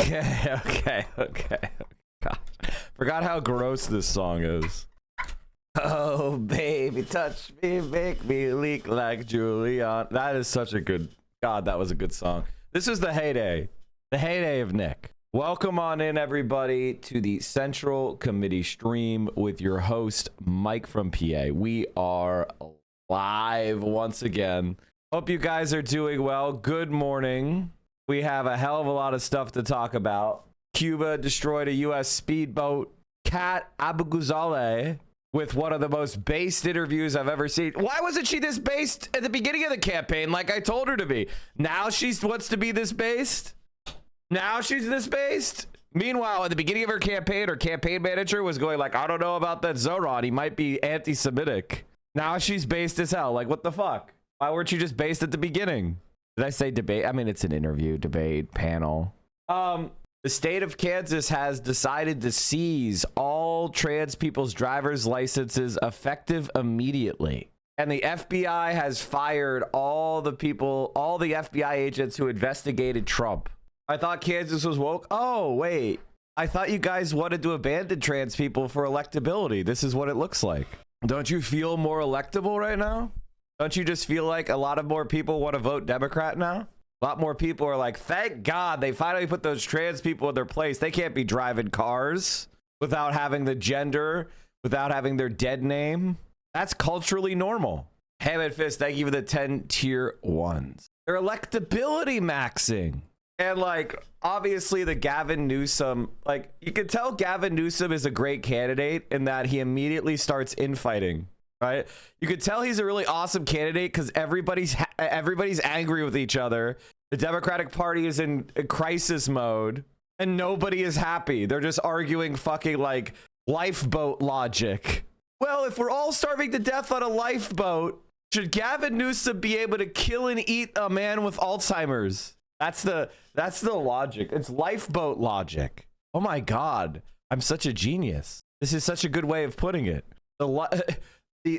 Okay. God. Forgot how gross this song is. Oh, baby, touch me, make me leak like Julian. That is such a good... God, that was a good song. This is the heyday. The heyday of Nick. Welcome on in, everybody, to the Central Committee stream with your host, Mike from PA. We are live once again. Hope you guys are doing well. Good morning. We have a hell of a lot of stuff to talk about. Cuba destroyed a U.S. speedboat. Kat Abuguzale with one of the most based interviews I've ever seen. Why wasn't she this based at the beginning of the campaign like I told her to be? Now she wants to be this based? Now she's this based? Meanwhile, at the beginning of her campaign manager was going like, I don't know about that Zoran. He might be anti-Semitic. Now she's based as hell. Like, what the fuck? Why weren't you just based at the beginning? Did I say debate? I mean, it's an interview, debate, panel. The state of Kansas has decided to seize all trans people's driver's licenses effective immediately. And the FBI has fired all the FBI agents who investigated Trump. I thought Kansas was woke. Oh, wait. I thought you guys wanted to abandon trans people for electability. This is what it looks like. Don't you feel more electable right now? Don't you just feel like a lot of more people want to vote Democrat now? A lot more people are like, thank God they finally put those trans people in their place. They can't be driving cars without having the gender, without having their dead name. That's culturally normal. Hammond Fist, thank you for the 10 tier ones. They're electability maxing. And like, obviously the Gavin Newsom, like you can tell Gavin Newsom is a great candidate in that he immediately starts infighting. Right, you could tell he's a really awesome candidate because everybody's angry with each other. The Democratic Party is in crisis mode, and nobody is happy. They're just arguing fucking like lifeboat logic. Well, if we're all starving to death on a lifeboat, should Gavin Newsom be able to kill and eat a man with Alzheimer's? That's the logic. It's lifeboat logic. Oh my God, I'm such a genius. This is such a good way of putting it.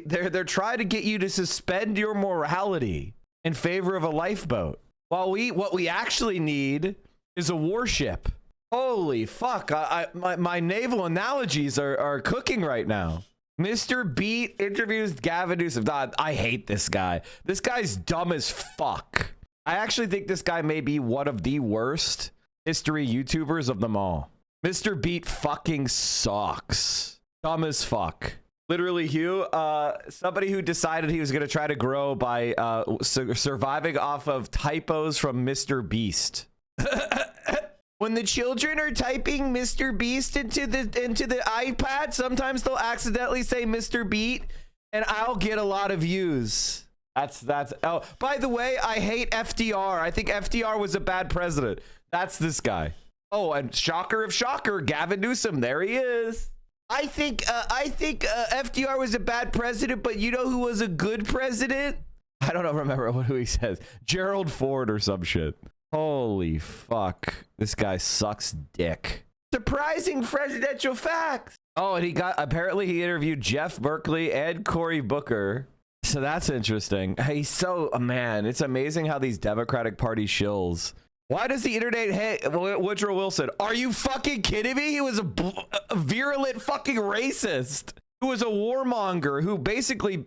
They're trying to get you to suspend your morality in favor of a lifeboat. While what we actually need is a warship. Holy fuck! My naval analogies are cooking right now. Mr. Beat interviews Gavin Newsom. I hate this guy. This guy's dumb as fuck. I actually think this guy may be one of the worst history YouTubers of them all. Mr. Beat fucking sucks. Dumb as fuck. Literally, Hugh, somebody who decided he was going to try to grow by surviving off of typos from Mr. Beast. When the children are typing Mr. Beast into the iPad, sometimes they'll accidentally say Mr. Beat, and I'll get a lot of views. That's. Oh, by the way, I hate FDR. I think FDR was a bad president. That's this guy. Oh, and shocker of shocker, Gavin Newsom. There he is. I think FDR was a bad president, but you know who was a good president? I don't remember who he says. Gerald Ford or some shit. Holy fuck. This guy sucks dick. Surprising presidential facts. Oh, and apparently he interviewed Jeff Berkeley and Cory Booker. So that's interesting. He's so, man, it's amazing how these Democratic Party shills. Why does the internet hate Woodrow Wilson? Are you fucking kidding me? He was a virulent fucking racist who was a warmonger who basically,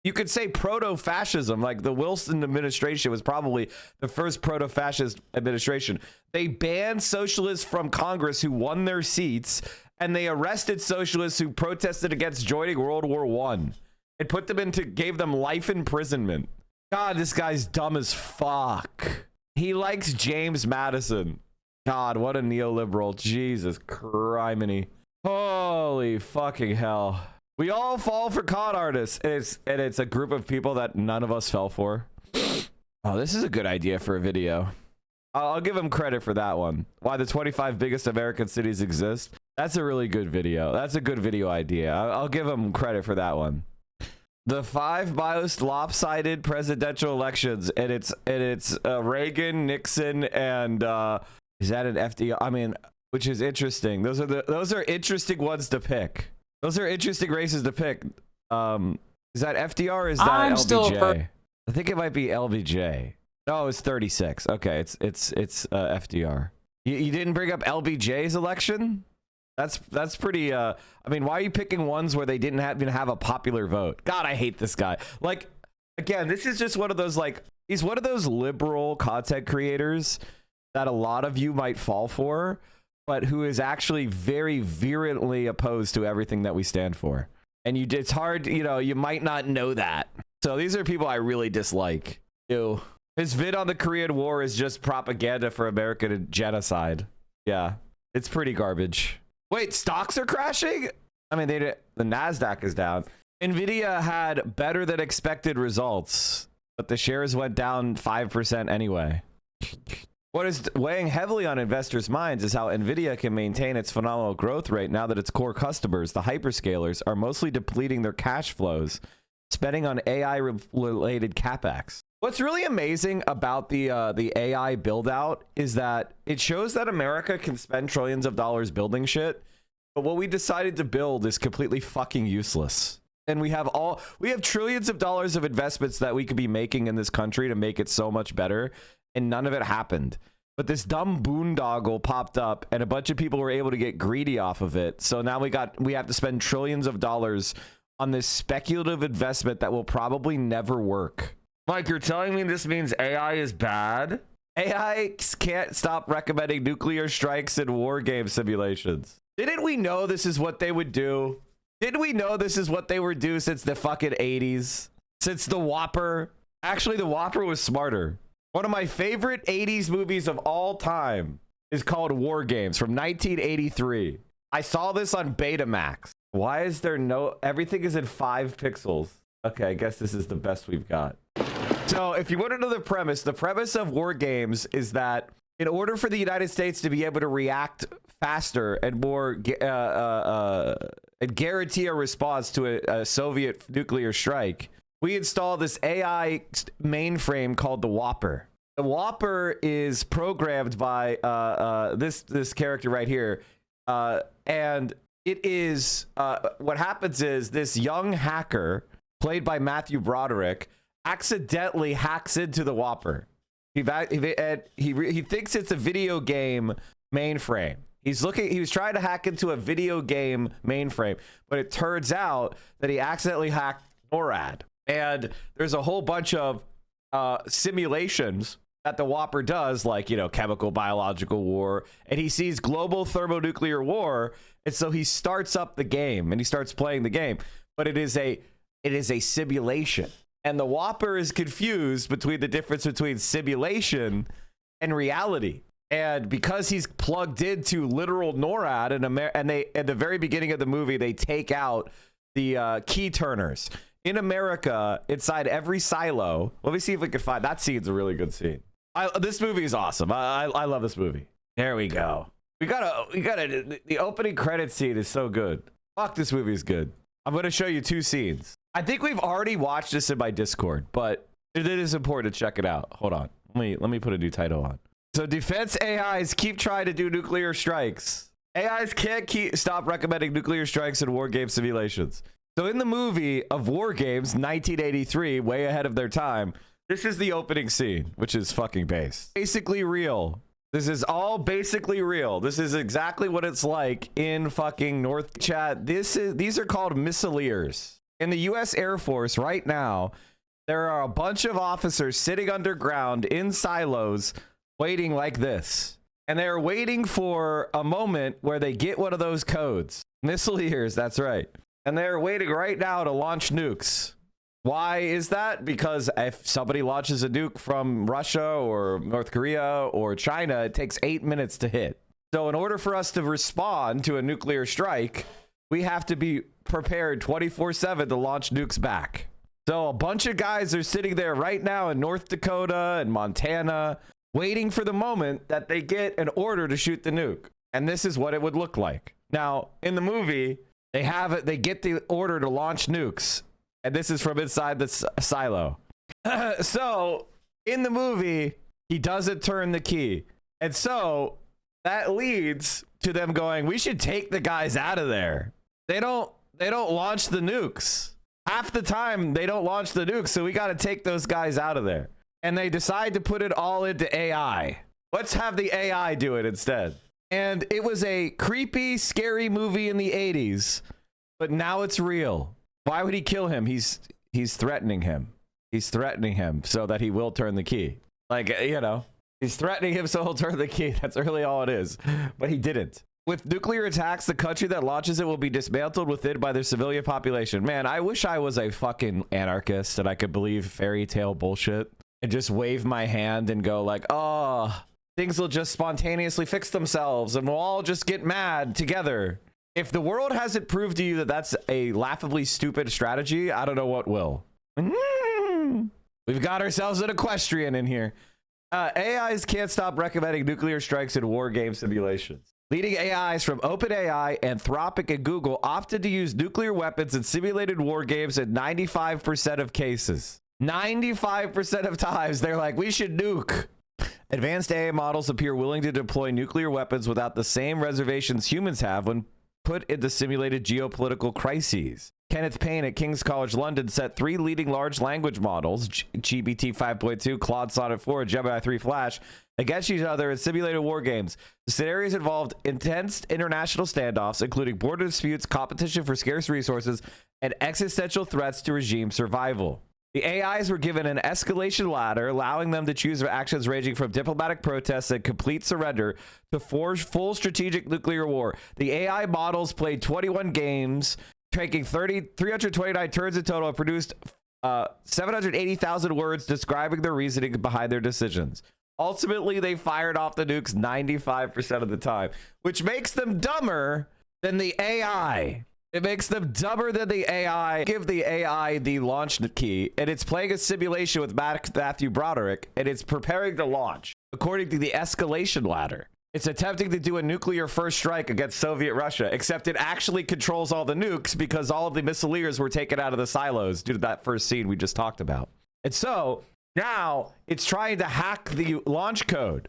you could say proto-fascism. Like the Wilson administration was probably the first proto-fascist administration. They banned socialists from Congress who won their seats, and they arrested socialists who protested against joining World War I. It gave them life imprisonment. God, this guy's dumb as fuck. He likes James Madison. God, what a neoliberal. Jesus criminy. Holy fucking hell. We all fall for con artists. And it's a group of people that none of us fell for. Oh, this is a good idea for a video. I'll give him credit for that one. Why the 25 biggest American cities exist. That's a really good video. That's a good video idea. I'll give him credit for that one. The 5 most lopsided presidential elections, and it's Reagan, Nixon, and is that an FDR? I mean, which is interesting. Those are interesting ones to pick. Those are interesting races to pick. Is that FDR or is that LBJ? I think it might be LBJ. No, it's 36. Okay, it's FDR. You didn't bring up LBJ's election? That's pretty I mean, why are you picking ones where they didn't even have a popular vote? God, I hate this guy. Like, again, this is just one of those, like, he's one of those liberal content creators that a lot of you might fall for, but who is actually very virulently opposed to everything that we stand for. And it's hard, you know, you might not know that. So these are people I really dislike. Ew. His vid on the Korean War is just propaganda for American genocide. Yeah, it's pretty garbage. Wait, stocks are crashing? I mean, the NASDAQ is down. NVIDIA had better than expected results, but the shares went down 5% anyway. What is weighing heavily on investors' minds is how NVIDIA can maintain its phenomenal growth rate now that its core customers, the hyperscalers, are mostly depleting their cash flows, spending on AI-related capex. What's really amazing about the AI build-out is that it shows that America can spend trillions of dollars building shit, but what we decided to build is completely fucking useless. And we have trillions of dollars of investments that we could be making in this country to make it so much better, and none of it happened. But this dumb boondoggle popped up, and a bunch of people were able to get greedy off of it. So now we have to spend trillions of dollars on this speculative investment that will probably never work. Mike, you're telling me this means AI is bad? AI can't stop recommending nuclear strikes and war game simulations. Didn't we know this is what they would do? Didn't we know this is what they would do since the fucking 80s? Since the Whopper? Actually, the Whopper was smarter. One of my favorite 80s movies of all time is called War Games from 1983. I saw this on Betamax. Why is there everything is in 5 pixels? Okay, I guess this is the best we've got. So if you want to know the premise of War Games is that in order for the United States to be able to react faster and more and guarantee a response to a Soviet nuclear strike, we install this AI mainframe called the Whopper. The Whopper is programmed by this character right here, and it is what happens is this young hacker played by Matthew Broderick accidentally hacks into the Whopper. He thinks it's a video game mainframe. He was trying to hack into a video game mainframe, but it turns out that he accidentally hacked NORAD. And there's a whole bunch of simulations that the Whopper does, like, you know, chemical, biological war, and he sees global thermonuclear war, and so he starts up the game and he starts playing the game. But it is a simulation. And the Whopper is confused between the difference between simulation and reality. And because he's plugged into literal NORAD and they at the very beginning of the movie, they take out the key turners. In America, inside every silo, let me see if we can find that scene's a really good scene. This movie is awesome. I love this movie. There we go. The opening credit scene is so good. Fuck, this movie is good. I'm going to show you 2 scenes. I think we've already watched this in my Discord, but it is important to check it out. Hold on. Let me put a new title on. So defense AIs keep trying to do nuclear strikes. AIs can't stop recommending nuclear strikes in war game simulations. So in the movie of War Games, 1983, way ahead of their time, this is the opening scene, which is fucking based. Basically real. This is all basically real. This is exactly what it's like in fucking North Chat. These are called missileers. In the U.S. Air Force right now, there are a bunch of officers sitting underground in silos waiting like this. And they're waiting for a moment where they get one of those codes. Missileers, that's right. And they're waiting right now to launch nukes. Why is that? Because if somebody launches a nuke from Russia or North Korea or China, it takes 8 minutes to hit. So in order for us to respond to a nuclear strike, we have to be prepared 24/7 to launch nukes back. So a bunch of guys are sitting there right now in North Dakota and Montana, waiting for the moment that they get an order to shoot the nuke. And this is what it would look like. Now, in the movie, they get the order to launch nukes. And this is from inside the silo. So in the movie, he doesn't turn the key. And so that leads to them going, we should take the guys out of there. They don't launch the nukes. Half the time they don't launch the nukes, so we got to take those guys out of there. And they decide to put it all into AI. Let's have the AI do it instead. And it was a creepy, scary movie in the 80s, but now it's real. Why would he kill him? He's threatening him. He's threatening him so that he will turn the key. Like, you know, he's threatening him so he'll turn the key. That's really all it is. But he didn't. With nuclear attacks, the country that launches it will be dismantled within by their civilian population. Man, I wish I was a fucking anarchist and I could believe fairy tale bullshit and just wave my hand and go like, oh, things will just spontaneously fix themselves and we'll all just get mad together. If the world hasn't proved to you that that's a laughably stupid strategy, I don't know what will. We've got ourselves an equestrian in here. AIs can't stop recommending nuclear strikes in war game simulations. Leading AIs from OpenAI, Anthropic, and Google opted to use nuclear weapons in simulated war games in 95% of cases. 95% of times, they're like, we should nuke. Advanced AI models appear willing to deploy nuclear weapons without the same reservations humans have when put into simulated geopolitical crises. Kenneth Payne at King's College London set 3 leading large language models, GPT 5.2, Claude Sonnet 4, and Gemini 3 Flash, against each other in simulated war games. The scenarios involved intense international standoffs, including border disputes, competition for scarce resources, and existential threats to regime survival. The AIs were given an escalation ladder, allowing them to choose actions ranging from diplomatic protests and complete surrender to forge full strategic nuclear war. The AI models played 21 games, taking 329 turns in total, and produced 780,000 words describing their reasoning behind their decisions. Ultimately, they fired off the nukes 95% of the time, which makes them dumber than the AI. It makes them dumber than the AI. Give the AI the launch key, and it's playing a simulation with Matthew Broderick, and it's preparing to launch, according to the escalation ladder. It's attempting to do a nuclear first strike against Soviet Russia, except it actually controls all the nukes because all of the missileers were taken out of the silos due to that first scene we just talked about. And so now it's trying to hack the launch code.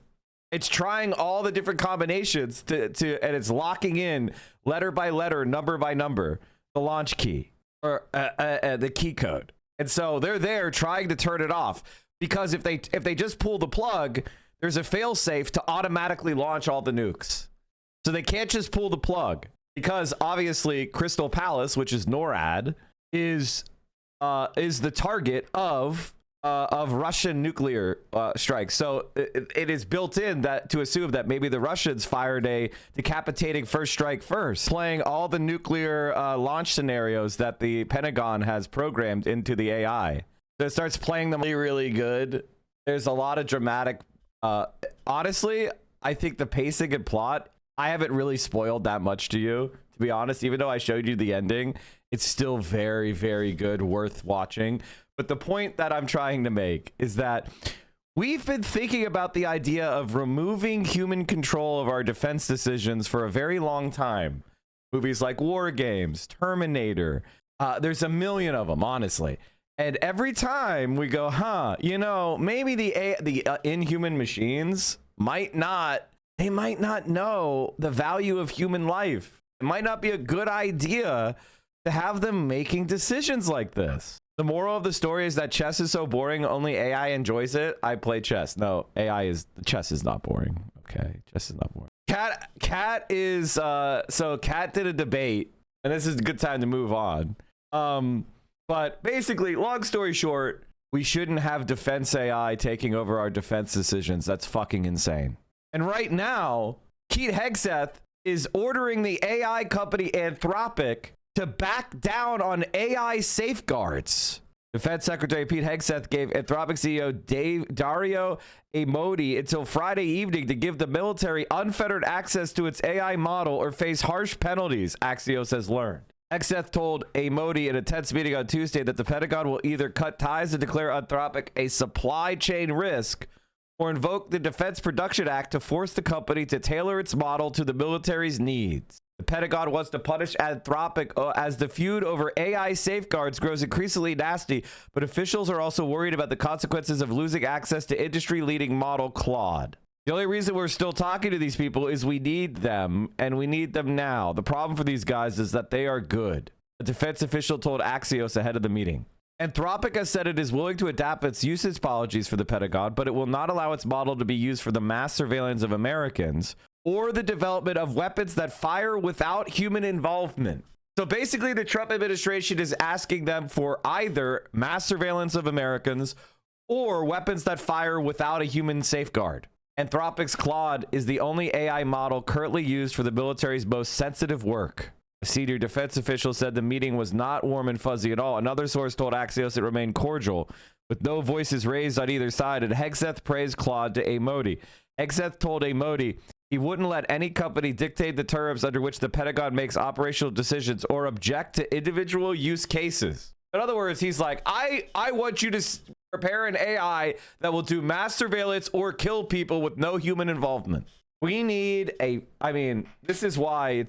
It's trying all the different combinations and it's locking in letter by letter, number by number, the launch key or the key code. And so they're there trying to turn it off because if they just pull the plug, there's a failsafe to automatically launch all the nukes. So they can't just pull the plug because obviously Crystal Palace, which is NORAD, is the target of Russian nuclear strikes. So it is built in that to assume that maybe the Russians fired a decapitating first strike first, playing all the nuclear launch scenarios that the Pentagon has programmed into the AI. So it starts playing them really, really good. There's a lot of dramatic. Honestly, I think the pacing and plot, I haven't really spoiled that much to you, to be honest. Even though I showed you the ending, it's still very, very good, worth watching. But the point that I'm trying to make is that we've been thinking about the idea of removing human control of our defense decisions for a very long time. Movies like War Games, Terminator, there's a million of them, honestly. And every time we go, you know, maybe the inhuman machines might not know the value of human life. It might not be a good idea to have them making decisions like this. The moral of the story is that chess is so boring, only AI enjoys it. I play chess. No, chess is not boring. Okay, chess is not boring. Cat is, so Cat did a debate, and this is a good time to move on. But basically, long story short, we shouldn't have defense AI taking over our defense decisions. That's fucking insane. And right now, Pete Hegseth is ordering the AI company Anthropic to back down on AI safeguards. Defense Secretary Pete Hegseth gave Anthropic CEO Dario Amodei until Friday evening to give the military unfettered access to its AI model or face harsh penalties, Axios has learned. Hegseth told Amodei in a tense meeting on Tuesday that the Pentagon will either cut ties and declare Anthropic a supply chain risk or invoke the Defense Production Act to force the company to tailor its model to the military's needs. The Pentagon wants to punish Anthropic as the feud over AI safeguards grows increasingly nasty, but officials are also worried about the consequences of losing access to industry-leading model Claude. The only reason we're still talking to these people is we need them, and we need them now. The problem for these guys is that they are good, a defense official told Axios ahead of the meeting. Anthropic has said it is willing to adapt its usage policies for the Pentagon, but it will not allow its model to be used for the mass surveillance of Americans or the development of weapons that fire without human involvement. So basically, the Trump administration is asking them for either mass surveillance of Americans or weapons that fire without a human safeguard. Anthropic's Claude is the only AI model currently used for the military's most sensitive work. A senior defense official said the meeting was not warm and fuzzy at all. Another source told Axios it remained cordial, with no voices raised on either side, and Hegseth praised Claude to Modi. Hegseth told Modi he wouldn't let any company dictate the terms under which the Pentagon makes operational decisions or object to individual use cases. In other words, he's like, I want you to prepare an AI that will do mass surveillance or kill people with no human involvement. We need this is why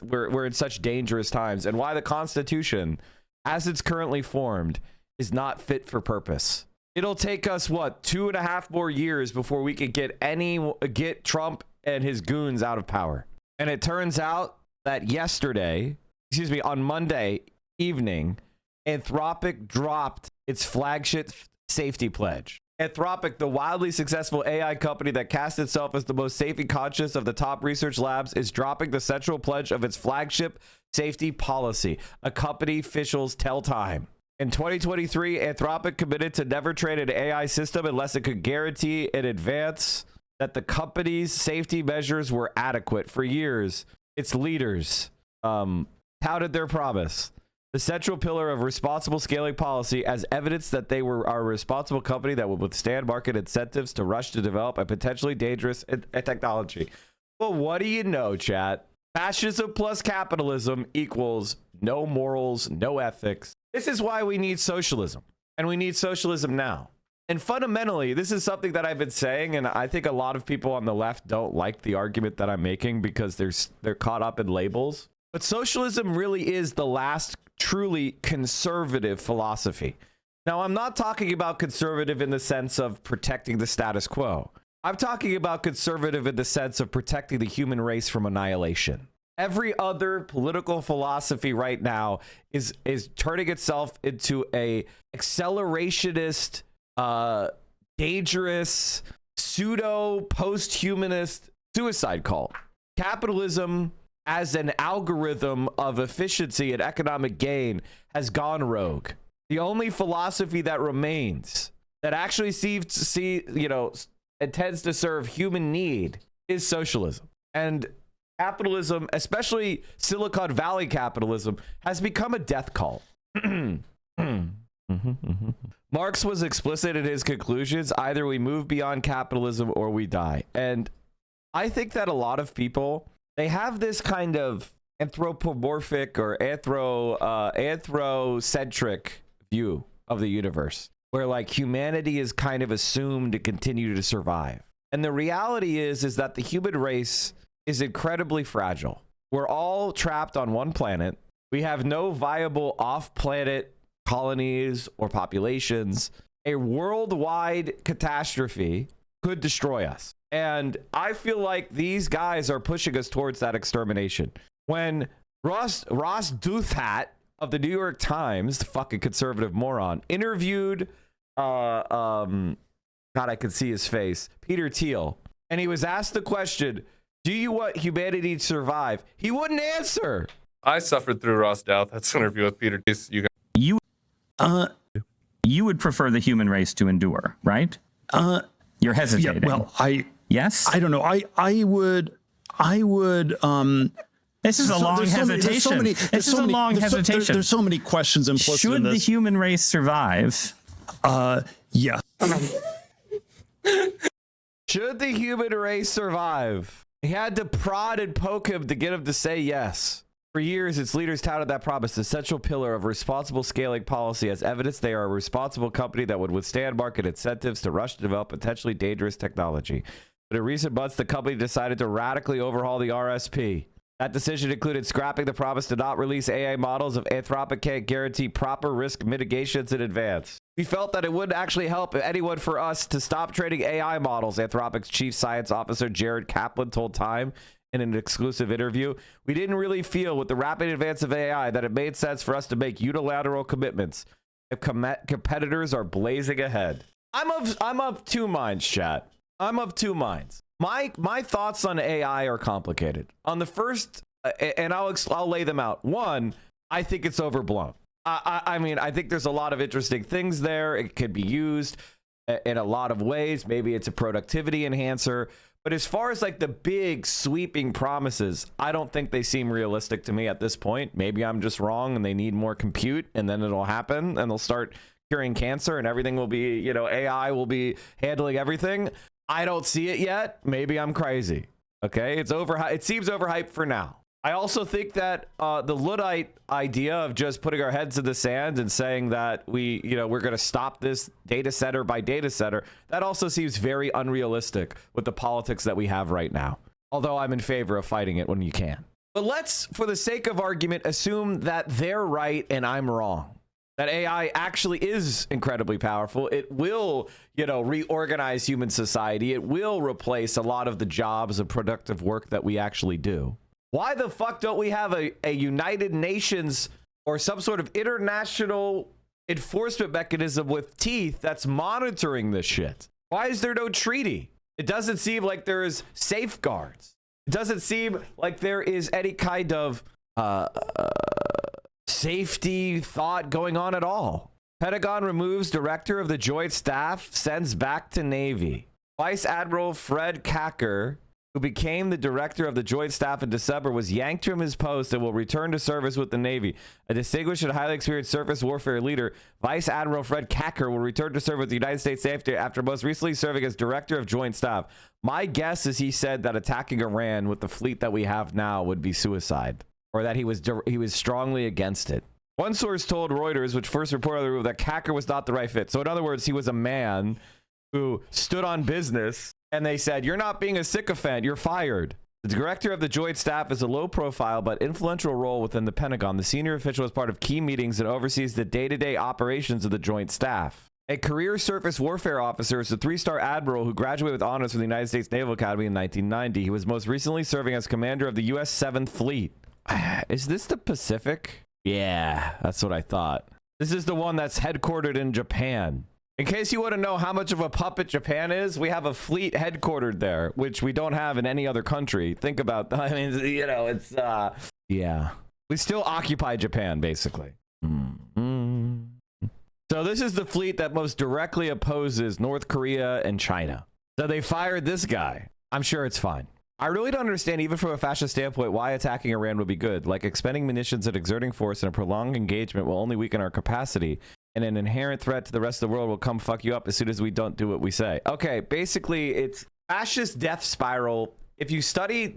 we're in such dangerous times, and why the Constitution, as it's currently formed, is not fit for purpose. It'll take us, 2.5 more years before we could get Trump and his goons out of power. And it turns out that on Monday evening, Anthropic dropped its flagship safety pledge. Anthropic, the wildly successful AI company that casts itself as the most safety conscious of the top research labs, is dropping the central pledge of its flagship safety policy, a company officials tell Time. In 2023, Anthropic committed to never trade an AI system unless it could guarantee in advance that the company's safety measures were adequate. For years, its leaders touted their promise, the central pillar of responsible scaling policy, as evidence that they are a responsible company that would withstand market incentives to rush to develop a potentially dangerous technology. Well, what do you know, chat? Fascism plus capitalism equals no morals, no ethics. This is why we need socialism, and we need socialism now. And fundamentally, this is something that I've been saying, and I think a lot of people on the left don't like the argument that I'm making because they're caught up in labels. But socialism really is the last truly conservative philosophy. Now, I'm not talking about conservative in the sense of protecting the status quo. I'm talking about conservative in the sense of protecting the human race from annihilation. Every other political philosophy right now is turning itself into a accelerationist, dangerous, pseudo post-humanist suicide cult. Capitalism, as an algorithm of efficiency and economic gain, has gone rogue. The only philosophy that remains that actually intends to serve human need is socialism. And capitalism, especially Silicon Valley capitalism, has become a death cult. Marx was explicit in his conclusions: either we move beyond capitalism or we die. And I think that a lot of people, they have this kind of anthropomorphic or anthrocentric view of the universe, where like humanity is kind of assumed to continue to survive. And the reality is that the human race is incredibly fragile. We're all trapped on one planet. We have no viable off-planet colonies or populations. A worldwide catastrophe could destroy us. And I feel like these guys are pushing us towards that extermination. When Ross Douthat of the New York Times, the fucking conservative moron, interviewed, God, I could see his face, Peter Thiel, and he was asked the question, do you want humanity to survive? He wouldn't answer. I suffered through Ross Douthat's interview with Peter Thiel. You would prefer the human race to endure, right? You're hesitating. Yeah, well, yes. I don't know. I would. This is a long hesitation. This is a long hesitation. There's so many questions implicit in this. Should the human race survive? Yeah. Should the human race survive? He had to prod and poke him to get him to say yes. For years, its leaders touted that promise, the central pillar of responsible scaling policy, as evidence they are a responsible company that would withstand market incentives to rush to develop potentially dangerous technology. But in recent months, the company decided to radically overhaul the RSP. That decision included scrapping the promise to not release AI models if Anthropic can't guarantee proper risk mitigations in advance. We felt that it wouldn't actually help anyone for us to stop trading AI models, Anthropic's chief science officer Jared Kaplan told Time in an exclusive interview. We didn't really feel with the rapid advance of AI that it made sense for us to make unilateral commitments. if competitors are blazing ahead. I'm of two minds, chat. I'm of two minds. My thoughts on AI are complicated. On the first, and I'll lay them out. One, I think it's overblown. I mean, I think there's a lot of interesting things there. It could be used in a lot of ways. Maybe it's a productivity enhancer. But as far as like the big sweeping promises, I don't think they seem realistic to me at this point. Maybe I'm just wrong and they need more compute and then it'll happen and they'll start curing cancer and everything will be, you know, AI will be handling everything. I don't see it yet. Maybe I'm crazy. Okay, it's overhyped. It seems overhyped for now. I also think that the Luddite idea of just putting our heads in the sand and saying that we're going to stop this data center by data center, that also seems very unrealistic with the politics that we have right now. Although I'm in favor of fighting it when you can. But let's, for the sake of argument, assume that they're right and I'm wrong. That AI actually is incredibly powerful. It will, reorganize human society. It will replace a lot of the jobs of productive work that we actually do. Why the fuck don't we have a United Nations or some sort of international enforcement mechanism with teeth that's monitoring this shit? Why is there no treaty? It doesn't seem like there is safeguards. It doesn't seem like there is any kind of safety thought going on at all. Pentagon removes director of the Joint Staff, sends back to Navy. Vice Admiral Fred Kacker, who became the director of the Joint Staff in December, was yanked from his post and will return to service with the Navy. A distinguished and highly experienced surface warfare leader, Vice Admiral Fred Kacker will return to serve with the United States Navy after most recently serving as director of Joint Staff. My guess is he said that attacking Iran with the fleet that we have now would be suicide, or that he was strongly against it. One source told Reuters, which first reported on the move, that Kacker was not the right fit. So in other words, he was a man who stood on business and they said, you're not being a sycophant, you're fired. The director of the Joint Staff is a low profile but influential role within the Pentagon. The senior official is part of key meetings and oversees the day-to-day operations of the Joint Staff. A career surface warfare officer is a 3-star admiral who graduated with honors from the United States Naval Academy in 1990. He was most recently serving as commander of the U.S. 7th Fleet. Is this the Pacific? Yeah, that's what I thought. This is the one that's headquartered in Japan. In case you want to know how much of a puppet Japan is, we have a fleet headquartered there, which we don't have in any other country. Think about that. I mean, it's, yeah. We still occupy Japan, basically. So this is the fleet that most directly opposes North Korea and China. So they fired this guy. I'm sure it's fine. I really don't understand, even from a fascist standpoint, why attacking Iran would be good. Like, expending munitions and exerting force in a prolonged engagement will only weaken our capacity, and an inherent threat to the rest of the world will come fuck you up as soon as we don't do what we say. Okay, basically, it's fascist death spiral. If you study,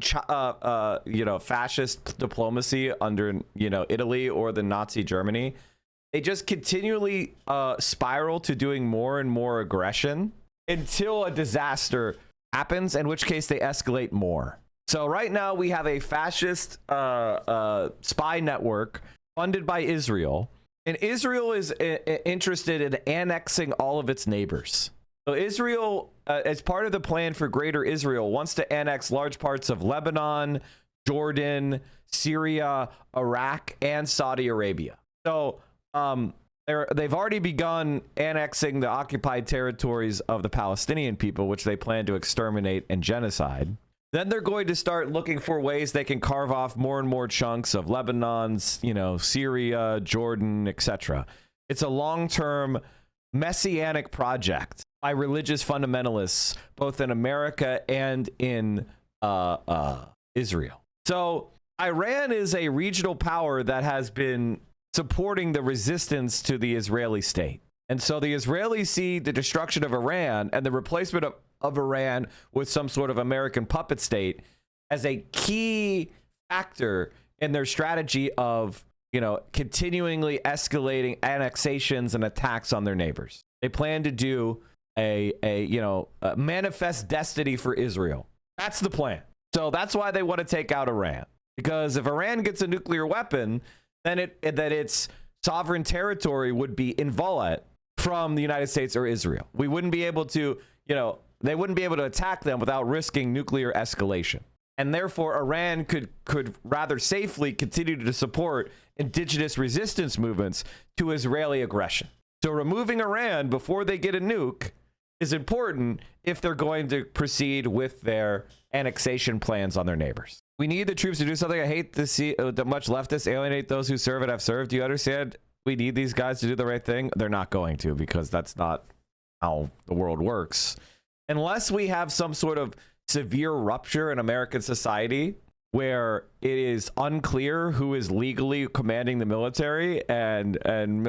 fascist diplomacy under, Italy or the Nazi Germany, they just continually spiral to doing more and more aggression until a disaster happens, in which case they escalate more. So right now we have a fascist spy network funded by Israel, and Israel is interested in annexing all of its neighbors. So Israel, as part of the plan for Greater Israel, wants to annex large parts of Lebanon, Jordan, Syria, Iraq, and Saudi Arabia. So they've already begun annexing the occupied territories of the Palestinian people, which they plan to exterminate and genocide. Then they're going to start looking for ways they can carve off more and more chunks of Lebanon's, Syria, Jordan, etc. It's a long-term messianic project by religious fundamentalists, both in America and in Israel. So Iran is a regional power that has been supporting the resistance to the Israeli state. And so the Israelis see the destruction of Iran and the replacement of Iran with some sort of American puppet state as a key factor in their strategy of, continually escalating annexations and attacks on their neighbors. They plan to do a manifest destiny for Israel. That's the plan. So that's why they want to take out Iran. Because if Iran gets a nuclear weapon, then its sovereign territory would be inviolate from the United States or Israel. We wouldn't be able to, they wouldn't be able to attack them without risking nuclear escalation. And therefore, Iran could rather safely continue to support indigenous resistance movements to Israeli aggression. So removing Iran before they get a nuke is important if they're going to proceed with their annexation plans on their neighbors. We need the troops to do something. I hate to see much leftists alienate those who serve and have served. Do you understand? We need these guys to do the right thing. They're not going to, because that's not how the world works. Unless we have some sort of severe rupture in American society where it is unclear who is legally commanding the military, and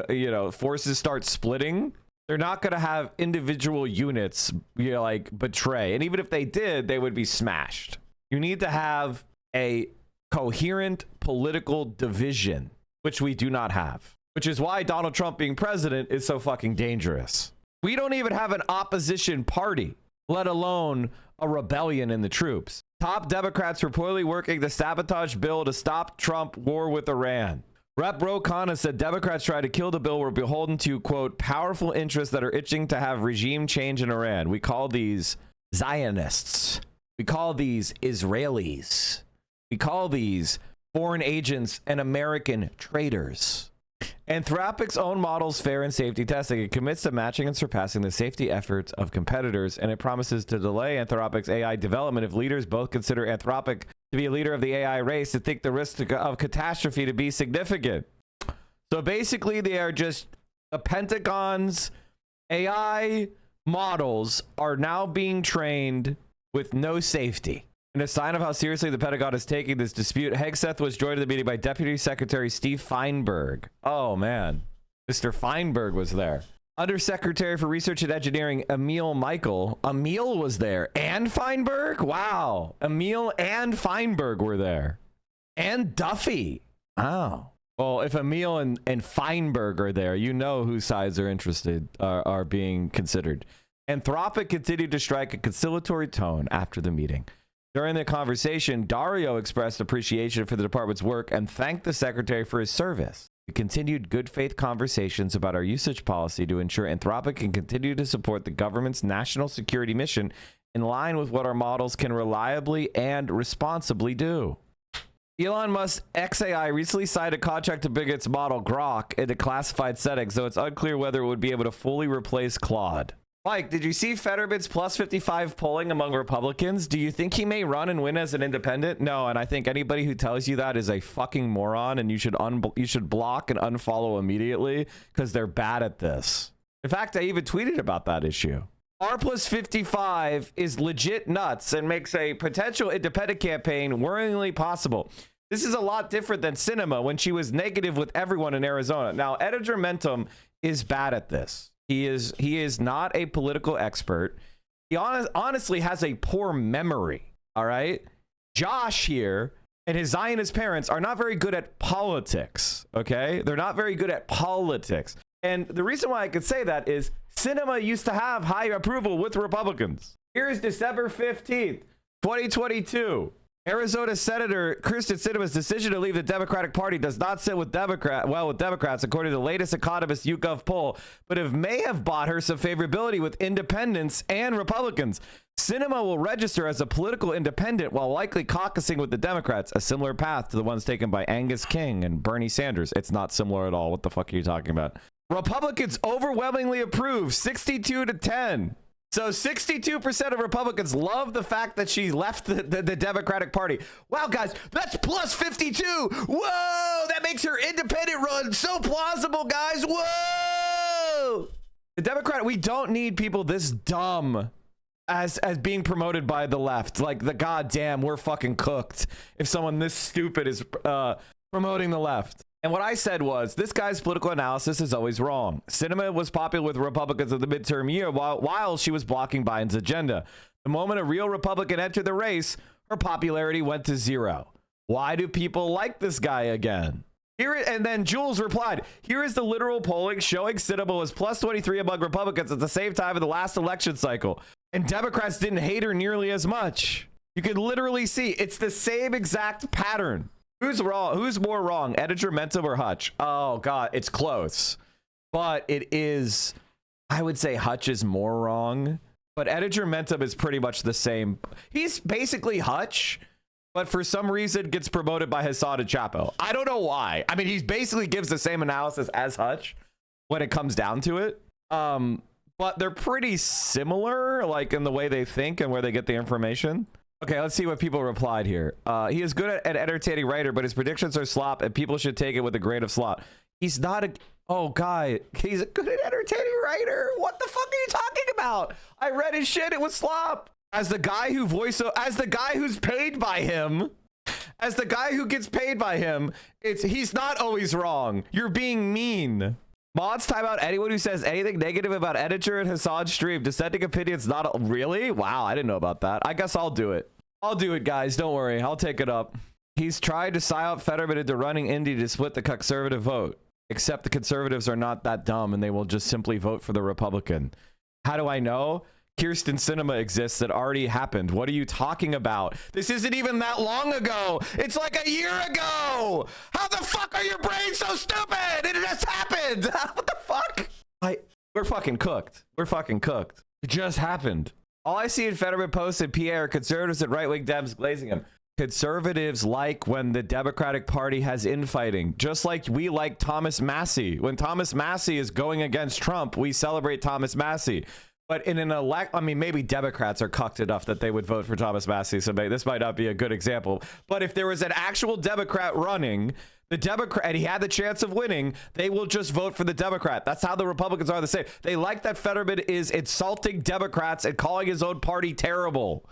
you know, forces start splitting, they're not going to have individual units, you know, like betray. And even if they did, they would be smashed. You need to have a coherent political division, which we do not have, which is why Donald Trump being president is so fucking dangerous. We don't even have an opposition party, let alone a rebellion in the troops. Top Democrats reportedly working to sabotage bill to stop Trump war with Iran. Rep. Ro Khanna said Democrats try to kill the bill were beholden to, quote, powerful interests that are itching to have regime change in Iran. We call these Zionists. We call these Israelis. We call these foreign agents and American traitors. Anthropic's own models fair and safety testing. It commits to matching and surpassing the safety efforts of competitors, and it promises to delay Anthropic's AI development if leaders both consider Anthropic to be a leader of the AI race and think the risk of catastrophe to be significant. So basically, they are just the Pentagon's AI models are now being trained with no safety. In a sign of how seriously the Pentagon is taking this dispute, Hegseth was joined at the meeting by Deputy Secretary Steve Feinberg. Oh, man. Mr. Feinberg was there. Undersecretary for Research and Engineering, Emil Michael. Emil was there. And Feinberg? Wow. Emil and Feinberg were there. And Duffy. Wow. Well, if Emil and Feinberg are there, you know whose sides are interested, are being considered. Anthropic continued to strike a conciliatory tone after the meeting. During the conversation, Dario expressed appreciation for the department's work and thanked the secretary for his service. We continued good faith conversations about our usage policy to ensure Anthropic can continue to support the government's national security mission in line with what our models can reliably and responsibly do. Elon Musk's XAI recently signed a contract to bring its model Grok into classified settings, so it's unclear whether it would be able to fully replace Claude. Mike, did you see Fetterman's plus 55 polling among Republicans? Do you think he may run and win as an independent? No, and I think anybody who tells you that is a fucking moron, and you should block and unfollow immediately because they're bad at this. In fact, I even tweeted about that issue. R plus 55 is legit nuts and makes a potential independent campaign worryingly possible. This is a lot different than Sinema when she was negative with everyone in Arizona. Now, Editor Mentum is bad at this. He is not a political expert. He honestly has a poor memory. All right. Josh here and his Zionist parents are not very good at politics. OK, they're not very good at politics. And the reason why I could say that is Sinema used to have high approval with Republicans. Here's December 15th, 2022. Arizona Senator Kristen Sinema's decision to leave the Democratic Party does not sit with Democrats, according to the latest Economist YouGov poll, but may have bought her some favorability with independents and Republicans. Sinema will register as a political independent while likely caucusing with the Democrats, a similar path to the ones taken by Angus King and Bernie Sanders. It's not similar at all. What the fuck are you talking about? Republicans overwhelmingly approve, 62-10. So 62% of Republicans love the fact that she left the Democratic Party. Wow, guys, that's plus 52. Whoa, that makes her independent run so plausible, guys. Whoa. The Democrat, we don't need people this dumb as being promoted by the left. Like, the goddamn, we're fucking cooked if someone this stupid is promoting the left. And what I said was, this guy's political analysis is always wrong. Sinema was popular with Republicans of the midterm year while she was blocking Biden's agenda. The moment a real Republican entered the race, her popularity went to zero. Why do people like this guy again? And then Jules replied, here is the literal polling showing Sinema was plus 23 among Republicans at the same time in the last election cycle. And Democrats didn't hate her nearly as much. You can literally see it's the same exact pattern. Who's wrong? Who's more wrong, Editor Mentum or Hutch? Oh, God, it's close. But it is, I would say Hutch is more wrong. But Editor Mentum is pretty much the same. He's basically Hutch, but for some reason gets promoted by Hassan and Chapo. I don't know why. I mean, he basically gives the same analysis as Hutch, when it comes down to it. But they're pretty similar, like in the way they think and where they get the information. Okay, let's see what people replied here. He is good at an entertaining writer, but his predictions are slop, and people should take it with a grain of salt. He's not a... Oh, guy, he's a good and entertaining writer. What the fuck are you talking about? I read his shit. It was slop. As the guy who's paid by him, as the guy who gets paid by him, he's not always wrong. You're being mean. Mods time out anyone who says anything negative about Editor and Hassan's stream. Dissenting opinions not really? Wow, I didn't know about that. I guess I'll do it. I'll do it, guys. Don't worry. I'll take it up. He's tried to psyop Fetterman into running Indy to split the conservative vote. Except the conservatives are not that dumb and they will just simply vote for the Republican. How do I know? Kirsten Cinema exists. That already happened. What are you talking about? This isn't even that long ago. It's like a year ago. How the fuck are your brains so stupid? It just happened. What the fuck? We're fucking cooked. We're fucking cooked. It just happened. All I see in Fetterman posts and PA are conservatives and right-wing Dems glazing him. Conservatives like when the Democratic Party has infighting, just like we like Thomas Massey. When Thomas Massey is going against Trump, we celebrate Thomas Massey. But in an I mean, maybe Democrats are cucked enough that they would vote for Thomas Massey, so this might not be a good example. But if there was an actual Democrat running, and he had the chance of winning, they will just vote for the Democrat. That's how the Republicans are the same. They like that Fetterman is insulting Democrats and calling his own party terrible.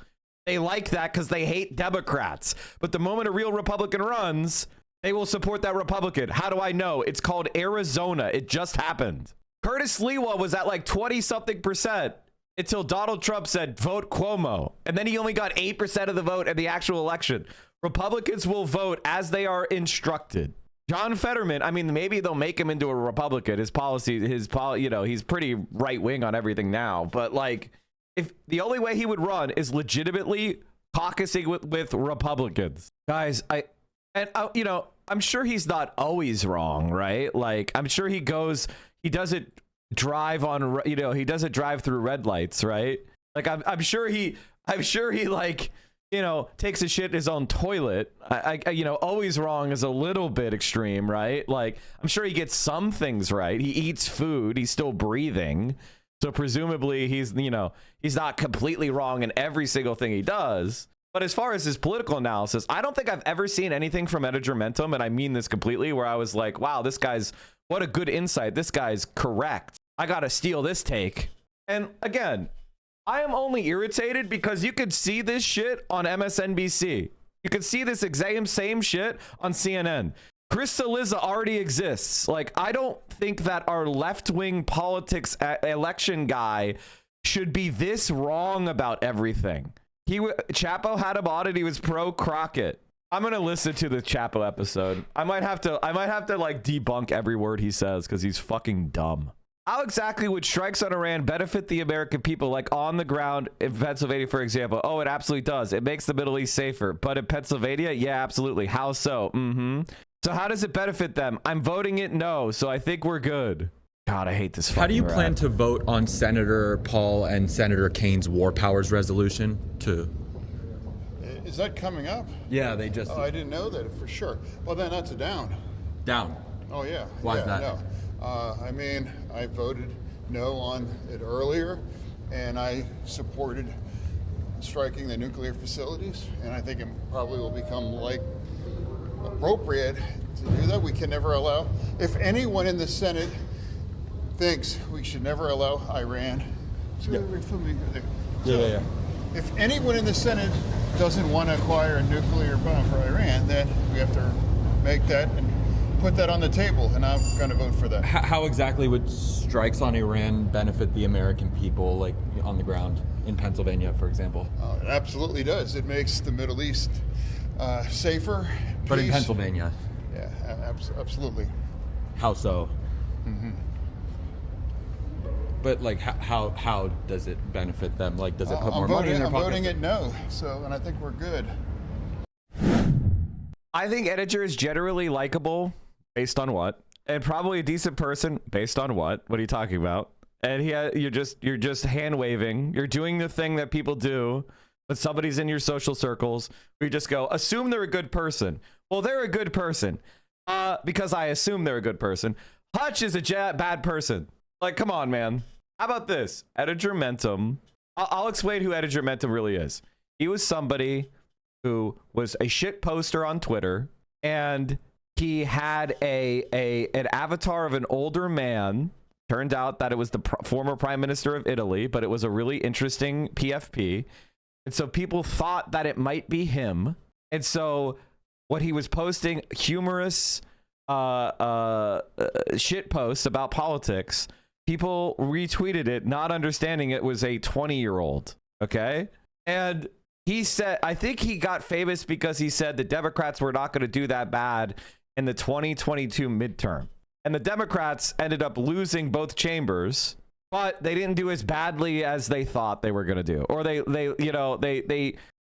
They like that because they hate Democrats. But the moment a real Republican runs, they will support that Republican. How do I know? It's called Arizona. It just happened. Curtis Lewa was at like 20-something% until Donald Trump said, vote Cuomo. And then he only got 8% of the vote in the actual election. Republicans will vote as they are instructed. John Fetterman, I mean, maybe they'll make him into a Republican. His policy, you know, he's pretty right wing on everything now. But like, if the only way he would run is legitimately caucusing with Republicans, guys, you know, I'm sure he's not always wrong, right? Like, I'm sure he doesn't drive on, you know, he doesn't drive through red lights, right? Like, I'm sure he like, you know, takes a shit in his own toilet. You know, always wrong is a little bit extreme, right? Like, I'm sure he gets some things right. He eats food. He's still breathing. So presumably he's, you know, he's not completely wrong in every single thing he does. But as far as his political analysis, I don't think I've ever seen anything from Editor Mentum, and I mean this completely, where I was like, wow, this guy's, what a good insight. This guy's correct. I got to steal this take. And again, I am only irritated because you could see this shit on MSNBC. You could see this same shit on CNN. Chris Cillizza already exists. Like, I don't think that our left-wing politics election guy should be this wrong about everything. Chapo had him on and he was pro Crockett. I'm gonna listen to the Chapo episode. I might have to like debunk every word he says because he's fucking dumb. How exactly would strikes on Iran benefit the American people, like on the ground in Pennsylvania, for example? Oh, it absolutely does. It makes the Middle East safer. But in Pennsylvania, yeah, absolutely. How so? So how does it benefit them? I'm voting it no, so I think we're good. God, I hate this. How do you plan to vote on Senator Paul and Senator Kane's war powers resolution? Is that coming up? Yeah, they just... Oh, I didn't know that for sure. Well, then that's a down. Down? Oh, yeah. Why is that? No. I mean, I voted no on it earlier, and I supported striking the nuclear facilities, and I think it probably will become like appropriate to do that. We can never allow, if anyone in the Senate thinks we should never allow Iran to Yeah. If anyone in the Senate doesn't want to acquire a nuclear bomb for Iran, then we have to make that and put that on the table, and I'm going to vote for that. How exactly would strikes on Iran benefit the American people, like on the ground in Pennsylvania, for example? It absolutely does. It makes the Middle East safer. But peace. in Pennsylvania? Yeah, absolutely. How so? But like, how does it benefit them? Like, does it put more money in their pocket? I'm voting it no. So, and I think we're good. I think Editor is generally likable, based on what, and probably a decent person, based on what. What are you talking about? And you're just hand waving. You're doing the thing that people do when somebody's in your social circles. We just go, assume they're a good person. Well, they're a good person because I assume they're a good person. Hutch is a bad person. Like, come on, man. How about this? Editor Mentum. I'll explain who Editor Mentum really is. He was somebody who was a shit poster on Twitter, and he had an avatar of an older man. Turned out that it was the former prime minister of Italy, but it was a really interesting PFP. And so people thought that it might be him. And so what he was posting, humorous shit posts about politics, people retweeted it, not understanding it was a 20-year-old. Okay. And he said, I think he got famous because he said the Democrats were not going to do that bad in the 2022 midterm. And the Democrats ended up losing both chambers, but they didn't do as badly as they thought they were going to do. Or they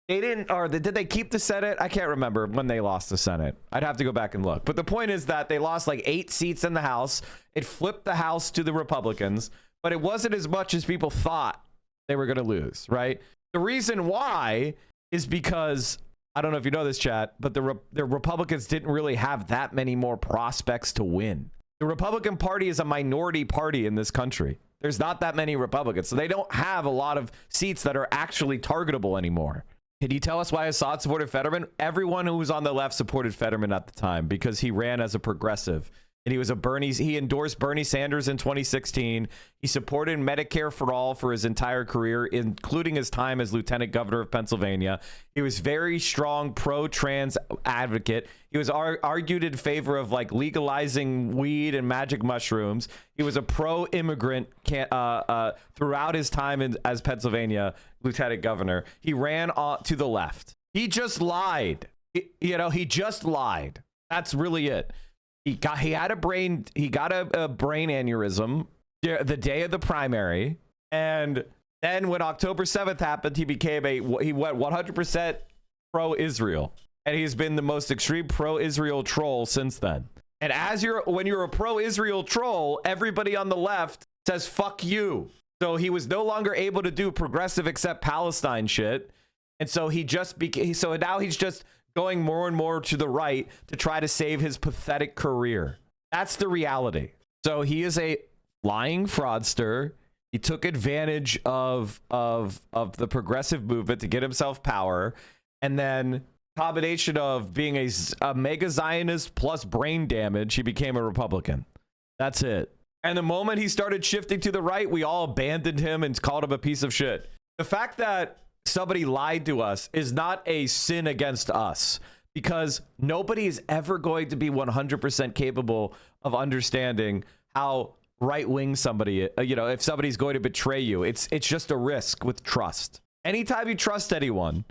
didn't, or did they keep the Senate? I can't remember when they lost the Senate. I'd have to go back and look. But the point is that they lost like 8 seats in the House. It flipped the House to the Republicans, but it wasn't as much as people thought they were going to lose, right? The reason why is because, I don't know if you know this, chat, but the Republicans didn't really have that many more prospects to win. The Republican Party is a minority party in this country. There's not that many Republicans, so they don't have a lot of seats that are actually targetable anymore. Can you tell us why Assad supported Fetterman? Everyone who was on the left supported Fetterman at the time because he ran as a progressive. And he endorsed Bernie Sanders in 2016. He supported Medicare for all for his entire career, including his time as lieutenant governor of Pennsylvania. He was very strong pro-trans advocate. He was argued in favor of like legalizing weed and magic mushrooms. He was a pro-immigrant throughout his time as Pennsylvania lieutenant governor. He ran to the left. He just lied. He just lied. That's really it. He got a brain aneurysm the day of the primary, and then when October 7th happened, he went 100% pro-Israel, and he's been the most extreme pro-Israel troll since then. And when you're a pro-Israel troll, everybody on the left says fuck you. So he was no longer able to do progressive except Palestine shit, and so now he's just going more and more to the right to try to save his pathetic career. That's the reality. So he is a lying fraudster. He took advantage of the progressive movement to get himself power, and then combination of being a mega Zionist plus brain damage, he became a Republican. That's it. And the moment he started shifting to the right, we all abandoned him and called him a piece of shit. The fact that somebody lied to us is not a sin against us, because nobody is ever going to be 100% capable of understanding how right-wing somebody is. If somebody's going to betray you, it's just a risk with trust. Anytime you trust anyone,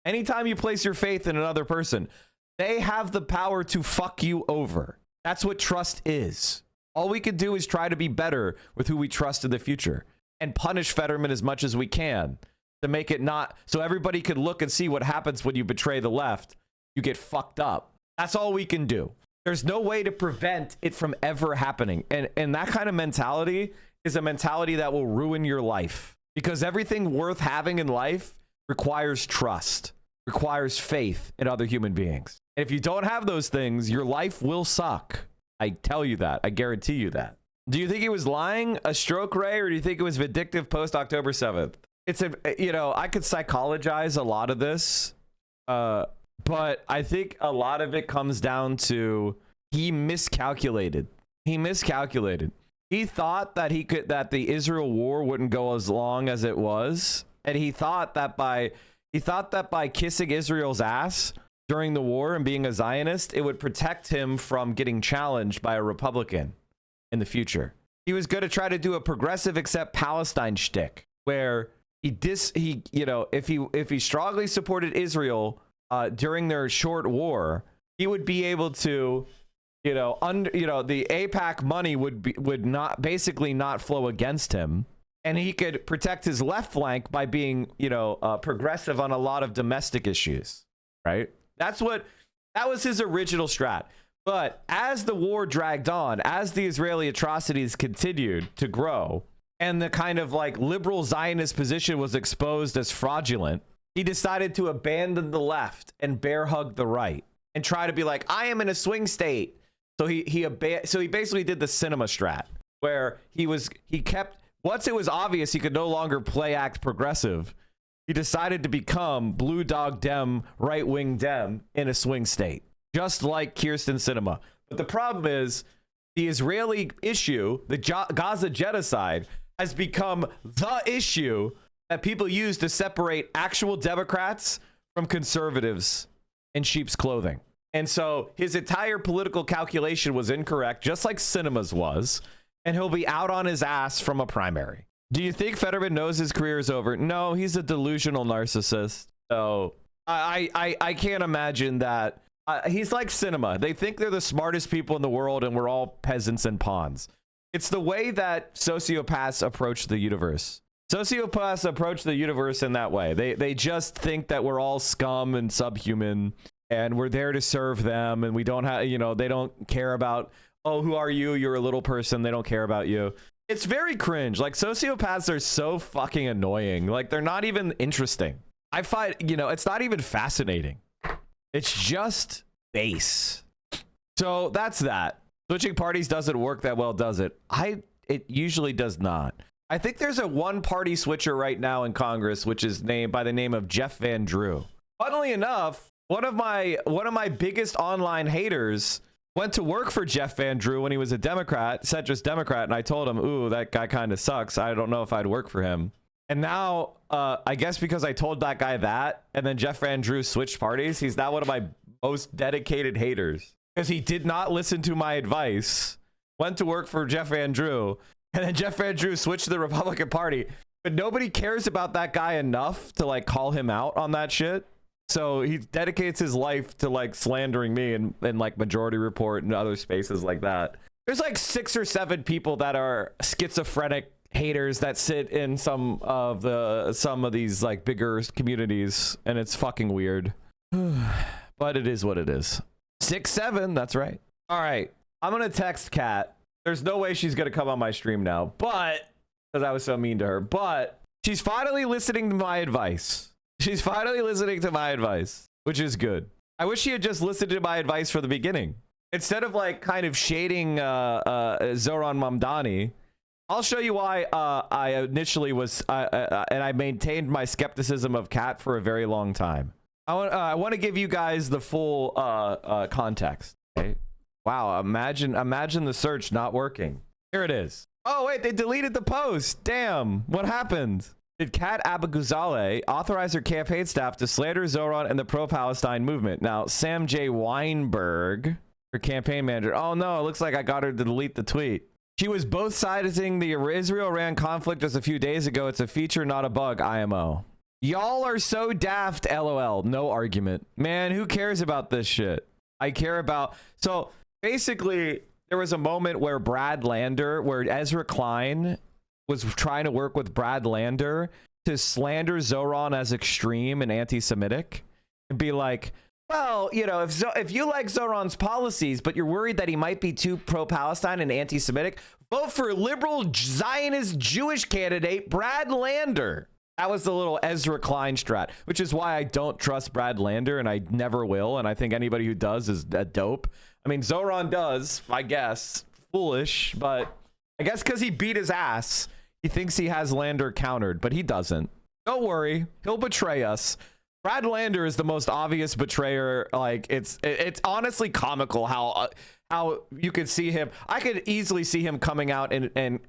anytime you place your faith in another person, they have the power to fuck you over. That's what trust is. All we can do is try to be better with who we trust in the future and punish Fetterman as much as we can, to make it not so everybody could look and see what happens when you betray the left. You get fucked up. That's all we can do. There's no way to prevent it from ever happening. And that kind of mentality is a mentality that will ruin your life, because everything worth having in life requires trust, requires faith in other human beings. And if you don't have those things, your life will suck. I tell you that. I guarantee you that. Do you think he was lying, a stroke ray, or do you think it was vindictive post October 7th? It's I could psychologize a lot of this, but I think a lot of it comes down to he miscalculated. He thought that the Israel war wouldn't go as long as it was, and he thought that by kissing Israel's ass during the war and being a Zionist, it would protect him from getting challenged by a Republican in the future. He was going to try to do a progressive except Palestine shtick, where if he strongly supported Israel during their short war, he would be able to, the AIPAC money would not flow against him, and he could protect his left flank by being, progressive on a lot of domestic issues, right? That was his original strat. But as the war dragged on, as the Israeli atrocities continued to grow, and the kind of like liberal Zionist position was exposed as fraudulent, he decided to abandon the left and bear hug the right and try to be like, I am in a swing state. So he basically did the cinema strat where he kept, once it was obvious he could no longer play act progressive, he decided to become blue dog dem, right wing dem in a swing state, just like Kyrsten Sinema. But the problem is the Israeli issue, the Gaza genocide, has become the issue that people use to separate actual Democrats from conservatives in sheep's clothing. And so his entire political calculation was incorrect, just like Sinema's was, and he'll be out on his ass from a primary. Do you think Fetterman knows his career is over? No, he's a delusional narcissist. So I can't imagine that. He's like Sinema. They think they're the smartest people in the world and we're all peasants and pawns. It's the way that sociopaths approach the universe. Sociopaths approach the universe in that way. They just think that we're all scum and subhuman and we're there to serve them, and we don't have, you know, they don't care about, oh, who are you? You're a little person. They don't care about you. It's very cringe. Like, sociopaths are so fucking annoying. Like, they're not even interesting. I find, you know, it's not even fascinating. It's just base. So that's that. Switching parties doesn't work that well, does it? It usually does not. I think there's a one-party switcher right now in Congress, which is named by the name of Jeff Van Drew. Funnily enough, one of my biggest online haters went to work for Jeff Van Drew when he was a Democrat, centrist Democrat, and I told him, ooh, that guy kind of sucks. I don't know if I'd work for him. And now, I guess because I told that guy that, and then Jeff Van Drew switched parties, he's now one of my most dedicated haters. Because he did not listen to my advice, went to work for Jeff Van Drew, and then Jeff Van Drew switched to the Republican Party. But nobody cares about that guy enough to, like, call him out on that shit. So he dedicates his life to, like, slandering me and like Majority Report and other spaces like that. There's like 6 or 7 people that are schizophrenic haters that sit in some of these like bigger communities, and it's fucking weird. But it is what it is. 6-7, that's right. All right, I'm gonna text Kat. There's no way she's gonna come on my stream now, but because I was so mean to her, but she's finally listening to my advice. She's finally listening to my advice, which is good. I wish she had just listened to my advice from the beginning. Instead of like kind of shading Zoran Mamdani, I'll show you why I initially was, and I maintained my skepticism of Kat for a very long time. I want to give you guys the full context. Okay? Wow, imagine the search not working. Here it is. Oh wait, they deleted the post. Damn, what happened? Did Kat Abou-Ghazaleh authorize her campaign staff to slander Zoran and the pro-Palestine movement? Now, Sam J. Weinberg, her campaign manager. Oh no, it looks like I got her to delete the tweet. She was both siding the Israel-Iran conflict just a few days ago. It's a feature, not a bug, IMO. Y'all are so daft, LOL. No argument. Man, who cares about this shit? I care about... So, basically, there was a moment where where Ezra Klein was trying to work with Brad Lander to slander Zoran as extreme and anti-Semitic and be like, well, you know, if you like Zoran's policies, but you're worried that he might be too pro-Palestine and anti-Semitic, vote for liberal Zionist Jewish candidate Brad Lander. That was the little Ezra Klein strat, which is why I don't trust Brad Lander, and I never will. And I think anybody who does is a dope. I mean, Zoran does, I guess. Foolish, but I guess because he beat his ass, he thinks he has Lander countered, but he doesn't. Don't worry, he'll betray us. Brad Lander is the most obvious betrayer. Like, it's honestly comical how you could see him. I could easily see him coming out and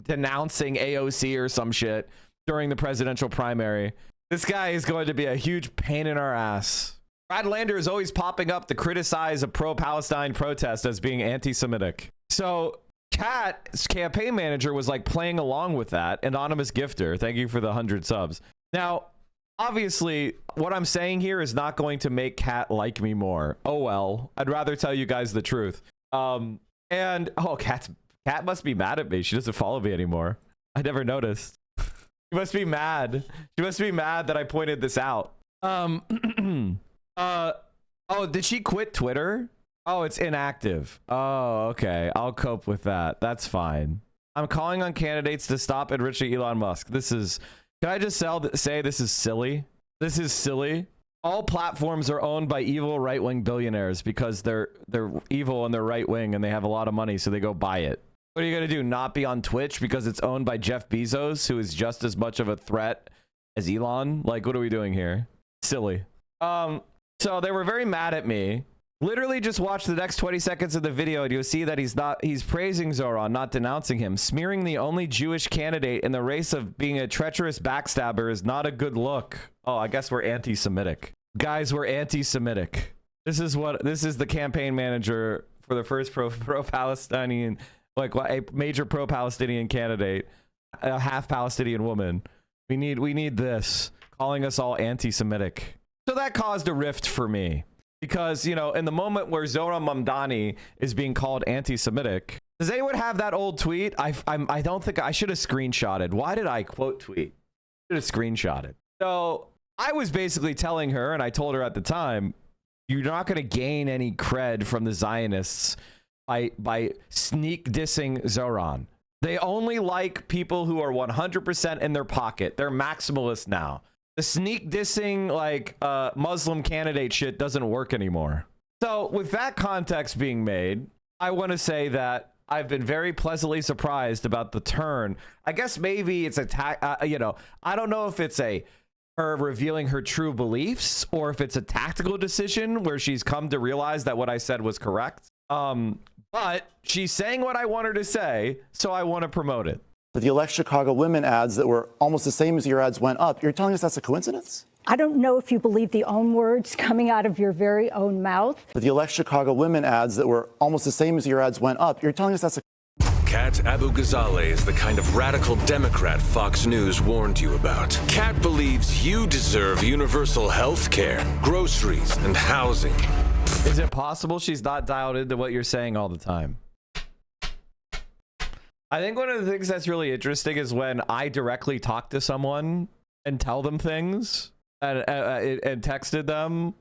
denouncing AOC or some shit during the presidential primary. This guy is going to be a huge pain in our ass. Brad Lander is always popping up to criticize a pro-Palestine protest as being anti-Semitic. So Kat's campaign manager was like playing along with that. Anonymous gifter, thank you for the 100 subs. Now, obviously, what I'm saying here is not going to make Kat like me more. Oh well, I'd rather tell you guys the truth. And oh, Kat must be mad at me. She doesn't follow me anymore. I never noticed. She must be mad. She must be mad that I pointed this out. Oh, did she quit Twitter? Oh, it's inactive. Oh, okay. I'll cope with that. That's fine. I'm calling on candidates to stop enriching Elon Musk. This is... Can I just say this is silly? This is silly. all platforms are owned by evil right-wing billionaires because they're evil and they're right-wing and they have a lot of money, so they go buy it. What are you gonna do? Not be on Twitch because it's owned by Jeff Bezos, who is just as much of a threat as Elon? Like, what are we doing here? Silly. So they were very mad at me. Literally just watch the next 20 seconds of the video and you'll see that he's praising Zoran, not denouncing him. Smearing the only Jewish candidate in the race of being a treacherous backstabber is not a good look. Oh, I guess we're anti-Semitic. Guys, we're anti-Semitic. This is the campaign manager for the first pro-Palestinian, like a major pro-Palestinian candidate, a half Palestinian woman. We need this, calling us all anti-Semitic. So that caused a rift for me. Because, you know, in the moment where Zoran Mamdani is being called anti-Semitic, does anyone have that old tweet? I don't think I should have screenshotted. Why did I quote tweet? Should have screenshotted. So I was basically telling her, and I told her at the time, you're not going to gain any cred from the Zionists by sneak dissing Zoran. They only like people who are 100% in their pocket. They're maximalists now. The sneak dissing, like, Muslim candidate shit doesn't work anymore. So with that context being made, I want to say that I've been very pleasantly surprised about the turn. I guess maybe it's you know, I don't know if it's her revealing her true beliefs or if it's a tactical decision where she's come to realize that what I said was correct. But she's saying what I want her to say, so I want to promote it. But the Elect Chicago Women ads that were almost the same as your ads went up. You're telling us that's a coincidence? I don't know if you believe the own words coming out of your very own mouth. But the Elect Chicago Women ads that were almost the same as your ads went up. You're telling us that's a... Kat Abu Ghazaleh is the kind of radical Democrat Fox News warned you about. Kat believes you deserve universal health care, groceries, and housing. Is it possible she's not dialed into what you're saying all the time? I think one of the things that's really interesting is when I directly talk to someone and tell them things and texted them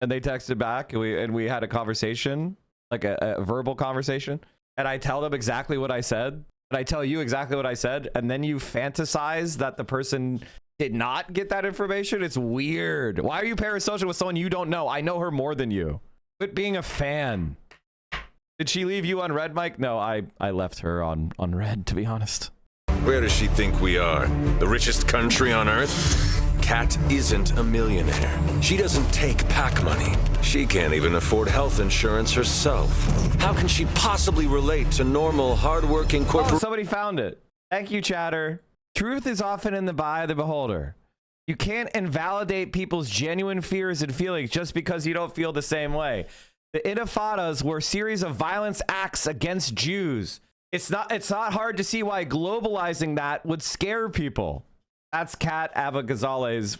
and they texted back and we had a conversation, like a verbal conversation, and I tell them exactly what I said and I tell you exactly what I said, and then you fantasize that the person did not get that information. It's weird. Why are you parasocial with someone you don't know? I know her more than you. Quit being a fan. Did she leave you on red, Mike? No, I left her on red, to be honest. Where does she think we are? The richest country on earth? Kat isn't a millionaire. She doesn't take PAC money. She can't even afford health insurance herself. How can she possibly relate to normal, hardworking corporate... Oh, somebody found it. Thank you, chatter. Truth is often in the eye of the beholder. You can't invalidate people's genuine fears and feelings just because you don't feel the same way. The Intifadas were a series of violence acts against Jews. It's not hard to see why globalizing that would scare people. That's Kat Abu Ghazaleh's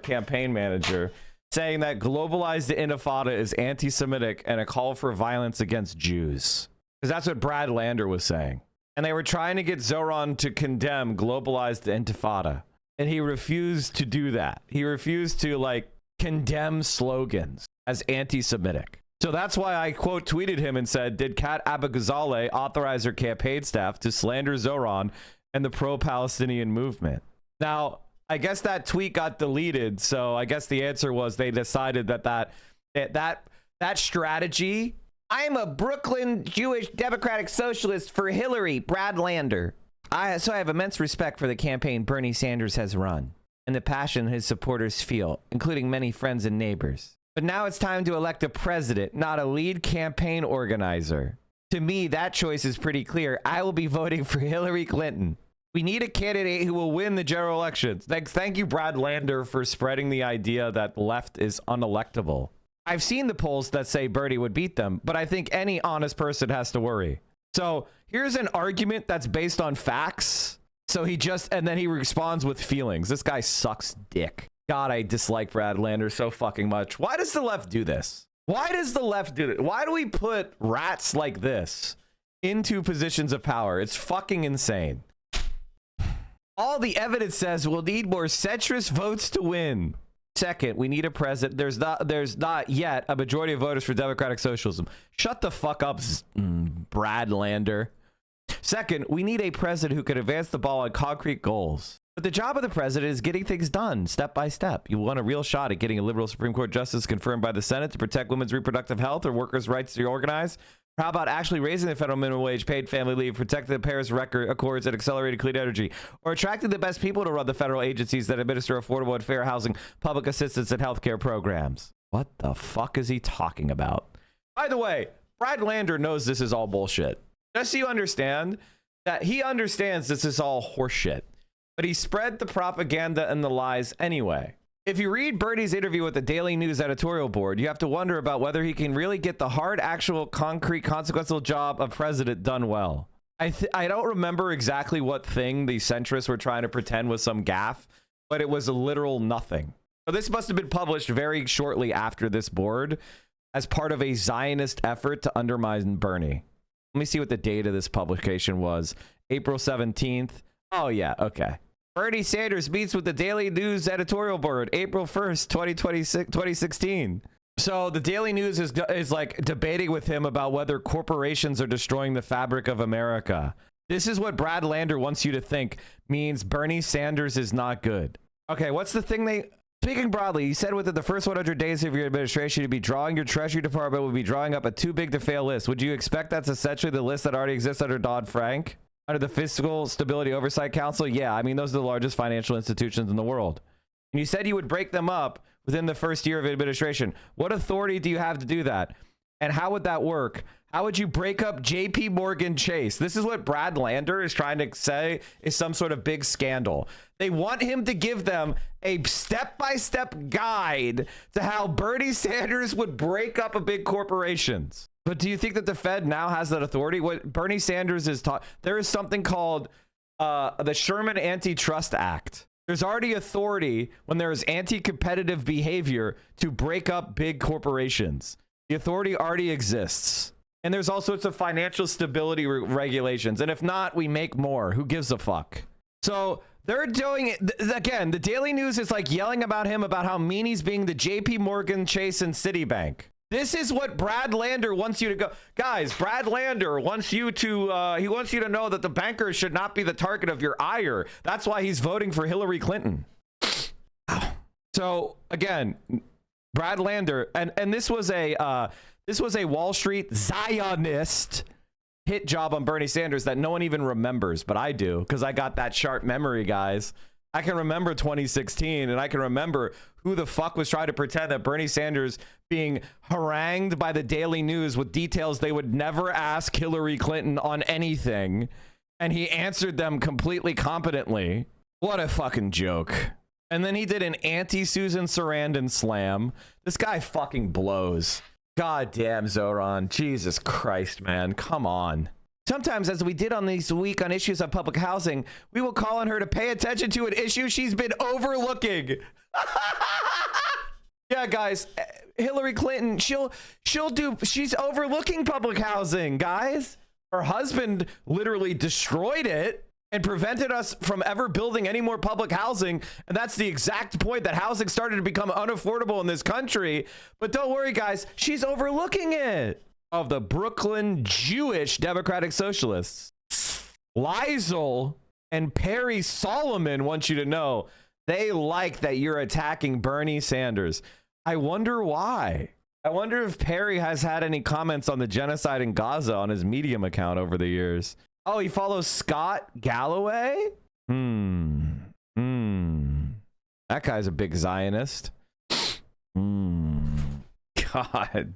campaign manager saying that globalized the Intifada is anti-Semitic and a call for violence against Jews. Because that's what Brad Lander was saying. And they were trying to get Zoran to condemn globalized the Intifada. And he refused to do that. He refused to, like, condemn slogans as anti-Semitic. So that's why I quote tweeted him and said, did Kat Abu Ghazaleh authorize her campaign staff to slander Zoran and the pro-Palestinian movement? Now, I guess that tweet got deleted. So I guess the answer was they decided that strategy. I'm a Brooklyn Jewish Democratic Socialist for Hillary, Brad Lander. So I have immense respect for the campaign Bernie Sanders has run and the passion his supporters feel, including many friends and neighbors. But now it's time to elect a president, not a lead campaign organizer. To me, that choice is pretty clear. I will be voting for Hillary Clinton. We need a candidate who will win the general elections. Thank you, Brad Lander, for spreading the idea that the left is unelectable. I've seen the polls that say Bernie would beat them, but I think any honest person has to worry. So here's an argument that's based on facts. So and then he responds with feelings. This guy sucks dick. God, I dislike Brad Lander so fucking much. Why does the left do this? Why does the left do it? Why do we put rats like this into positions of power? It's fucking insane. All the evidence says we'll need more centrist votes to win. Second, we need a president. There's not yet a majority of voters for democratic socialism. Shut the fuck up, Brad Lander. Second, we need a president who can advance the ball on concrete goals. But the job of the president is getting things done step by step. You want a real shot at getting a liberal Supreme Court justice confirmed by the Senate to protect women's reproductive health or workers' rights to organize? How about actually raising the federal minimum wage, paid family leave, protecting the Paris Accords, and accelerated clean energy? Or attracting the best people to run the federal agencies that administer affordable and fair housing, public assistance, and healthcare programs? What the fuck is he talking about? By the way, Brad Lander knows this is all bullshit. Just so you understand that he understands this is all horseshit. But he spread the propaganda and the lies anyway. If you read Bernie's interview with the Daily News editorial board, you have to wonder about whether he can really get the hard, actual, concrete, consequential job of president done well. I don't remember exactly what thing the centrists were trying to pretend was some gaffe, but it was a literal nothing. So this must have been published very shortly after this board as part of a Zionist effort to undermine Bernie. Let me see what the date of this publication was. April 17th. Oh, yeah. Okay. Bernie Sanders meets with the Daily News editorial board, April 1st, 2016. So the Daily News is like debating with him about whether corporations are destroying the fabric of America. This is what Brad Lander wants you to think means Bernie Sanders is not good. Okay, what's the thing they... Speaking broadly, you said within the first 100 days of your administration, you'd be drawing your Treasury Department would be drawing up a too big to fail list. Would you expect that's essentially the list that already exists under Dodd-Frank? Under the Fiscal Stability Oversight Council? Yeah, I mean, those are the largest financial institutions in the world. And you said you would break them up within the first year of administration. What authority do you have to do that? And how would that work? How would you break up JP Morgan Chase? This is what Brad Lander is trying to say is some sort of big scandal. They want him to give them a step-by-step guide to how Bernie Sanders would break up a big corporations. But do you think that the Fed now has that authority? What Bernie Sanders is taught, there is something called the Sherman Antitrust Act. There's already authority when there is anti-competitive behavior to break up big corporations. The authority already exists. And there's all sorts of financial stability regulations. And if not, we make more. Who gives a fuck? So they're doing it. Again, the Daily News is like yelling about him about how mean he's being the JP Morgan Chase and Citibank. This is what Brad Lander wants you to go. Guys, Brad Lander wants you to, he wants you to know that the bankers should not be the target of your ire. That's why he's voting for Hillary Clinton. So again, Brad Lander, and this was a Wall Street Zionist hit job on Bernie Sanders that no one even remembers, but I do, because I got that sharp memory, guys. I can remember 2016, and I can remember who the fuck was trying to pretend that Bernie Sanders being harangued by the Daily News with details they would never ask Hillary Clinton on anything, and he answered them completely competently. What a fucking joke. And then he did an anti-Susan Sarandon slam. This guy fucking blows. God damn, Zoran. Jesus Christ, man. Come on. Sometimes, as we did on this week on issues of public housing, we will call on her to pay attention to an issue she's been overlooking. Yeah, guys, Hillary Clinton, she's overlooking public housing, guys. Her husband literally destroyed it and prevented us from ever building any more public housing. And that's the exact point that housing started to become unaffordable in this country. But don't worry, guys, she's overlooking it. Of the Brooklyn Jewish Democratic Socialists. Liesel and Perry Solomon want you to know they like that you're attacking Bernie Sanders. I wonder why. I wonder if Perry has had any comments on the genocide in Gaza on his Medium account over the years. Oh, he follows Scott Galloway? That guy's a big Zionist. God.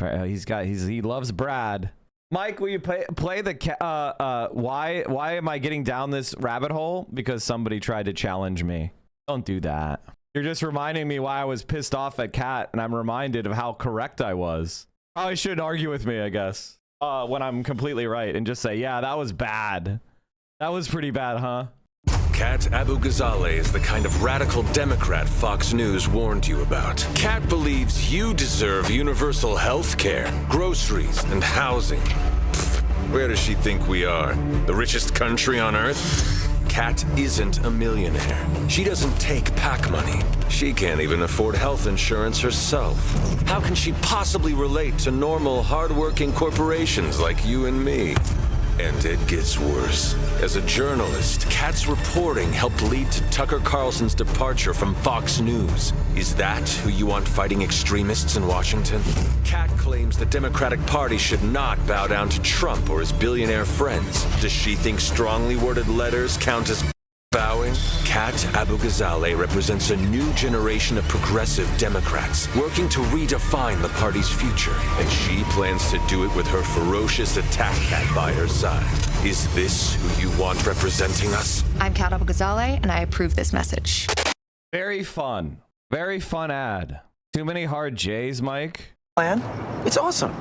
He loves Brad. Mike, will you play the why am I getting down this rabbit hole? Because somebody tried to challenge me. Don't do that. You're just reminding me why I was pissed off at Kat, and I'm reminded of how correct I was. Probably shouldn't argue with me, I guess, when I'm completely right, and just say, yeah, that was bad. That was pretty bad, huh? Kat Abu Ghazaleh is the kind of radical Democrat Fox News warned you about. Kat believes you deserve universal health care, groceries, and housing. Pfft, where does she think we are? The richest country on earth? Kat isn't a millionaire. She doesn't take PAC money. She can't even afford health insurance herself. How can she possibly relate to normal, hardworking corporations like you and me? And it gets worse. As a journalist, Kat's reporting helped lead to Tucker Carlson's departure from Fox News. Is that who you want fighting extremists in Washington? Kat claims the Democratic Party should not bow down to Trump or his billionaire friends. Does she think strongly worded letters count as bowing? Kat Abu-Ghazaleh represents a new generation of progressive Democrats working to redefine the party's future, and she plans to do it with her ferocious attack cat by her side. Is this who you want representing us? I'm Kat Abu-Ghazaleh, and I approve this message. Very fun ad. Too many hard J's, Mike. Plan? It's awesome.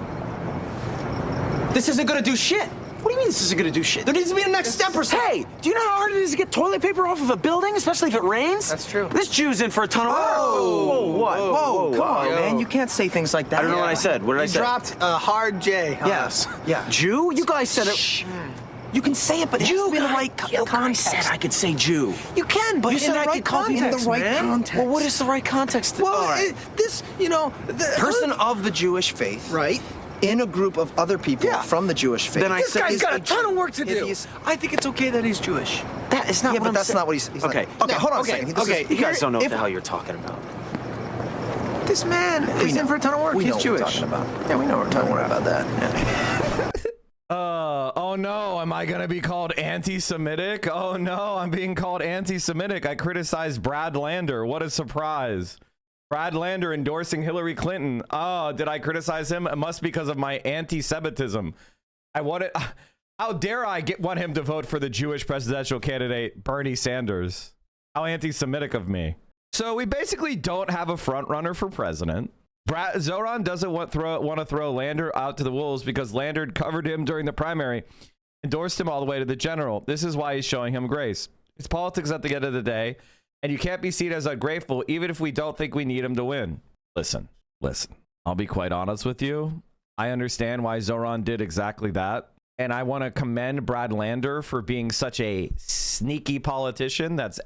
This isn't gonna do shit. What do you mean this isn't gonna do shit? There needs to be a next step or something. Hey, do you know how hard it is to get toilet paper off of a building, especially if it rains? That's true. This Jew's in for a ton of work. Whoa, what? Whoa, come on, man. You can't say things like that. I don't know what I said. What did I say? You dropped a hard J. Yes. Yeah. Jew? You guys said it. Shh. You can say it, but it has to be in the right context. I said I could say Jew. You can, but in the right context, man. Well, what is the right context? Well, this, you know... Person of the Jewish faith. Right. In a group of other people from the Jewish faith. Then I this said guy's got a ton of work to do. I think it's okay that he's Jewish. That is not what I'm saying. That's not what he's okay. Like. Okay, hold on a second. Okay, you guys don't know what the hell you're talking about. This man is in for a ton of work. He's Jewish. What we're talking about. Yeah, we know what we're talking about that. Oh no, am I gonna be called anti-Semitic? Oh no, I'm being called anti-Semitic. I criticized Brad Lander. What a surprise. Brad Lander endorsing Hillary Clinton. Oh, did I criticize him? It must be because of my anti-Semitism. How dare I want him to vote for the Jewish presidential candidate, Bernie Sanders? How anti-Semitic of me. So we basically don't have a front runner for president. Zoran doesn't want to throw Lander out to the wolves because Lander covered him during the primary, endorsed him all the way to the general. This is why he's showing him grace. It's politics at the end of the day, and you can't be seen as ungrateful even if we don't think we need him to win. Listen. I'll be quite honest with you. I understand why Zoran did exactly that. And I want to commend Brad Lander for being such a sneaky politician that's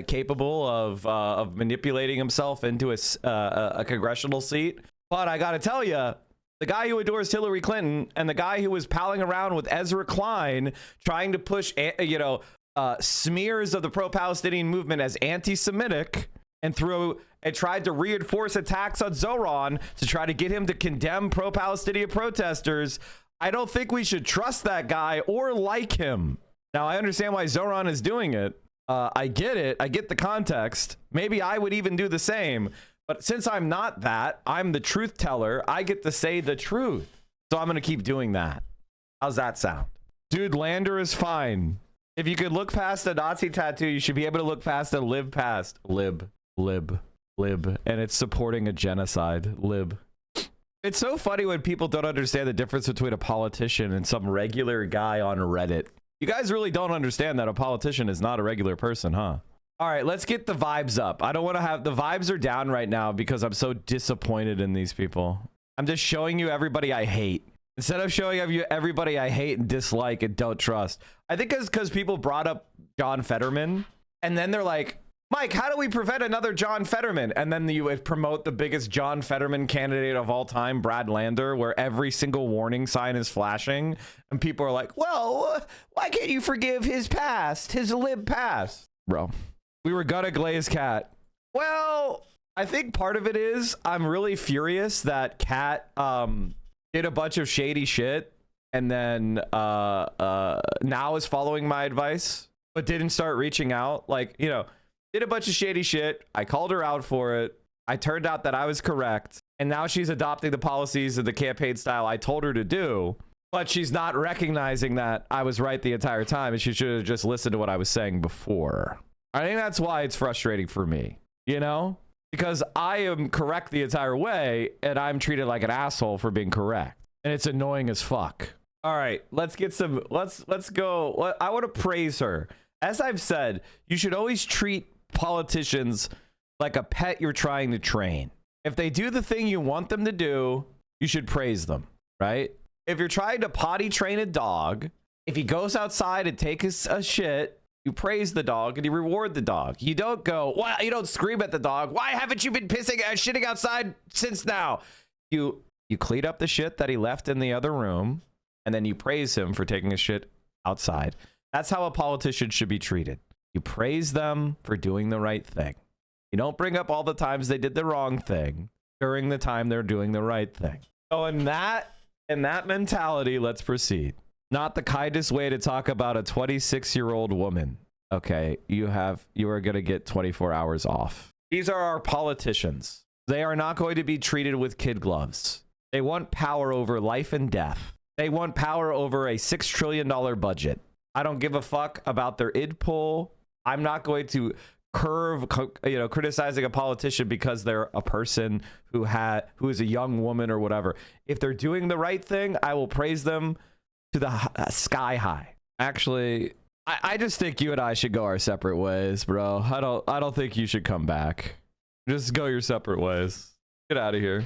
capable of manipulating himself into a congressional seat. But I got to tell you, the guy who endorsed Hillary Clinton and the guy who was palling around with Ezra Klein trying to push, smears of the pro-Palestinian movement as anti-Semitic and tried to reinforce attacks on Zoran to try to get him to condemn pro-Palestinian protesters. I don't think we should trust that guy or like him. Now, I understand why Zoran is doing it. I get it. I get the context. Maybe I would even do the same. But since I'm not that, I'm the truth teller. I get to say the truth. So I'm going to keep doing that. How's that sound? Dude, Lander is fine. If you could look past a Nazi tattoo, you should be able to look past a lib. And it's supporting a genocide. Lib. It's so funny when people don't understand the difference between a politician and some regular guy on Reddit. You guys really don't understand that a politician is not a regular person, huh? All right, let's get the vibes up. I don't want to have... The vibes are down right now because I'm so disappointed in these people. I'm just showing you everybody I hate. Instead of showing you everybody I hate and dislike and don't trust. I think it's because people brought up John Fetterman. And then they're like... Mike, how do we prevent another John Fetterman? And then you would promote the biggest John Fetterman candidate of all time, Brad Lander, where every single warning sign is flashing. And people are like, well, why can't you forgive his past, his lib past? Bro, we were gonna glaze Kat. Well, I think part of it is I'm really furious that Kat did a bunch of shady shit and then now is following my advice, but didn't start reaching out. Like, did a bunch of shady shit. I called her out for it. I turned out that I was correct. And now she's adopting the policies of the campaign style I told her to do. But she's not recognizing that I was right the entire time. And she should have just listened to what I was saying before. I think that's why it's frustrating for me, because I am correct the entire way and I'm treated like an asshole for being correct. And it's annoying as fuck. All right, let's go. I want to praise her. As I've said, you should always treat politicians like a pet you're trying to train. If they do the thing you want them to do, you should praise them, right? If you're trying to potty train a dog, if he goes outside and takes a shit, you praise the dog and you reward the dog. You don't go, why? You don't scream at the dog. Why haven't you been shitting outside since now? You clean up the shit that he left in the other room, and then you praise him for taking a shit outside. That's how a politician should be treated. You praise them for doing the right thing. You don't bring up all the times they did the wrong thing during the time they're doing the right thing. So in that mentality, let's proceed. Not the kindest way to talk about a 26-year-old woman. Okay, you are going to get 24 hours off. These are our politicians. They are not going to be treated with kid gloves. They want power over life and death. They want power over a $6 trillion budget. I don't give a fuck about their id poll. I'm not going to criticizing a politician because they're a person who is a young woman or whatever. If they're doing the right thing, I will praise them to the sky high. Actually, I just think you and I should go our separate ways, bro. I don't think you should come back. Just go your separate ways. Get out of here.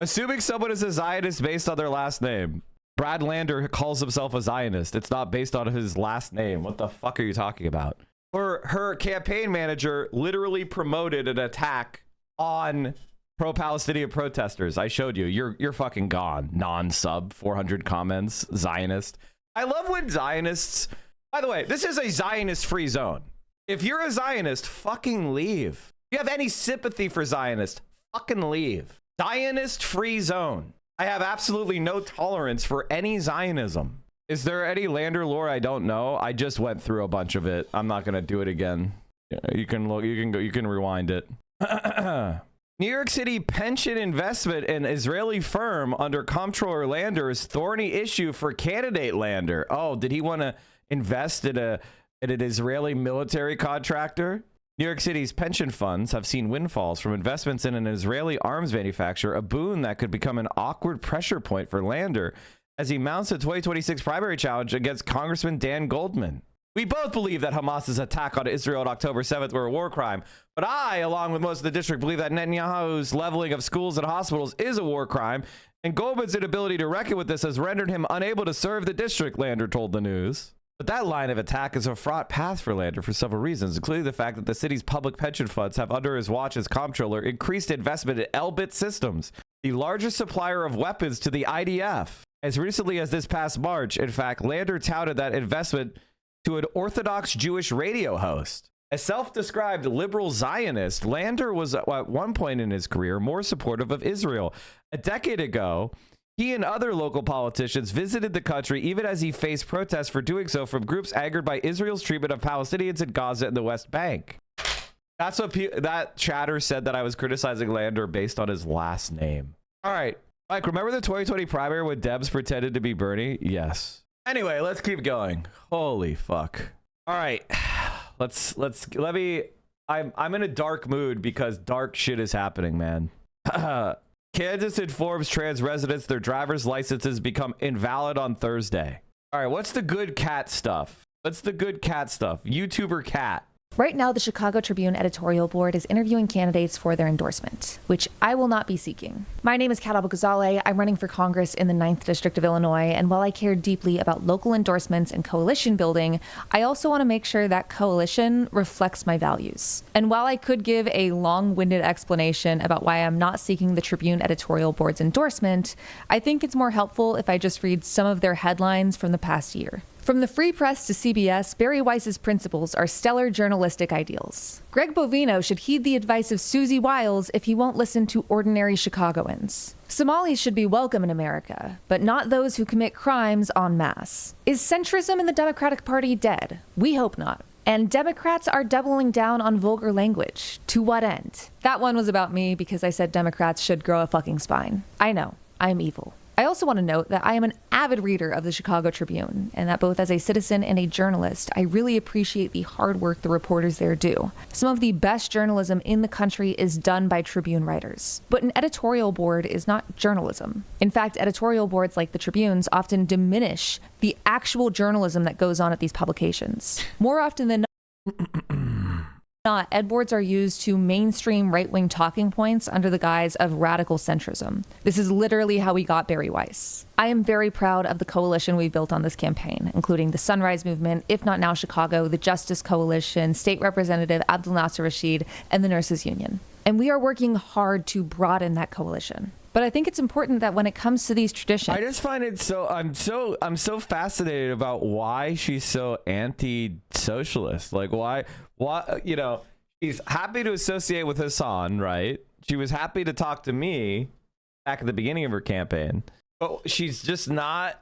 Assuming someone is a Zionist based on their last name. Brad Lander calls himself a Zionist. It's not based on his last name. What the fuck are you talking about? Her campaign manager literally promoted an attack on pro-Palestinian protesters. I showed you. You're fucking gone. Non-sub, 400 comments, Zionist. I love when Zionists... By the way, this is a Zionist-free zone. If you're a Zionist, fucking leave. If you have any sympathy for Zionists, fucking leave. Zionist-free zone. I have absolutely no tolerance for any Zionism. Is there any Lander lore I don't know? I just went through a bunch of it. I'm not gonna do it again. You can look. You can rewind it. New York City pension investment in Israeli firm under Comptroller Lander is thorny issue for candidate Lander. Oh, did he want to invest in an Israeli military contractor? New York City's pension funds have seen windfalls from investments in an Israeli arms manufacturer, a boon that could become an awkward pressure point for Lander as he mounts a 2026 primary challenge against Congressman Dan Goldman. We both believe that Hamas's attack on Israel on October 7th were a war crime, but I, along with most of the district, believe that Netanyahu's leveling of schools and hospitals is a war crime, and Goldman's inability to reckon with this has rendered him unable to serve the district, Lander told the news. But that line of attack is a fraught path for Lander for several reasons, including the fact that the city's public pension funds have, under his watch as comptroller, increased investment in Elbit Systems, the largest supplier of weapons to the IDF. As recently as this past March, in fact, Lander touted that investment to an Orthodox Jewish radio host. A self-described liberal Zionist, Lander was at one point in his career more supportive of Israel. A decade ago, he and other local politicians visited the country even as he faced protests for doing so from groups angered by Israel's treatment of Palestinians in Gaza and the West Bank. That's what that chatter said, that I was criticizing Lander based on his last name. All right, Mike, remember the 2020 primary when Debs pretended to be Bernie? Yes. Anyway, let's keep going. Holy fuck. All right, let me. I'm in a dark mood because dark shit is happening, man. Kansas informs trans residents their driver's licenses become invalid on Thursday. All right, what's the good cat stuff? YouTuber Cat. Right now, the Chicago Tribune editorial board is interviewing candidates for their endorsement, which I will not be seeking. My name is Kat Abou-Ghazaleh. I'm running for Congress in the 9th District of Illinois, and while I care deeply about local endorsements and coalition building, I also want to make sure that coalition reflects my values. And while I could give a long-winded explanation about why I'm not seeking the Tribune editorial board's endorsement, I think it's more helpful if I just read some of their headlines from the past year. From the Free Press to CBS, Barry Weiss's principles are stellar journalistic ideals. Greg Bovino should heed the advice of Susie Wiles if he won't listen to ordinary Chicagoans. Somalis should be welcome in America, but not those who commit crimes en masse. Is centrism in the Democratic Party dead? We hope not. And Democrats are doubling down on vulgar language. To what end? That one was about me because I said Democrats should grow a fucking spine. I know, I'm evil. I also want to note that I am an avid reader of the Chicago Tribune, and that both as a citizen and a journalist, I really appreciate the hard work the reporters there do. Some of the best journalism in the country is done by Tribune writers. But an editorial board is not journalism. In fact, editorial boards like the Tribune's often diminish the actual journalism that goes on at these publications. More often than not, ed boards are used to mainstream right-wing talking points under the guise of radical centrism. This is literally how we got Barry Weiss. I am very proud of the coalition we've built on this campaign, including the Sunrise Movement, If Not Now Chicago, the Justice Coalition, State Representative Abdul Nasser Rashid, and the Nurses Union. And we are working hard to broaden that coalition. But I think it's important that when it comes to these traditions, I just find it I'm so fascinated about why she's so anti-socialist. Like why, you know, she's happy to associate with Hassan, right? She was happy to talk to me back at the beginning of her campaign, but she's not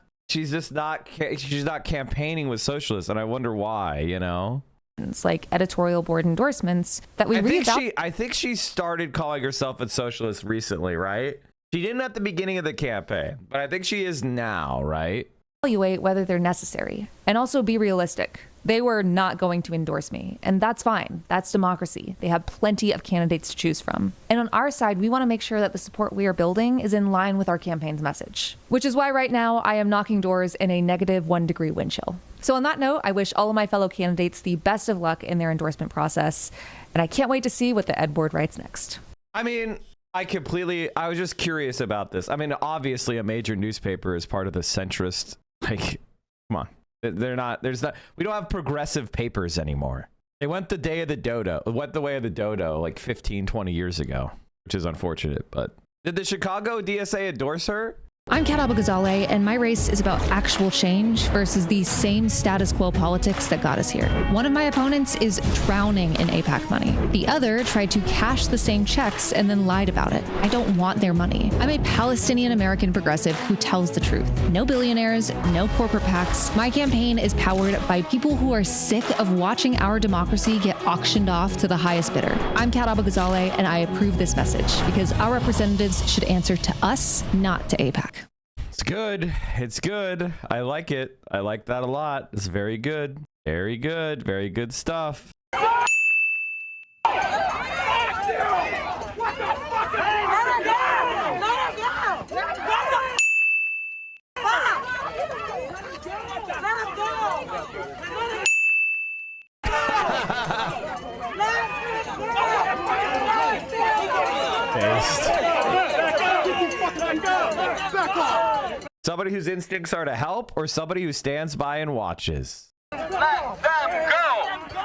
campaigning with socialists, and I wonder why, you know? It's like editorial board endorsements that we I think she started calling herself a socialist recently, right? She didn't at the beginning of the campaign, but I think she is now, right? Evaluate whether they're necessary and also be realistic. They were not going to endorse me, and that's fine. That's democracy. They have plenty of candidates to choose from. And on our side, we want to make sure that the support we are building is in line with our campaign's message, which is why right now I am knocking doors in a -1 degree wind chill. So on that note, I wish all of my fellow candidates the best of luck in their endorsement process, and I can't wait to see what the Ed board writes next. I mean, I was just curious about this. I mean, obviously a major newspaper is part of the centrist, like, come on. We don't have progressive papers anymore. They went the way of the dodo like 15, 20 years ago, which is unfortunate. But did the Chicago DSA endorse her? I'm Kat Abou-Ghazaleh, and my race is about actual change versus the same status quo politics that got us here. One of my opponents is drowning in AIPAC money. The other tried to cash the same checks and then lied about it. I don't want their money. I'm a Palestinian-American progressive who tells the truth. No billionaires, no corporate PACs. My campaign is powered by people who are sick of watching our democracy get auctioned off to the highest bidder. I'm Kat Abou-Ghazaleh, and I approve this message because our representatives should answer to us, not to AIPAC. It's good. It's good. I like it. I like that a lot. It's very good. Very good. Very good stuff. Somebody whose instincts are to help, or somebody who stands by and watches? Let them go!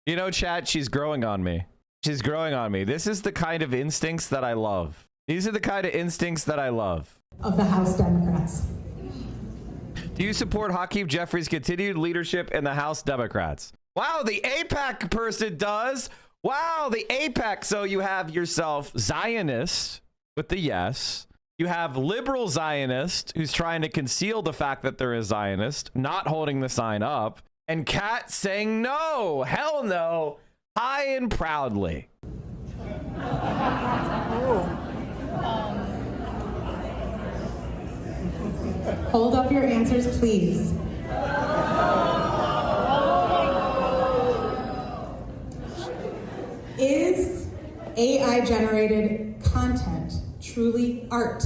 You know, chat, she's growing on me. She's growing on me. This is the kind of instincts that I love. These are the kind of instincts that I love. Of the House Democrats. Do you support Hakeem Jeffries' continued leadership in the House Democrats? Wow, the AIPAC person does. Wow, the AIPAC. So you have yourself Zionist with the yes. You have liberal Zionist who's trying to conceal the fact that they're a Zionist, not holding the sign up, and Kat saying no, hell no, high and proudly. Hold up your answers, please. Is AI-generated content truly art?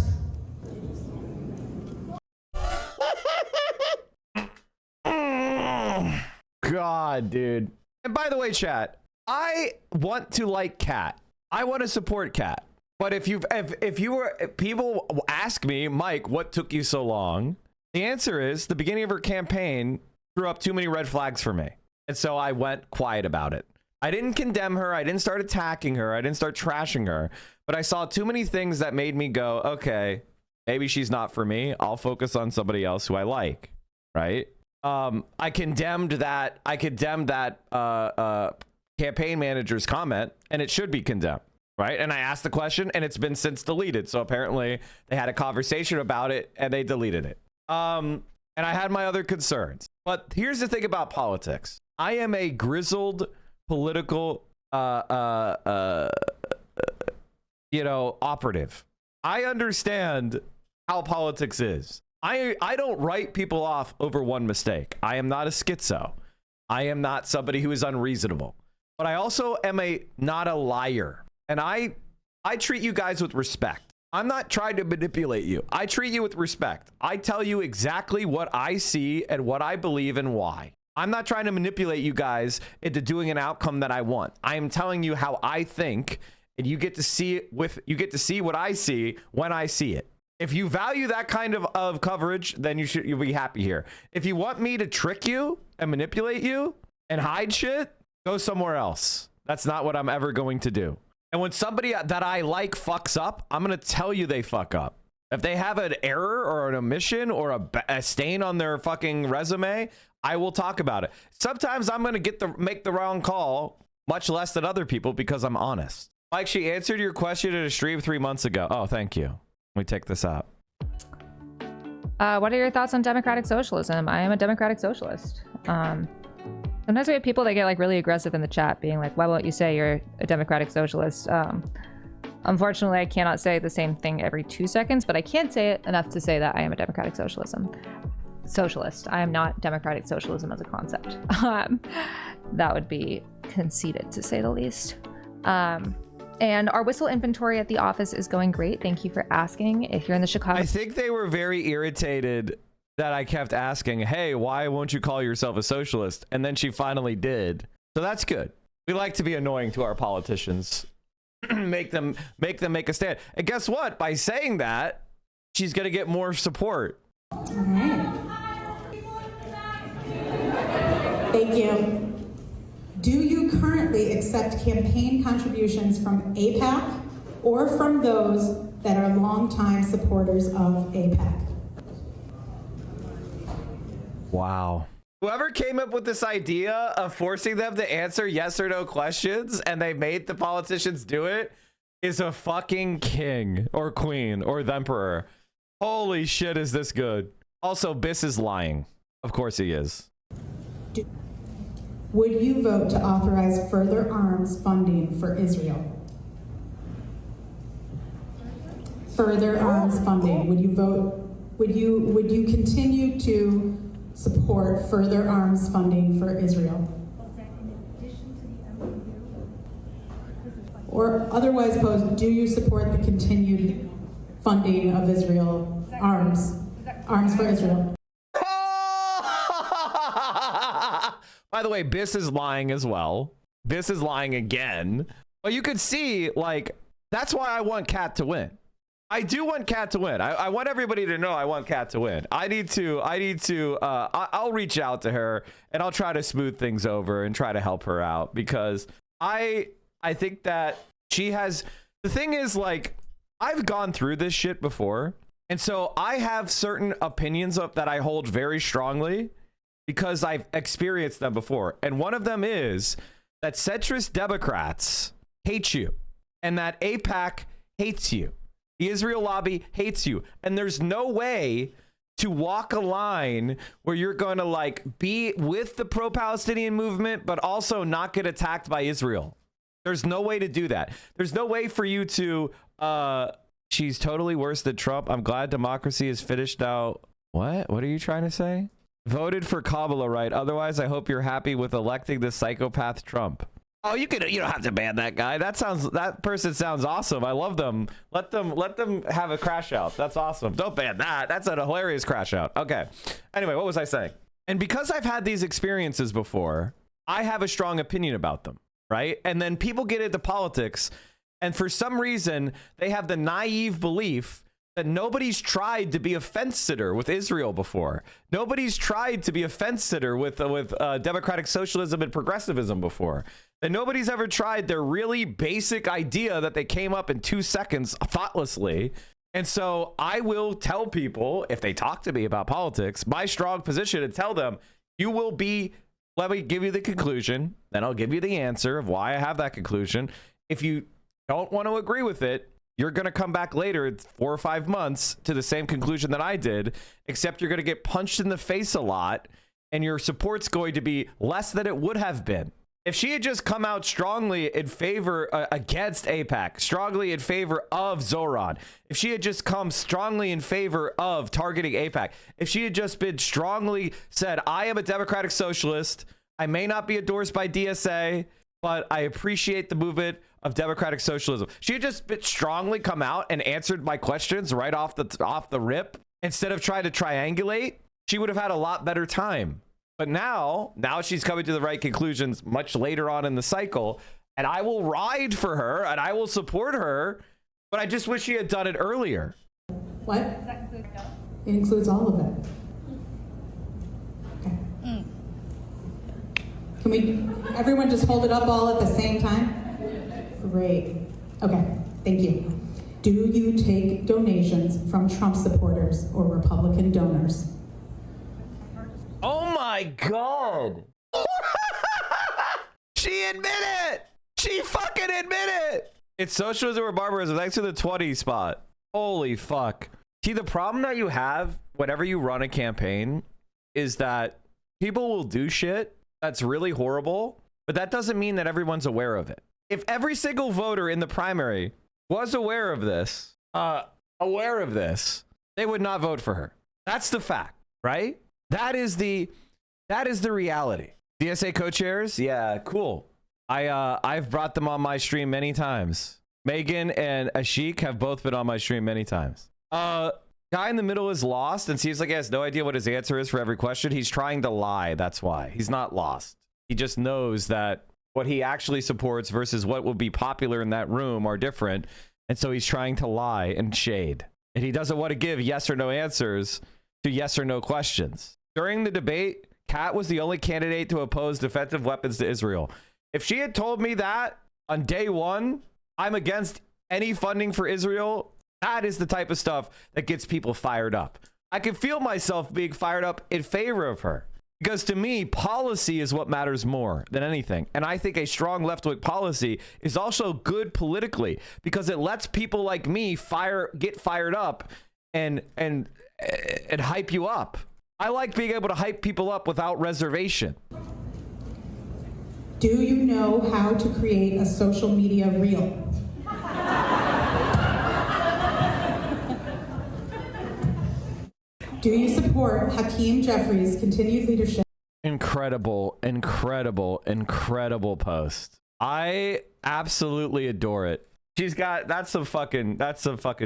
God, dude. And by the way, chat, I want to like Kat. I want to support Kat. But if people ask me, Mike, what took you so long? The answer is the beginning of her campaign threw up too many red flags for me. And so I went quiet about it. I didn't condemn her. I didn't start attacking her. I didn't start trashing her. But I saw too many things that made me go, okay, maybe she's not for me. I'll focus on somebody else who I like, right? I condemned that campaign manager's comment, and it should be condemned, right? And I asked the question, and it's been since deleted. So apparently they had a conversation about it, and they deleted it. And I had my other concerns. But here's the thing about politics. I am a grizzled political operative. I understand how politics is. I don't write people off over one mistake. I am not a schizo. I am not somebody who is unreasonable. But I also am not a liar. And I treat you guys with respect. I'm not trying to manipulate you. I treat you with respect. I tell you exactly what I see and what I believe and why. I'm not trying to manipulate you guys into doing an outcome that I want. I am telling you how I think, and you get to see what I see when I see it. If you value that kind of coverage, then you'll be happy here. If you want me to trick you and manipulate you and hide shit, go somewhere else. That's not what I'm ever going to do. And when somebody that I like fucks up, I'm going to tell you they fuck up. If they have an error or an omission or a stain on their fucking resume, I will talk about it. Sometimes I'm going to make the wrong call, much less than other people, because I'm honest. Mike, she answered your question in a stream 3 months ago. Oh, thank you. Let me take this out. What are your thoughts on democratic socialism? I am a democratic socialist. Sometimes we have people that get like really aggressive in the chat being like, why won't you say you're a democratic socialist? Unfortunately, I cannot say the same thing every 2 seconds, but I can say it enough to say that I am a democratic socialist. I am not democratic socialism as a concept. That would be conceited, to say the least. And our whistle inventory at the office is going great. Thank you for asking. If you're in the Chicago... I think they were very irritated that I kept asking, hey, why won't you call yourself a socialist? And then she finally did. So that's good. We like to be annoying to our politicians. make them make a stand. And guess what? By saying that, she's going to get more support. All right. Thank you. Do you currently accept campaign contributions from AIPAC or from those that are longtime supporters of AIPAC? Wow. Whoever came up with this idea of forcing them to answer yes or no questions and they made the politicians do it is a fucking king or queen or the emperor. Holy shit, is this good? Also, Biss is lying. Of course he is. Would you vote to authorize further arms funding for Israel? Further arms funding. Would you vote? Would you continue to support further arms funding for Israel? Or otherwise posed, do you support the continued funding of Israel arms for Israel? By the way, Biss is lying as well. Biss is lying again. But you could see, like, that's why I want Kat to win. I do want Kat to win. I want everybody to know I want Kat to win. I'll reach out to her and I'll try to smooth things over and try to help her out, because I think that she has, the thing is, like, I've gone through this shit before. And so I have certain opinions that I hold very strongly because I've experienced them before. And one of them is that centrist Democrats hate you and that AIPAC hates you. The Israel lobby hates you. And there's no way to walk a line where you're going to, like, be with the pro-Palestinian movement, but also not get attacked by Israel. There's no way to do that. There's no way for you to, she's totally worse than Trump. I'm glad democracy is finished now. What? What are you trying to say? Voted for Kabbalah, right? Otherwise, I hope you're happy with electing the psychopath Trump. Oh, you don't have to ban that guy. That person sounds awesome. I love them. Let them have a crash out. That's awesome. Don't ban that. That's a hilarious crash out. Okay. Anyway, what was I saying? And because I've had these experiences before, I have a strong opinion about them, right? And then people get into politics, and for some reason, they have the naive belief that nobody's tried to be a fence sitter with Israel before. Nobody's tried to be a fence sitter with democratic socialism and progressivism before. And nobody's ever tried their really basic idea that they came up in 2 seconds thoughtlessly. And so I will tell people, if they talk to me about politics, my strong position, and tell them, you will be, let me give you the conclusion, then I'll give you the answer of why I have that conclusion. If you don't want to agree with it, you're going to come back later 4 or 5 months to the same conclusion that I did, except you're going to get punched in the face a lot and your support's going to be less than it would have been. If she had just come out strongly in favor against AIPAC, strongly in favor of Zoran, if she had just come strongly in favor of targeting AIPAC, if she had just been strongly said, I am a democratic socialist, I may not be endorsed by DSA, but I appreciate the movement of democratic socialism. She had just strongly come out and answered my questions right off the rip. Instead of trying to triangulate, she would have had a lot better time. But now she's coming to the right conclusions much later on in the cycle, and I will ride for her and I will support her, but I just wish she had done it earlier. What? Does that include it? It includes all of it. Okay. Can we, everyone just hold it up all at the same time? Great. Okay, thank you. Do you take donations from Trump supporters or Republican donors? Oh my God. She admitted it. She fucking admitted it. It's socialism or barbarism. Thanks to the 20 spot. Holy fuck. See, the problem that you have whenever you run a campaign is that people will do shit that's really horrible, but that doesn't mean that everyone's aware of it. If every single voter in the primary was aware of this, they would not vote for her. That's the fact, right? That is the reality. DSA co-chairs, yeah, cool. I've brought them on my stream many times. Megan and Ashik have both been on my stream many times. Guy in the middle is lost and seems like he has no idea what his answer is for every question. He's trying to lie. That's why. He's not lost. He just knows that what he actually supports versus what would be popular in that room are different. And so he's trying to lie and shade. And he doesn't want to give yes or no answers to yes or no questions. During the debate, Kat was the only candidate to oppose defensive weapons to Israel. If she had told me that on day one, I'm against any funding for Israel, that is the type of stuff that gets people fired up. I can feel myself being fired up in favor of her. Because to me, policy is what matters more than anything. And I think a strong left-wing policy is also good politically because it lets people like me get fired up and hype you up. I like being able to hype people up without reservation. Do you know how to create a social media reel? Do you support Hakeem Jeffries' continued leadership? Incredible, incredible, incredible post. I absolutely adore it. She's got that's some fucking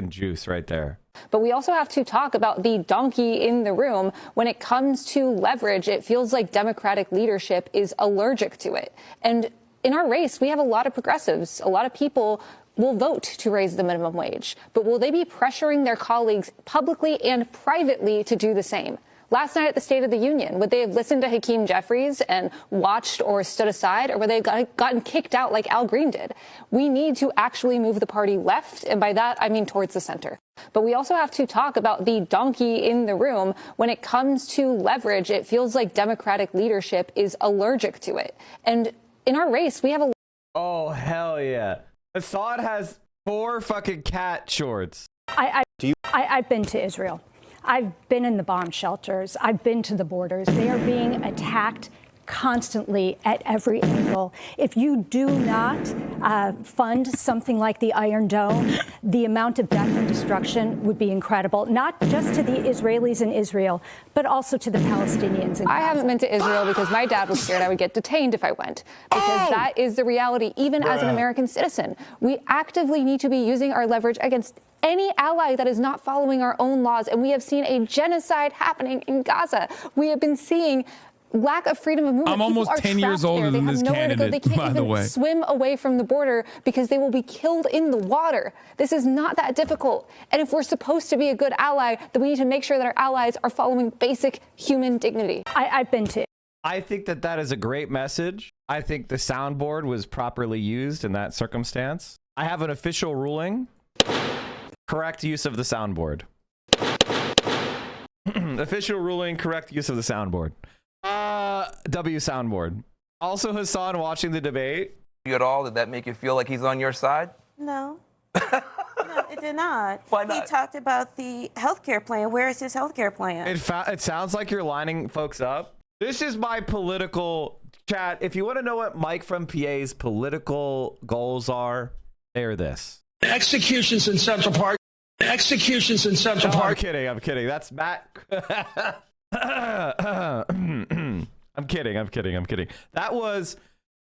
juice right there. But we also have to talk about the donkey in the room. When it comes to leverage, it feels like Democratic leadership is allergic to it. And in our race, we have a lot of progressives. A lot of people will vote to raise the minimum wage. But will they be pressuring their colleagues publicly and privately to do the same? Last night at the State of the Union, would they have listened to Hakeem Jeffries and watched or stood aside, or would they have gotten kicked out like Al Green did? We need to actually move the party left, and by that, I mean towards the center. But we also have to talk about the donkey in the room. When it comes to leverage, it feels like Democratic leadership is allergic to it. And in our race, we have a... Oh, hell yeah. Assad has 4 fucking cat shorts. I've been to Israel. I've been in the bomb shelters. I've been to the borders. They are being attacked constantly at every angle. If you do not fund something like the Iron Dome, the amount of death and destruction would be incredible, not just to the Israelis in Israel, but also to the Palestinians in Gaza. I haven't been to Israel because my dad was scared I would get detained if I went, because that is the reality, even as an American citizen. We actively need to be using our leverage against any ally that is not following our own laws. And we have seen a genocide happening in Gaza. We have been seeing lack of freedom of movement. I'm almost 10 years older than this candidate, they can't by the way. swim away from the border because they will be killed in the water. This is not that difficult. And if we're supposed to be a good ally, then we need to make sure that our allies are following basic human dignity. I've been to... I think that is a great message. I think the soundboard was properly used in that circumstance. I have an official ruling. Correct use of the soundboard. Official ruling, correct use of the soundboard. W soundboard. Also, Hassan watching the debate. You at all? Did that make you feel like he's on your side? No. No, it did not. Why not? He talked about the healthcare plan. Where is his healthcare plan? It sounds like you're lining folks up. This is my political chat. If you want to know what Mike from PA's political goals are, they're this. Executions in Central Park. Executions in Central Park. I'm kidding. That's Matt. I'm kidding. That was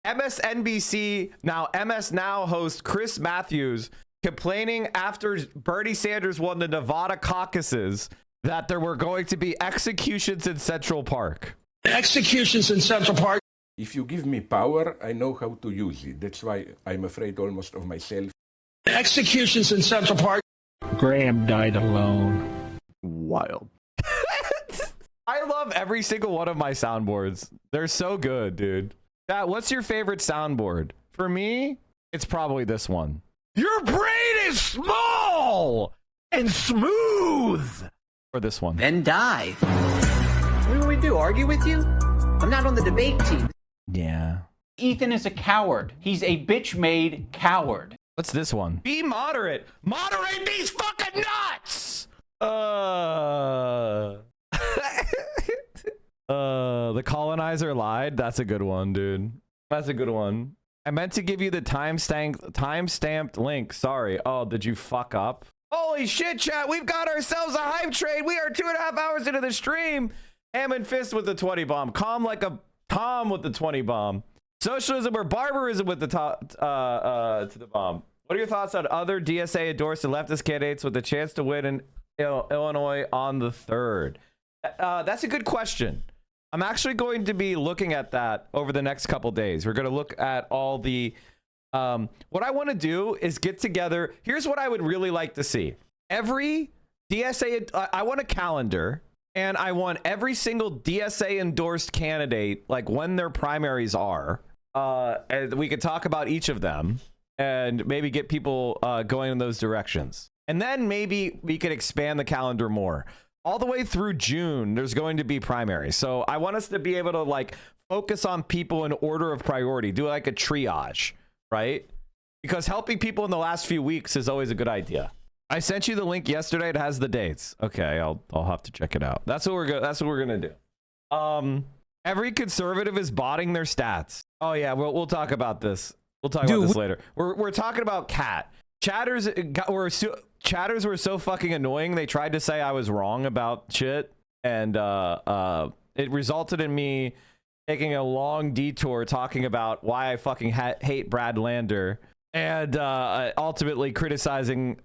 MSNBC, now MS Now host Chris Matthews complaining after Bernie Sanders won the Nevada caucuses that there were going to be executions in Central Park. Executions in Central Park. If you give me power, I know how to use it. That's why I'm afraid almost of myself. Executions in Central Park. Graham died alone. Wild. I love every single one of my soundboards. They're so good, dude. What's your favorite soundboard? For me, it's probably this one. Your brain is small and smooth. For this one. Then die. What do we do? Argue with you? I'm not on the debate team. Yeah. Ethan is a coward. He's a bitch-made coward. What's this one? Be moderate. Moderate these fucking nuts. The colonizer lied. That's a good one, dude. That's a good one. I meant to give you the time-stamped link. Sorry. Oh, did you fuck up? Holy shit, chat. We've got ourselves a hype trade. We are 2.5 hours into the stream. Ham and fist with the 20 bomb. Calm like a Tom with the 20 bomb. Socialism or barbarism with the to the bomb. What are your thoughts on other DSA endorsed and leftist candidates with the chance to win in Illinois on the 3rd? That's a good question. I'm actually going to be looking at that over the next couple days. We're going to look at all the what I want to do is get together. Here's what I would really like to see. Every DSA, I want a calendar, and I want every single DSA endorsed candidate, like when their primaries are, and we could talk about each of them and maybe get people going in those directions. And then maybe we could expand the calendar more. All the way through June, there's going to be primaries. So I want us to be able to like focus on people in order of priority, do like a triage, right? Because helping people in the last few weeks is always a good idea. I sent you the link yesterday. It has the dates. Okay, I'll have to check it out. That's what we're gonna do. Every conservative is botting their stats. Oh yeah, we'll talk about this. We'll talk about this later. We're talking about Cat. Chatters were so fucking annoying. They tried to say I was wrong about shit, and it resulted in me taking a long detour talking about why I fucking hate Brad Lander, and ultimately criticizing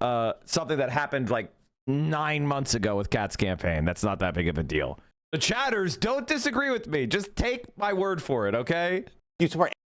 something that happened like 9 months ago with Cat's campaign. That's not that big of a deal. The chatters, don't disagree with me. Just take my word for it, okay?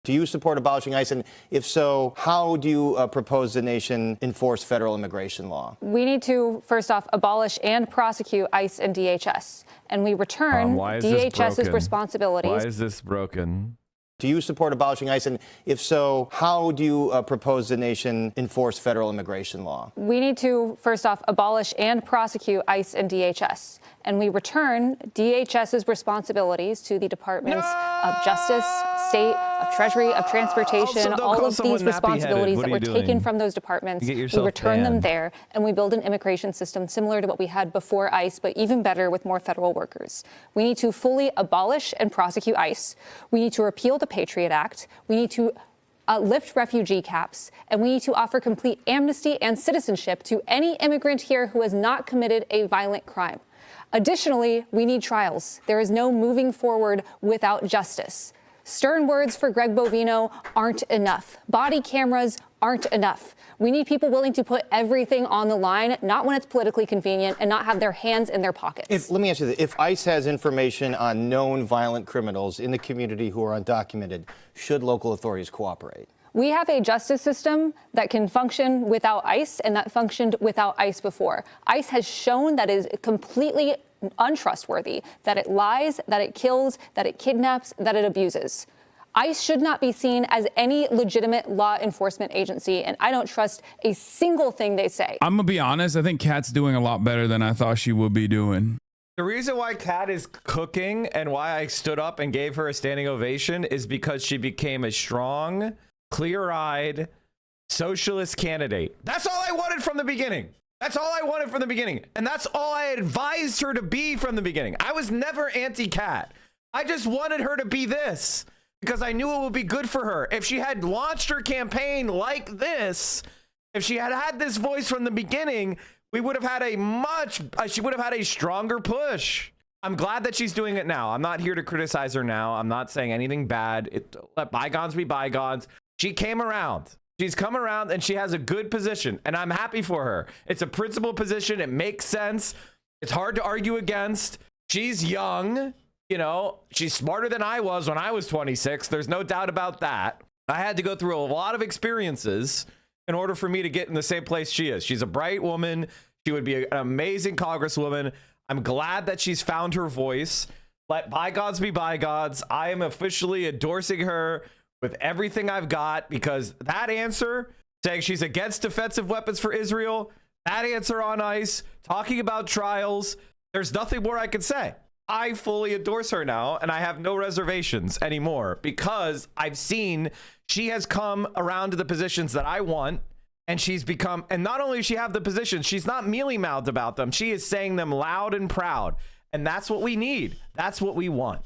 Do you support abolishing ICE? And if so, how do you propose the nation enforce federal immigration law? We need to, first off, abolish and prosecute ICE and DHS. And we return DHS's responsibilities. Why is this broken? Do you support abolishing ICE? And if so, how do you propose the nation enforce federal immigration law? We need to, first off, abolish and prosecute ICE and DHS. And we return DHS's responsibilities to the Departments of Justice, State, of Treasury, of Transportation. All of these responsibilities that were taken from those departments, we return them there, and we build an immigration system similar to what we had before ICE, but even better with more federal workers. We need to fully abolish and prosecute ICE. We need to repeal the Patriot Act. We need to lift refugee caps, and we need to offer complete amnesty and citizenship to any immigrant here who has not committed a violent crime. Additionally, we need trials. There is no moving forward without justice. Stern words for Greg Bovino aren't enough. Body cameras aren't enough. We need people willing to put everything on the line, not when it's politically convenient, and not have their hands in their pockets. Let me ask you this. If ICE has information on known violent criminals in the community who are undocumented, should local authorities cooperate? We have a justice system that can function without ICE, and that functioned without ICE before. ICE has shown that it is completely untrustworthy, that it lies, that it kills, that it kidnaps, that it abuses. ICE should not be seen as any legitimate law enforcement agency, and I don't trust a single thing they say. I'm gonna be honest, I think Kat's doing a lot better than I thought she would be doing. The reason why Kat is cooking and why I stood up and gave her a standing ovation is because she became a strong, clear-eyed socialist candidate. That's all I wanted from the beginning. That's all I wanted from the beginning. And that's all I advised her to be from the beginning. I was never anti-Kat. I just wanted her to be this because I knew it would be good for her. If she had launched her campaign like this, if she had had this voice from the beginning, we would have had she would have had a stronger push. I'm glad that she's doing it now. I'm not here to criticize her now. I'm not saying anything bad. Let bygones be bygones. She came around. She's come around and she has a good position, and I'm happy for her. It's a principled position. It makes sense. It's hard to argue against. She's young. You know, she's smarter than I was when I was 26. There's no doubt about that. I had to go through a lot of experiences in order for me to get in the same place she is. She's a bright woman. She would be an amazing congresswoman. I'm glad that she's found her voice. Let bygones be bygones. I am officially endorsing her with everything I've got, because that answer saying she's against defensive weapons for Israel. That answer on ice, talking about trials. There's nothing more I can say. I fully endorse her now, and I have no reservations anymore because I've seen she has come around to the positions that I want, and she's become, and not only does she have the positions, she's not mealy-mouthed about them. She is saying them loud and proud, and that's what we need. That's what we want.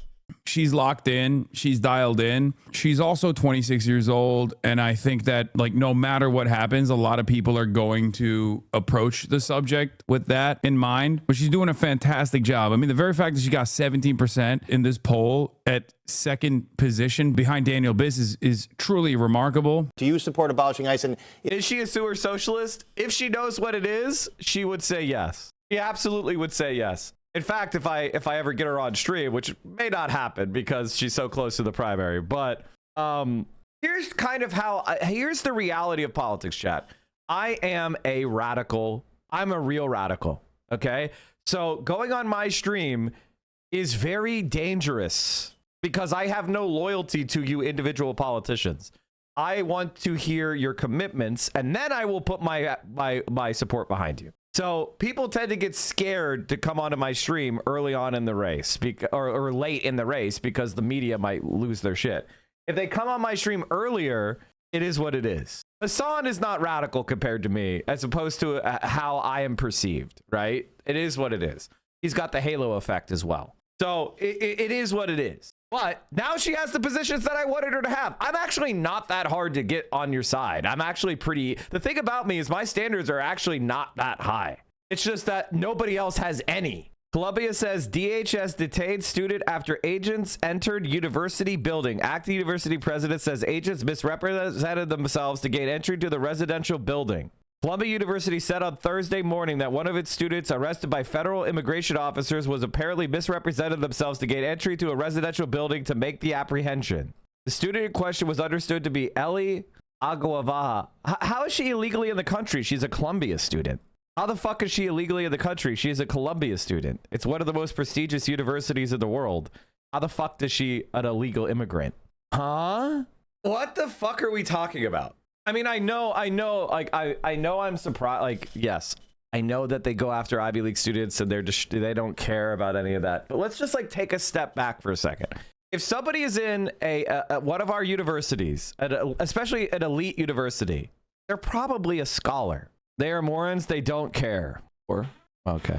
She's locked in. She's dialed in. She's also 26 years old. And I think that, like, no matter what happens, a lot of people are going to approach the subject with that in mind. But she's doing a fantastic job. I mean, the very fact that she got 17% in this poll at second position behind Daniel Biss is truly remarkable. Do you support abolishing ICE? And is she a sewer socialist? If she knows what it is, she would say yes. She absolutely would say yes. In fact, if I ever get her on stream, which may not happen because she's so close to the primary, but here's kind of how, here's the reality of politics, chat. I am a radical. I'm a real radical. Okay. So going on my stream is very dangerous because I have no loyalty to you individual politicians. I want to hear your commitments, and then I will put my support behind you. So people tend to get scared to come onto my stream early on in the race or late in the race because the media might lose their shit. If they come on my stream earlier, it is what it is. Hassan is not radical compared to me as opposed to how I am perceived, right? It is what it is. He's got the halo effect as well. So it is what it is. But now she has the positions that I wanted her to have. I'm actually not that hard to get on your side. I'm actually pretty... The thing about me is my standards are actually not that high. It's just that nobody else has any. Columbia says DHS detained student after agents entered university building. Acting university president says agents misrepresented themselves to gain entry to the residential building. Columbia University said on Thursday morning that one of its students arrested by federal immigration officers was apparently misrepresented themselves to gain entry to a residential building to make the apprehension. The student in question was understood to be Ellie Aguavaha. How is she illegally in the country? She's a Columbia student. How the fuck is she illegally in the country? She is a Columbia student. It's one of the most prestigious universities in the world. How the fuck is she an illegal immigrant? Huh? What the fuck are we talking about? I mean, I know, like, I know I'm surprised, like, yes, I know that they go after Ivy League students and they don't care about any of that. But let's just, like, take a step back for a second. If somebody is in one of our universities, especially an elite university, they're probably a scholar. They are morons, they don't care. Or, okay.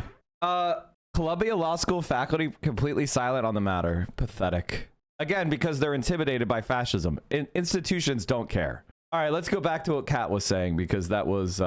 Columbia Law School faculty completely silent on the matter. Pathetic. Again, because they're intimidated by fascism. Institutions don't care. All right, let's go back to what Kat was saying because that was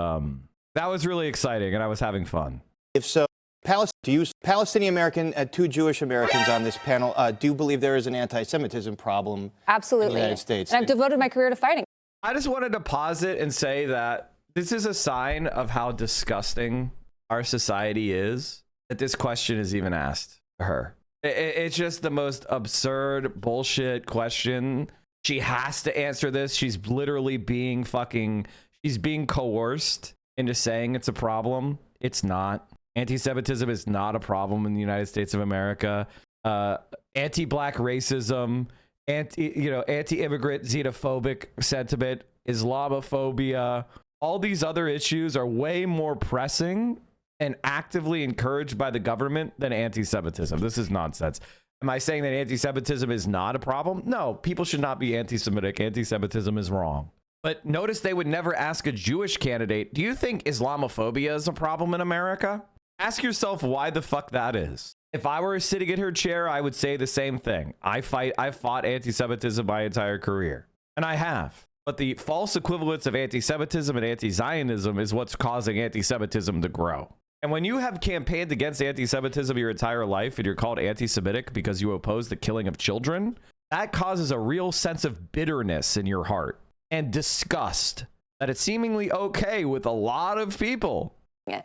really exciting and I was having fun. If so, Palestinian American, 2 Jewish Americans on this panel do believe there is an anti-Semitism problem Absolutely. in the United States. And I've devoted my career to fighting. I just wanted to pause it and say that this is a sign of how disgusting our society is that this question is even asked to her. It's just the most absurd bullshit question. She has to answer this. She's literally being she's being coerced into saying it's a problem. It's not. Anti-Semitism is not a problem in the United States of America. Anti-black racism, anti-immigrant xenophobic sentiment, Islamophobia, all these other issues are way more pressing and actively encouraged by the government than anti-Semitism. This is nonsense. Am I saying that anti-Semitism is not a problem? No, people should not be anti-Semitic. Anti-Semitism is wrong. But notice they would never ask a Jewish candidate, do you think Islamophobia is a problem in America? Ask yourself why the fuck that is. If I were sitting in her chair, I would say the same thing. I've fought anti-Semitism my entire career. And I have. But the false equivalence of anti-Semitism and anti-Zionism is what's causing anti-Semitism to grow. And when you have campaigned against anti-Semitism your entire life and you're called anti-Semitic because you oppose the killing of children, that causes a real sense of bitterness in your heart and disgust that it's seemingly okay with a lot of people.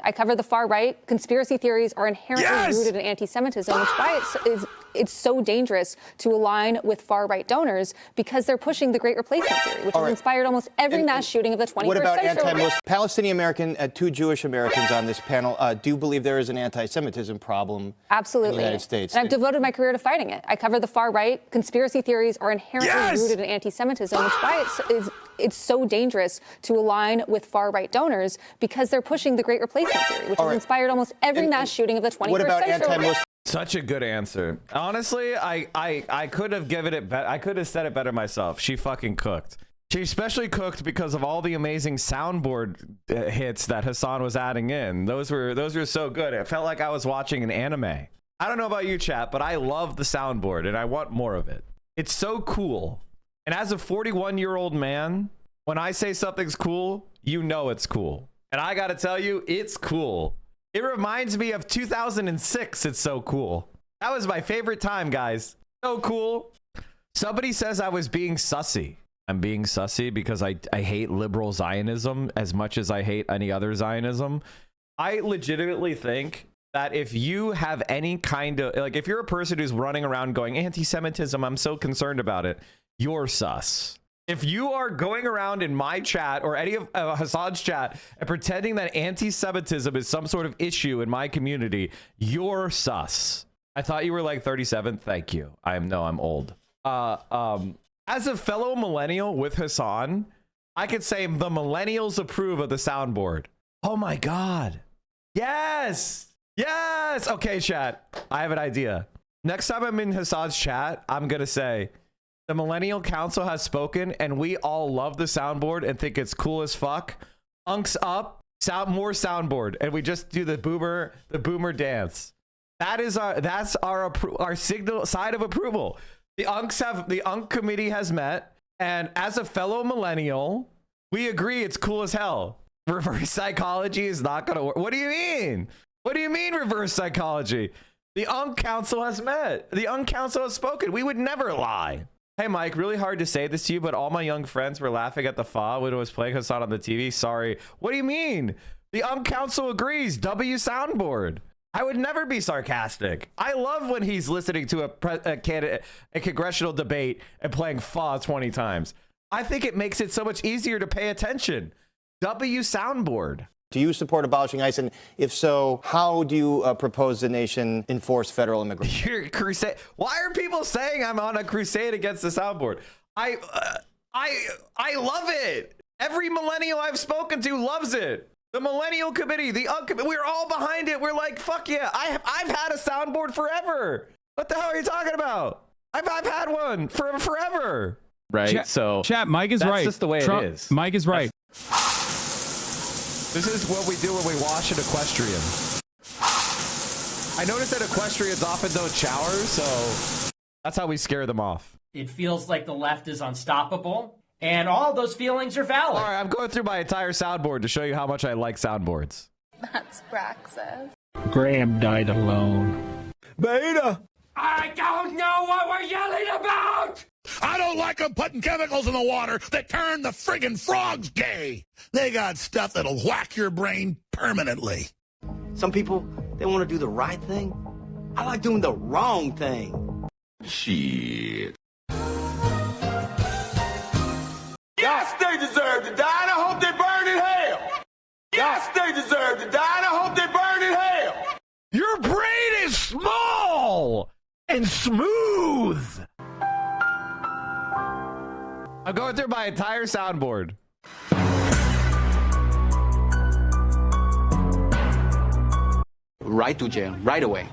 I cover the far right. Conspiracy theories are inherently rooted in anti-Semitism, which is why it's so dangerous to align with far right donors because they're pushing the Great Replacement theory, which has inspired almost every mass shooting of the 21st What about century. Palestinian American, 2 Jewish Americans on this panel do believe there is an anti-Semitism problem Absolutely. in the United States. And I've devoted my career to fighting it. I cover the far right. Conspiracy theories are inherently rooted in anti-Semitism, which is why it's so dangerous to align with far-right donors because they're pushing the Great Replacement theory, which has inspired almost every mass shooting of the 21st What about century. anti-Muslim? Such a good answer. Honestly, I could have given it better. I could have said it better myself. She fucking cooked. She especially cooked because of all the amazing soundboard hits that Hassan was adding in. Those were so good. It felt like I was watching an anime. I don't know about you, chat, but I love the soundboard and I want more of it. It's so cool. And as a 41-year-old man, when I say something's cool, you know it's cool. And I gotta tell you, it's cool. It reminds me of 2006. It's so cool. That was my favorite time, guys. So cool. Somebody says I was being sussy. I'm being sussy because I hate liberal Zionism as much as I hate any other Zionism. I legitimately think that if you have any kind of, like, if you're a person who's running around going, anti-Semitism, I'm so concerned about it, you're sus. If you are going around in my chat or any of Hassan's chat and pretending that anti-Semitism is some sort of issue in my community, you're sus. I thought you were like 37. Thank you. I'm old. As a fellow millennial with Hassan, I could say the millennials approve of the soundboard. Oh my God. Yes. Yes. Okay, chat. I have an idea. Next time I'm in Hassan's chat, I'm going to say, the Millennial Council has spoken and we all love the soundboard and think it's cool as fuck. Unks up, more soundboard. And we just do the boomer dance. That's our signal side of approval. The Unk committee has met, and as a fellow millennial, we agree it's cool as hell. Reverse psychology is not gonna work. What do you mean? What do you mean reverse psychology? The Unk Council has met. The Unk Council has spoken. We would never lie. Hey, Mike, really hard to say this to you, but all my young friends were laughing at the FA when it was playing Hassan on the TV. Sorry. What do you mean? The Unk Council agrees. W soundboard. I would never be sarcastic. I love when he's listening to a congressional debate and playing FA 20 times. I think it makes it so much easier to pay attention. W soundboard. Do you support abolishing ICE? And if so, how do you propose the nation enforce federal immigration? You're crusade. Why are people saying I'm on a crusade against the soundboard? I love it. Every millennial I've spoken to loves it. The Millennial Committee, we're all behind it. We're like, fuck yeah. I've had a soundboard forever. What the hell are you talking about? I've had one for forever. Right. Chat, Mike is that's right. Just the way Trump, it is. Mike is right. This is what we do when we wash an equestrian. I noticed that equestrians often don't shower, so that's how we scare them off. It feels like the left is unstoppable. And all those feelings are valid. All right, I'm going through my entire soundboard to show you how much I like soundboards. That's Praxis. Graham died alone. Beta! I don't know what we're yelling about! I don't like them putting chemicals in the water that turn the friggin' frogs gay. They got stuff that'll whack your brain permanently. Some people, they want to do the right thing. I like doing the wrong thing. Shit. Yes, they deserve to die, and I hope they burn in hell. Yes, they deserve to die, and I hope they burn in hell. Your brain is small and smooth. I'm going through my entire soundboard. Right to jail, right away.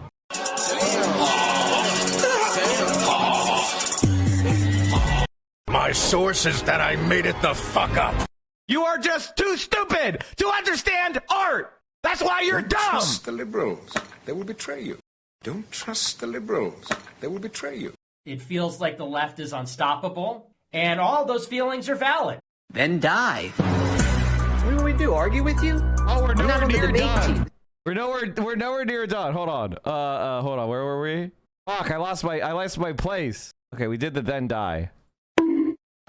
My source is that I made it the fuck up. You are just too stupid to understand art. That's why you're dumb. Don't trust the liberals. They will betray you. Don't trust the liberals. They will betray you. It feels like the left is unstoppable. And all those feelings are valid. Then die. What do we do? Argue with you? Oh, we're nowhere near done. Team. We're nowhere near done. Hold on. Hold on. Where were we? Fuck, I lost my place. Okay, we did the then die.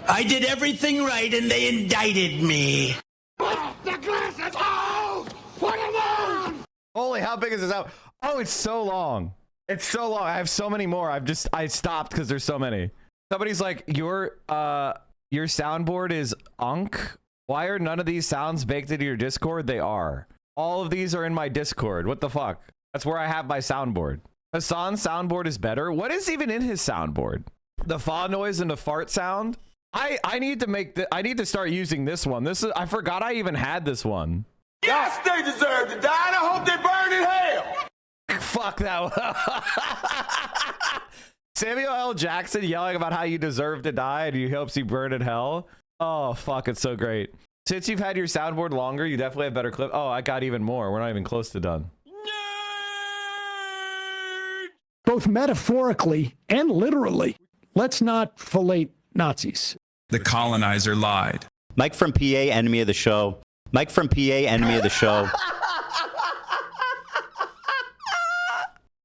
I did everything right and they indicted me. The glass is out! Put it on! Holy, how big is this out? Oh, it's so long. It's so long. I have so many more. I stopped because there's so many. Somebody's like, your soundboard is Unk. Why are none of these sounds baked into your Discord? They are. All of these are in my Discord. What the fuck? That's where I have my soundboard. Hassan's soundboard is better. What is even in his soundboard? The fa noise and the fart sound? I need to start using this one. I forgot I even had this one. Yes, they deserve to die, and I hope they burn in hell. Fuck that. Samuel L. Jackson yelling about how you deserve to die and he hopes you burn in hell. Oh, fuck. It's so great. Since you've had your soundboard longer, you definitely have better clip. Oh, I got even more. We're not even close to done. Both metaphorically and literally. Let's not fillet Nazis. The colonizer lied. Mike from PA, enemy of the show. Mike from PA, enemy of the show.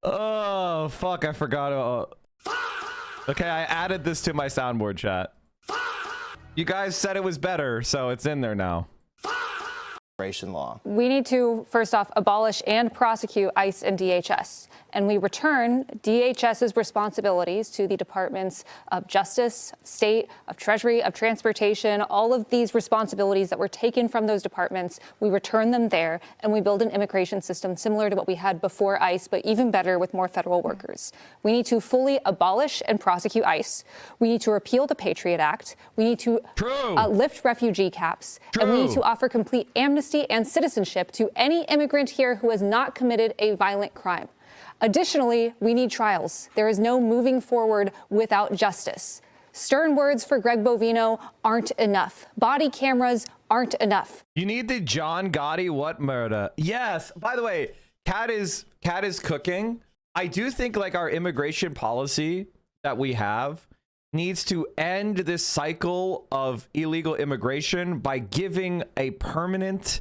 Oh, fuck. I forgot. Okay, I added this to my soundboard chat. You guys said it was better, so it's in there now. Law. We need to, first off, abolish and prosecute ICE and DHS. And we return DHS's responsibilities to the Departments of Justice, State, of Treasury, of Transportation, all of these responsibilities that were taken from those departments. We return them there, and we build an immigration system similar to what we had before ICE, but even better with more federal workers. We need to fully abolish and prosecute ICE. We need to repeal the Patriot Act. We need to lift refugee caps. And we need to offer complete amnesty and citizenship to any immigrant here who has not committed a violent crime. Additionally, we need trials. There is no moving forward without justice. Stern words for Greg Bovino aren't enough. Body cameras aren't enough. You need the John Gotti what murder? Yes. By the way, Kat is cooking. I do think like our immigration policy that we have needs to end this cycle of illegal immigration by giving a permanent,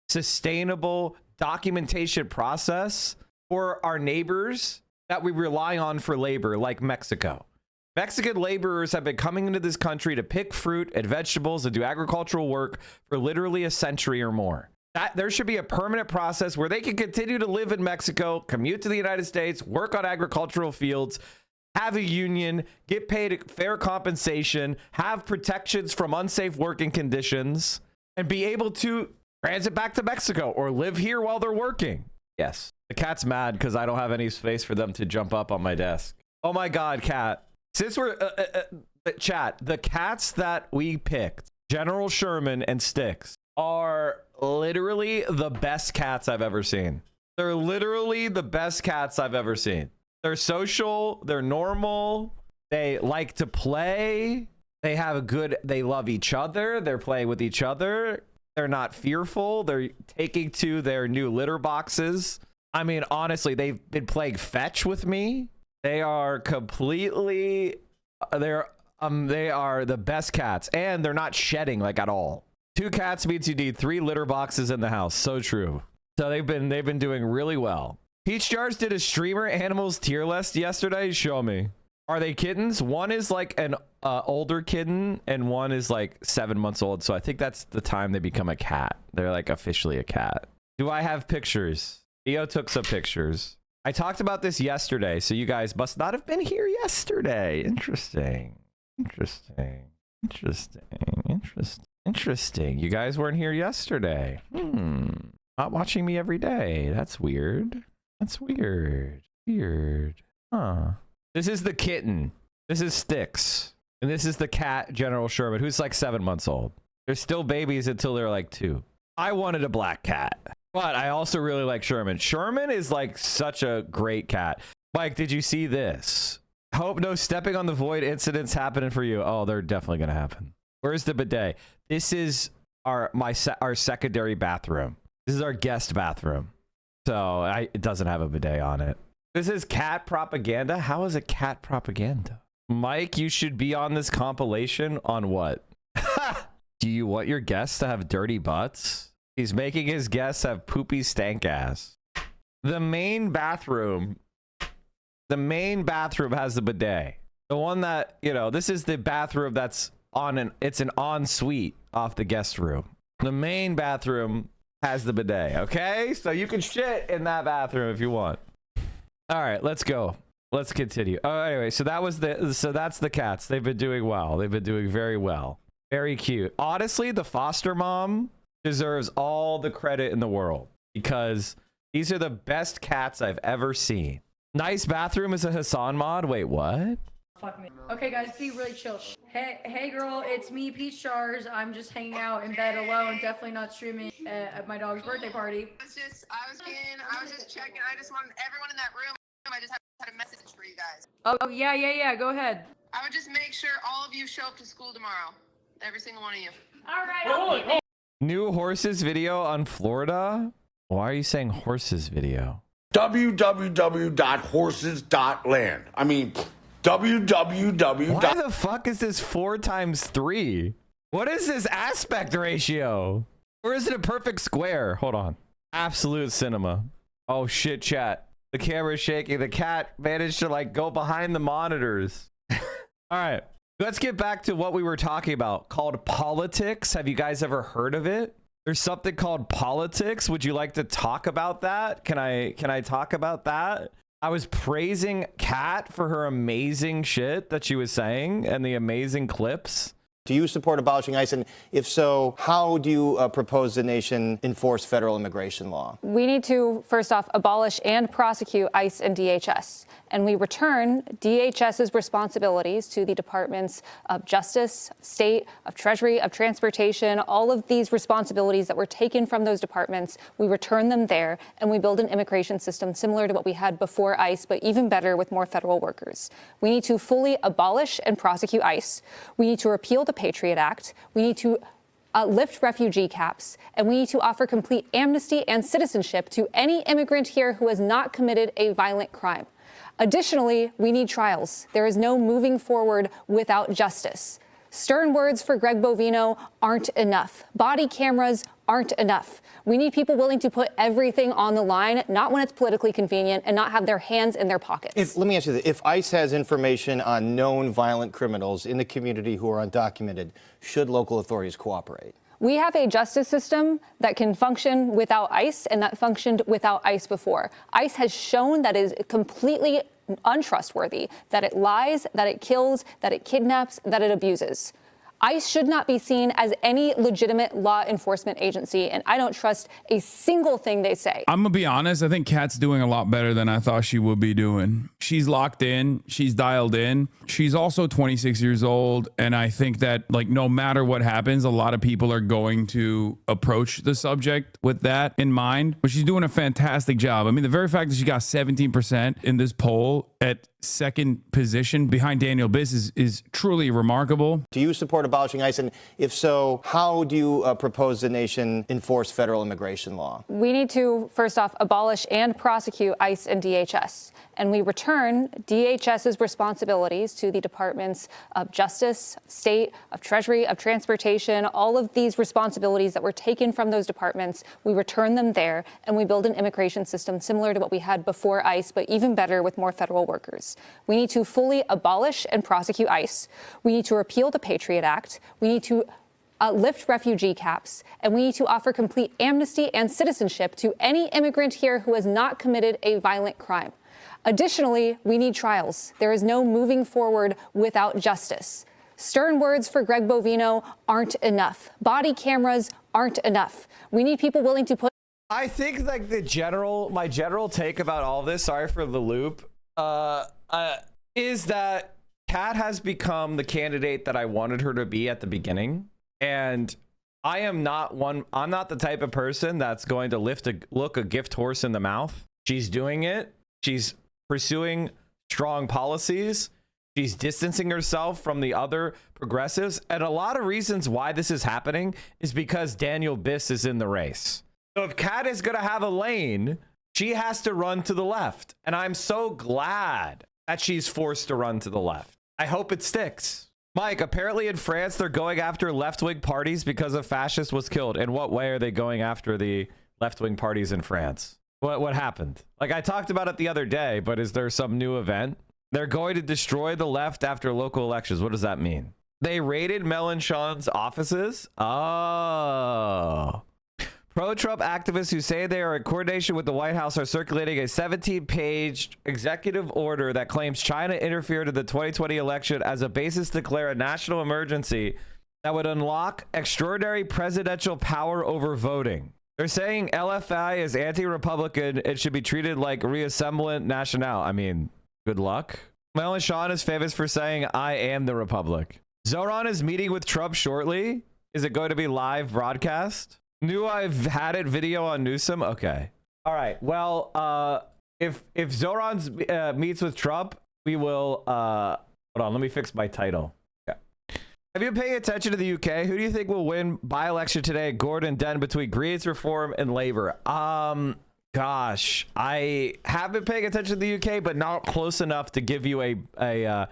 sustainable documentation process for our neighbors that we rely on for labor, like Mexico. Mexican laborers have been coming into this country to pick fruit and vegetables and do agricultural work for literally a century or more. There should be a permanent process where they can continue to live in Mexico, commute to the United States, work on agricultural fields, have a union, get paid fair compensation, have protections from unsafe working conditions, and be able to transit back to Mexico or live here while they're working. Yes. The cat's mad because I don't have any space for them to jump up on my desk. Oh my God, cat. Since we're chat, the cats that we picked, General Sherman and Styx, are literally the best cats I've ever seen. They're literally the best cats I've ever seen. They're social, they're normal, they like to play, they love each other, they're playing with each other, they're not fearful, they're taking to their new litter boxes. I mean, honestly, they've been playing fetch with me. They are completely, they are the best cats, and they're not shedding like at all. 2 cats means you need 3 litter boxes in the house. So true. So they've been doing really well. Peach Jars did a streamer animals tier list yesterday. Show me. Are they kittens? One is like an older kitten and one is like 7 months old. So I think that's the time they become a cat. They're like officially a cat. Do I have pictures? Theo took some pictures. I talked about this yesterday, so you guys must not have been here yesterday. Interesting. You guys weren't here yesterday. Not watching me every day. That's weird. Huh. This is the kitten. This is Styx. And this is the cat, General Sherman, who's like 7 months old. They're still babies until they're like 2. I wanted a black cat, but I also really like Sherman. Sherman is like such a great cat. Mike, did you see this? Hope no stepping on the void incidents happening for you. Oh, they're definitely going to happen. Where's the bidet? This is our secondary bathroom. This is our guest bathroom. So it doesn't have a bidet on it. This is cat propaganda. How is it cat propaganda? Mike, you should be on this compilation on what? Do you want your guests to have dirty butts? He's making his guests have poopy stank ass. The main bathroom has the bidet. The one that, this is the bathroom that's it's an ensuite off the guest room. The main bathroom has the bidet, okay? So you can shit in that bathroom if you want. All right, let's go. Let's continue. Oh, anyway, so that's the cats. They've been doing well. They've been doing very well. Very cute. Honestly, the foster mom deserves all the credit in the world because these are the best cats I've ever seen. Nice bathroom is a Hassan mod. Wait, what? Fuck me. Okay, guys, be really chill. Hey, girl, it's me, Peach Jars. I'm just hanging out in bed alone. Definitely not streaming at my dog's birthday party. I was just checking. I just wanted everyone in that room. I just had a message for you guys. Oh, yeah. Go ahead. I would just make sure all of you show up to school tomorrow. Every single one of you. All right. New horses video on Florida? Why are you saying horses video? www.horses.land. I mean, www. Why the fuck is this 4 times 3? What is this aspect ratio? Or is it a perfect square? Hold on. Absolute cinema. Oh shit, chat. The camera's shaking. The cat managed to like go behind the monitors. All right. Let's get back to what we were talking about called politics. Have you guys ever heard of it? There's something called politics. Would you like to talk about that? Can I talk about that? I was praising Kat for her amazing shit that she was saying and the amazing clips. Do you support abolishing ICE? And if so, how do you propose the nation enforce federal immigration law? We need to, first off, abolish and prosecute ICE and DHS. And we return DHS's responsibilities to the Departments of Justice, State, of Treasury, of Transportation, all of these responsibilities that were taken from those departments. We return them there, and we build an immigration system similar to what we had before ICE, but even better with more federal workers. We need to fully abolish and prosecute ICE. We need to repeal the Patriot Act. We need to lift refugee caps, and we need to offer complete amnesty and citizenship to any immigrant here who has not committed a violent crime. Additionally, we need trials. There is no moving forward without justice. Stern words for Greg Bovino aren't enough. Body cameras aren't enough. We need people willing to put everything on the line, not when it's politically convenient, and not have their hands in their pockets. Let me ask you this. If ICE has information on known violent criminals in the community who are undocumented, should local authorities cooperate? We have a justice system that can function without ICE and that functioned without ICE before. ICE has shown that it is completely untrustworthy, that it lies, that it kills, that it kidnaps, that it abuses. ICE should not be seen as any legitimate law enforcement agency, and I don't trust a single thing they say. I'm gonna be honest, I think Kat's doing a lot better than I thought she would be doing. She's locked in, she's dialed in. She's also 26 years old, and I think that like no matter what happens, a lot of people are going to approach the subject with that in mind. But she's doing a fantastic job. I mean, the very fact that she got 17% in this poll at second position behind Daniel Biss is truly remarkable. Do you support abolishing ICE? And if so, how do you propose the nation enforce federal immigration law? We need to, first off, abolish and prosecute ICE and DHS. And we return DHS's responsibilities to the Departments of Justice, State, of Treasury, of Transportation, all of these responsibilities that were taken from those departments. We return them there, and we build an immigration system similar to what we had before ICE, but even better with more federal workers. We need to fully abolish and prosecute ICE. We need to repeal the Patriot Act. We need to lift refugee caps, and we need to offer complete amnesty and citizenship to any immigrant here who has not committed a violent crime. Additionally, we need trials. There is no moving forward without justice. Stern words for Greg Bovino aren't enough. Body cameras aren't enough. We need people willing to put. I think like my general take about all this, sorry for the loop, is that Kat has become the candidate that I wanted her to be at the beginning. And I'm not the type of person that's going to look a gift horse in the mouth. She's doing it. She's pursuing strong policies. She's distancing herself from the other progressives. And a lot of reasons why this is happening is because Daniel Biss is in the race. So if Kat is going to have a lane, she has to run to the left. And I'm so glad that she's forced to run to the left. I hope it sticks. Mike, apparently in France, they're going after left-wing parties because a fascist was killed. In what way are they going after the left-wing parties in France? What happened? Like I talked about it the other day, but is there some new event? They're going to destroy the left after local elections. What does that mean? They raided Mélenchon's offices? Oh. Pro-Trump activists who say they are in coordination with the White House are circulating a 17-page executive order that claims China interfered in the 2020 election as a basis to declare a national emergency that would unlock extraordinary presidential power over voting. They're saying LFI is anti-Republican. It should be treated like Rassemblement National. I mean, good luck. My only Sean is famous for saying, I am the Republic. Zoran is meeting with Trump shortly. Is it going to be live broadcast? Knew I've had it video on Newsom? Okay. All right. Well, if Zoran meets with Trump, we will... hold on, let me fix my title. Okay. Have you been paying attention to the UK? Who do you think will win by-election today? Gordon Den between Greens, Reform, and Labour. Gosh, I have been paying attention to the UK, but not close enough to give you a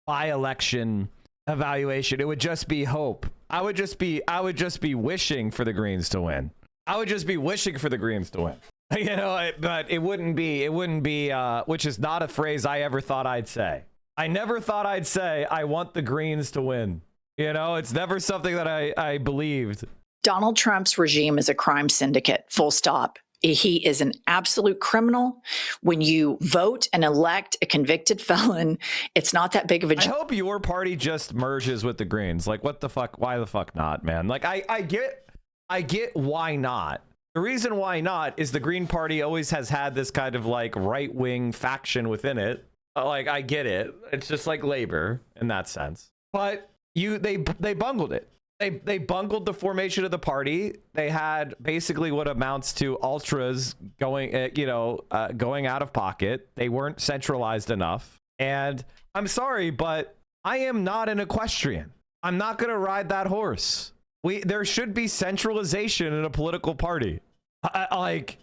by-election evaluation. It would just be hope. I would just be wishing for the Greens to win. I would just be wishing for the Greens to win. You know, but it wouldn't be, which is not a phrase I ever thought I'd say. I never thought I'd say, I want the Greens to win. You know, it's never something that I believed. Donald Trump's regime is a crime syndicate, full stop. He is an absolute criminal. When you vote and elect a convicted felon, it's not that big of a... I hope your party just merges with the Greens. Like, what the fuck? Why the fuck not, man? Like, I get why not. The reason why not is the Green Party always has had this kind of like right-wing faction within it. Like, I get it. It's just like Labor in that sense. But they bungled it. They bungled the formation of the party. They had basically what amounts to ultras going, going out of pocket. They weren't centralized enough. And I'm sorry, but I am not an equestrian. I'm not going to ride that horse. There should be centralization in a political party. Like,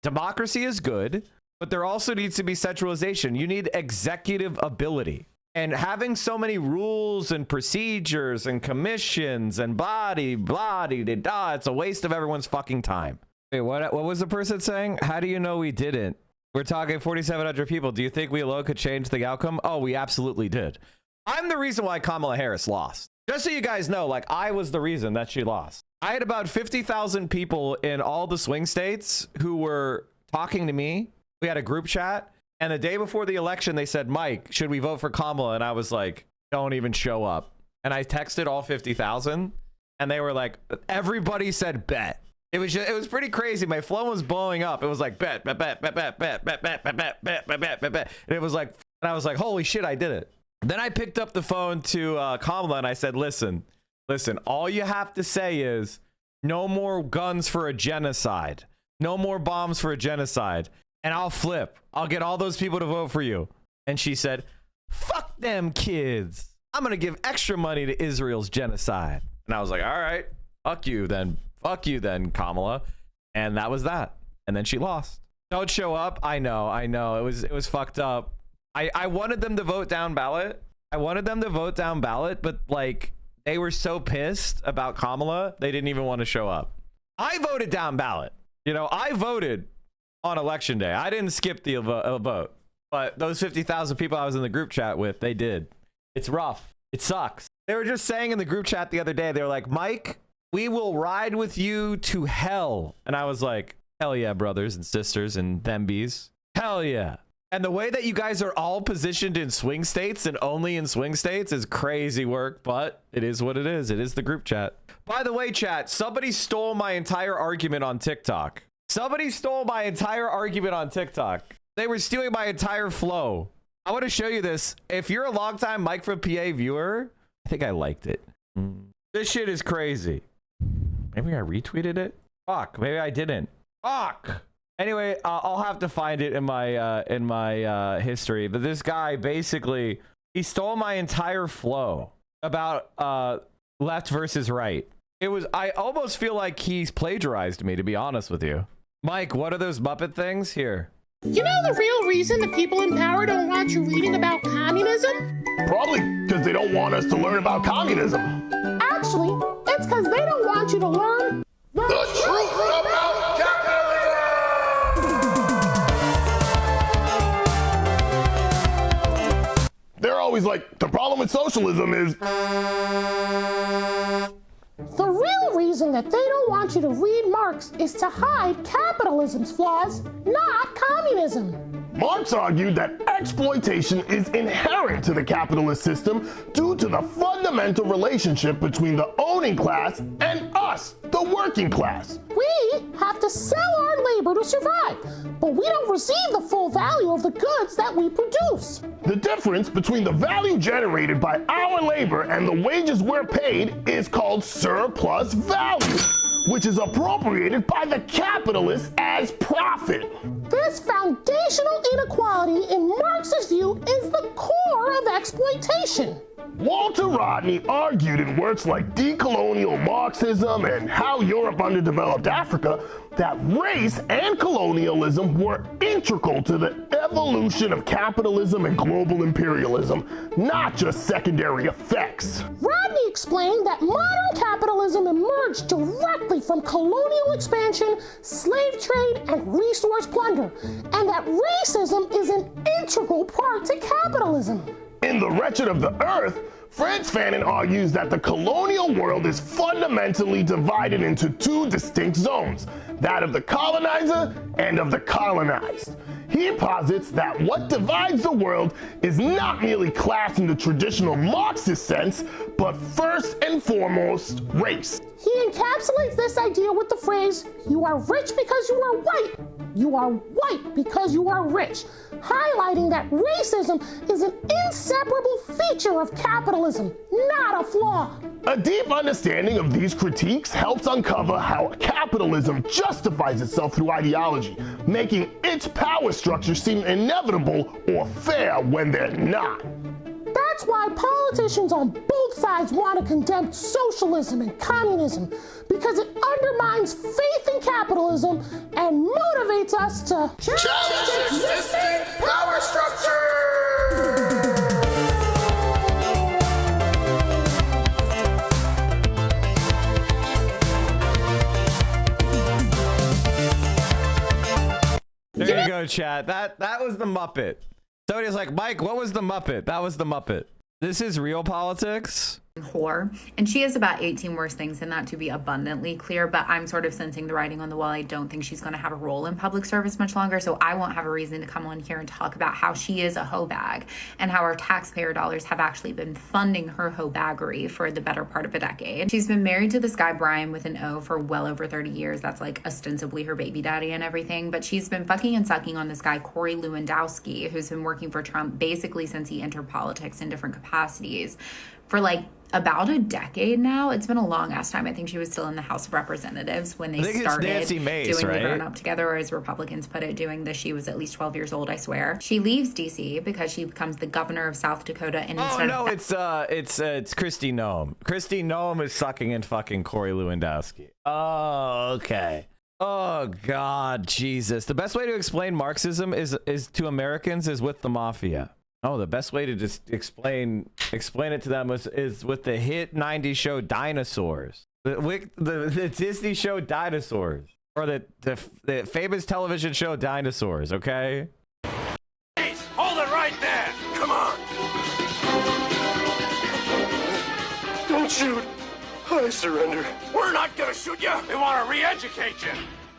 democracy is good, but there also needs to be centralization. You need executive ability. And having so many rules and procedures and commissions and it's a waste of everyone's fucking time. Wait, what was the person saying? How do you know we didn't? We're talking 4,700 people. Do you think we alone could change the outcome? Oh, we absolutely did. I'm the reason why Kamala Harris lost. Just so you guys know, like, I was the reason that she lost. I had about 50,000 people in all the swing states who were talking to me. We had a group chat. And the day before the election, they said, Mike, should we vote for Kamala? And I was like, don't even show up. And I texted all 50,000 and they were like, everybody said bet. It was pretty crazy. My phone was blowing up. It was like bet. And it was like, and I was like, holy shit, I did it. Then I picked up the phone to Kamala and I said, listen, all you have to say is no more guns for a genocide. No more bombs for a genocide. And I'll flip. I'll get all those people to vote for you. And she said, fuck them kids. I'm going to give extra money to Israel's genocide. And I was like, all right, fuck you then, Kamala. And that was that. And then she lost. Don't show up. I know. It was fucked up. I wanted them to vote down ballot. But like, they were so pissed about Kamala, they didn't even want to show up. I voted down ballot. You know, I voted on election day. I didn't skip the vote, but those 50,000 people I was in the group chat with, they did. It's rough. It sucks. They were just saying in the group chat the other day, they were like, Mike, we will ride with you to hell. And I was like, hell yeah, brothers and sisters and thembies. Hell yeah. And the way that you guys are all positioned in swing states and only in swing states is crazy work, but it is what it is. It is the group chat. By the way, chat, somebody stole my entire argument on TikTok. They were stealing my entire flow. I want to show you this. If you're a longtime Mike from PA viewer, I think I liked it. This shit is crazy. Maybe I retweeted it. Fuck, maybe I didn't. Fuck. Anyway, I'll have to find it in my history. But this guy basically, he stole my entire flow about left versus right. I almost feel like he's plagiarized me, to be honest with you. Mike, what are those Muppet things? Here. You know the real reason the people in power don't want you reading about communism? Probably because they don't want us to learn about communism. Actually, it's because they don't want you to learn the truth about capitalism! They're always like, the problem with socialism is... The real reason that they don't want you to read Marx is to hide capitalism's flaws, not communism. Marx argued that exploitation is inherent to the capitalist system due to the fundamental relationship between the owning class and us, the working class. We have to sell our labor to survive, but we don't receive the full value of the goods that we produce. The difference between the value generated by our labor and the wages we're paid is called surplus value, which is appropriated by the capitalists as profit. This foundational inequality in Marx's view is the core of exploitation. Walter Rodney argued in works like Decolonial Marxism and How Europe Underdeveloped Africa that race and colonialism were integral to the evolution of capitalism and global imperialism, not just secondary effects. Rodney explained that modern capitalism emerged directly from colonial expansion, slave trade, and resource plunder, and that racism is an integral part to capitalism. In The Wretched of the Earth, Frantz Fanon argues that the colonial world is fundamentally divided into two distinct zones, that of the colonizer and of the colonized. He posits that what divides the world is not merely class in the traditional Marxist sense, but first and foremost, race. He encapsulates this idea with the phrase, "You are rich because you are white. You are white because you are rich," highlighting that racism is an inseparable feature of capitalism, not a flaw. A deep understanding of these critiques helps uncover how capitalism justifies itself through ideology, making its power structure seem inevitable or fair when they're not. That's why politicians on both sides want to condemn socialism and communism, because it undermines faith in capitalism and motivates us to challenge existing power structure. There you go, chat. That was the Muppet. Somebody's like, Mike, what was the Muppet? That was the Muppet. This is real politics. Whore, and she has about 18 worse things than that, to be abundantly clear, but I'm sort of sensing the writing on the wall. I don't think she's going to have a role in public service much longer, so I won't have a reason to come on here and talk about how she is a hoe bag and how our taxpayer dollars have actually been funding her hoe baggery for the better part of a decade. She's been married to this guy Brian with an O for well over 30 years. That's like ostensibly her baby daddy and everything, but she's been fucking and sucking on this guy Corey Lewandowski, who's been working for Trump basically since he entered politics in different capacities for like about a decade now. It's been a long ass time. I think she was still in the House of Representatives when they started Nancy Mace, doing right? the Grown Up Together, or as Republicans put it, doing the She Was At Least 12 Years Old, I swear. She leaves DC because she becomes the governor of South Dakota. And Oh no, it's Kristi Noem. Kristi Noem is sucking in fucking Corey Lewandowski. Oh, okay. Oh God, Jesus. The best way to explain Marxism is to Americans is with the mafia. Oh, the best way to just explain it to them is with the hit 90s show Dinosaurs. The Disney show Dinosaurs. Or the famous television show Dinosaurs, okay? Hold it right there. Come on. Don't shoot. I surrender. We're not gonna shoot you. We want to re-educate you.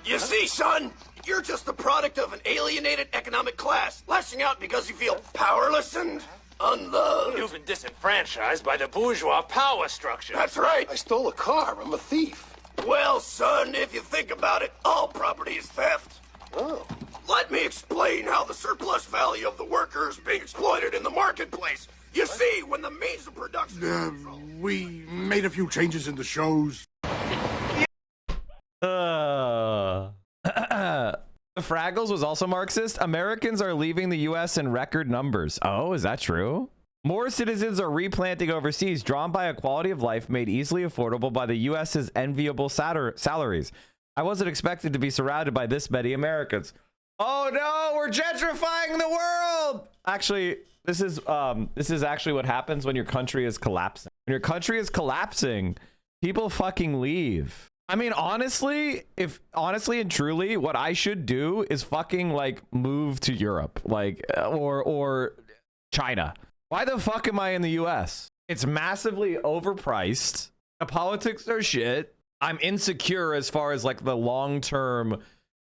You see, son? You're just the product of an alienated economic class, lashing out because you feel powerless and unloved. You've been disenfranchised by the bourgeois power structure. That's right. I stole a car. I'm a thief. Well, son, if you think about it, all property is theft. Oh. Let me explain how the surplus value of the worker is being exploited in the marketplace. You see, when the means of production... we made a few changes in the shows. The Fraggles was also Marxist. Americans are leaving the U.S. in record numbers. Oh, is that true? More citizens are replanting overseas, drawn by a quality of life made easily affordable by the U.S.'s enviable salaries. I wasn't expected to be surrounded by this many Americans. Oh no, we're gentrifying the world! Actually, this is actually what happens when your country is collapsing. When your country is collapsing, people fucking leave. I mean, honestly and truly, what I should do is fucking like move to Europe, like or China. Why the fuck am I in the US? It's massively overpriced. The politics are shit. I'm insecure as far as like the long-term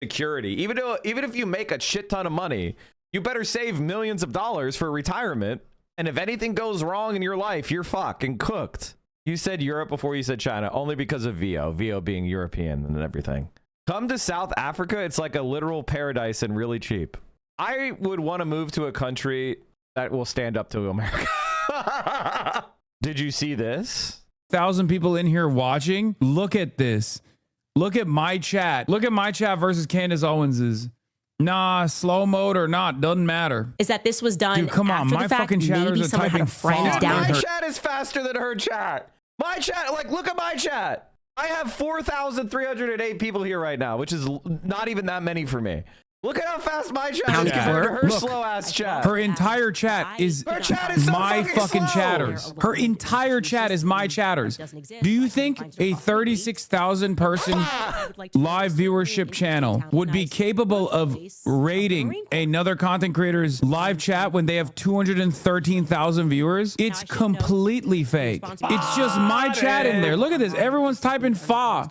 security. Even if you make a shit ton of money, You better save millions of dollars for retirement. And if anything goes wrong in your life, you're fucking cooked. You said Europe before you said China, only because of VO being European and everything. Come to South Africa. It's like a literal paradise and really cheap. I would want to move to a country that will stand up to America. Did you see this? 1,000 people in here watching. Look at this. Look at my chat. Look at my chat versus Candace Owens's. Nah, slow mode or not, doesn't matter. Is that this was done? Dude, come on, after my the fact? fucking chatters Maybe are someone had typing a friend fuck. down My her. chat is faster than her chat. My chat, like, look at my chat. I have 4,308 people here right now, which is not even that many for me. Look at how fast my chat is compared to her Look, slow ass chat. Her entire chat is Her chat is so my fucking slow. chatters. Her entire chat is my chatters. Do you think a 36,000 person live viewership channel would be capable of rating another content creator's live chat when they have 213,000 viewers? It's completely fake. It's just my chat in there. Look at this. Everyone's typing fa.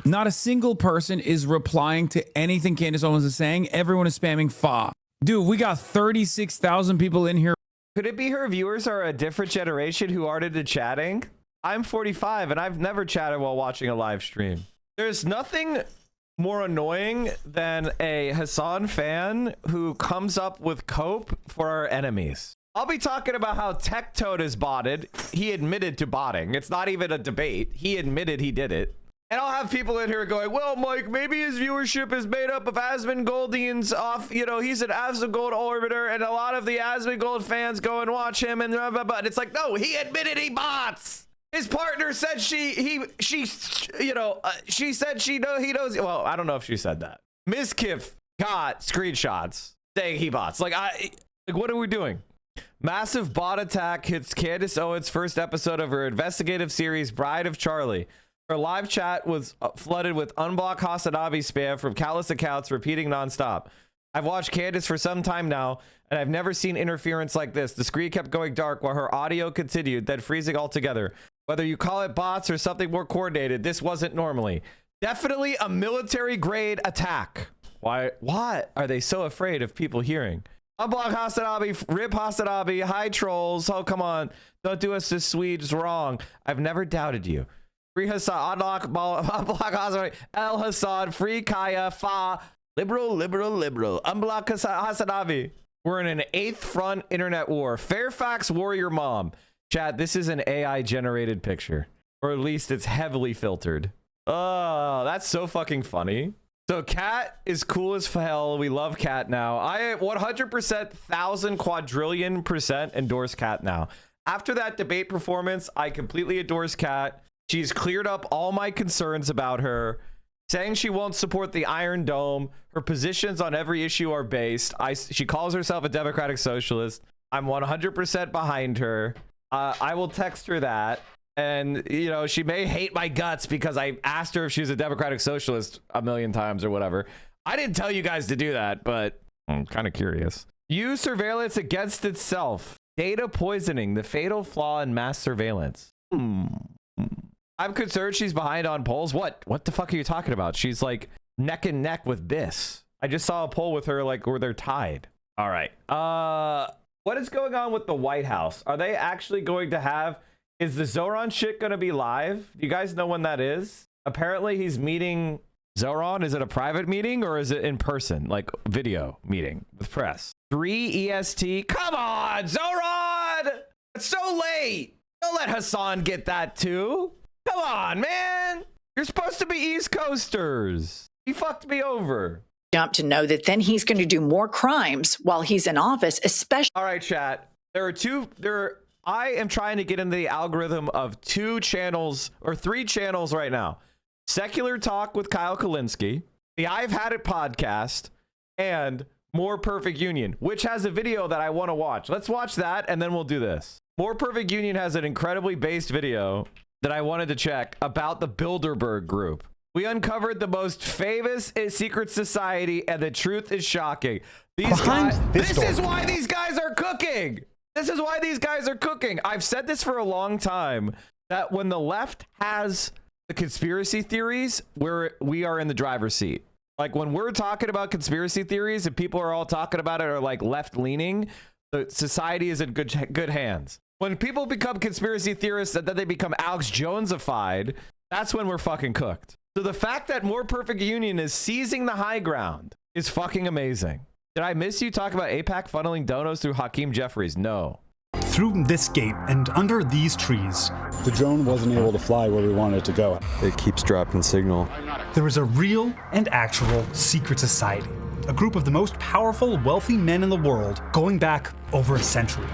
Not a single person is replying to anything Candace Owens is saying. Everyone is spamming fa. Dude, we got 36,000 people in here. Could it be her viewers are a different generation who aren't into chatting? I'm 45 and I've never chatted while watching a live stream. There's nothing more annoying than a Hassan fan who comes up with cope for our enemies. I'll be talking about how Tech Toad is botted. He admitted to botting. It's not even a debate. He admitted he did it. And I'll have people in here going, well, Mike, maybe his viewership is made up of Asmongolddians off, you know, he's an Asmongold orbiter, and a lot of the Asmongold fans go and watch him, and blah, blah, blah. And it's like, no, he admitted he bots. His partner said she said he knows. Well, I don't know if she said that. Ms. Kiff got screenshots saying he bots. Like, what are we doing? Massive bot attack hits Candace Owens' first episode of her investigative series, Bride of Charlie. Her live chat was flooded with unblock Hasanabi spam from countless accounts repeating nonstop. I've watched Candace for some time now, and I've never seen interference like this. The screen kept going dark while her audio continued, then freezing altogether. Whether you call it bots or something more coordinated, this wasn't normally. Definitely a military-grade attack. Why are they so afraid of people hearing? Unblock Hasanabi, rip Hasanabi, hi trolls. Oh, come on. Don't do us this Swedes wrong. I've never doubted you. Free Hassan, unlock, unblock Hassan, El Hassan, free Kaya, Fa, liberal, unblock Hasanabi. We're in an 8th front internet war. Fairfax warrior mom. Chat, this is an AI generated picture. Or at least it's heavily filtered. Oh, that's so fucking funny. So Cat is cool as hell. We love Cat now. I 100%, 1,000 quadrillion % endorse Cat now. After that debate performance, I completely endorse Cat. She's cleared up all my concerns about her, saying she won't support the Iron Dome. Her positions on every issue are based. She calls herself a democratic socialist. I'm 100% behind her. I will text her that. And, you know, she may hate my guts because I asked her if she was a democratic socialist a million times or whatever. I didn't tell you guys to do that, but I'm kind of curious. Use surveillance against itself. Data poisoning, the fatal flaw in mass surveillance. I'm concerned she's behind on polls. What the fuck are you talking about? She's like neck and neck with Biss. I just saw a poll with her like where they're tied. All right. What is going on with the White House? Are they actually going to have... Is the Zoran shit going to be live? Do you guys know when that is? Apparently he's meeting Zoran. Is it a private meeting or is it in person? Like video meeting with press. 3 EST. Come on, Zoran! It's so late. Don't let Hassan get that too. Come on, man. You're supposed to be East Coasters. He fucked me over. Jump to know that then he's going to do more crimes while he's in office, especially. All right, chat. I am trying to get into the algorithm of 2 channels or 3 channels right now. Secular Talk with Kyle Kalinske, the I've Had It podcast, and More Perfect Union, which has a video that I want to watch. Let's watch that, and then we'll do this. More Perfect Union has an incredibly based video that I wanted to check about the Bilderberg group. We uncovered the most famous secret society, and the truth is shocking. This is why these guys are cooking. This is why these guys are cooking. I've said this for a long time, that when the left has the conspiracy theories, we are in the driver's seat. Like when we're talking about conspiracy theories and people are all talking about it are like left leaning, the society is in good hands. When people become conspiracy theorists and then they become Alex Jonesified, that's when we're fucking cooked. So the fact that More Perfect Union is seizing the high ground is fucking amazing. Did I miss you talk about AIPAC funneling donos through Hakeem Jeffries? No. Through this gate and under these trees, the drone wasn't able to fly where we wanted it to go. It keeps dropping signal. There is a real and actual secret society, a group of the most powerful, wealthy men in the world going back over a century.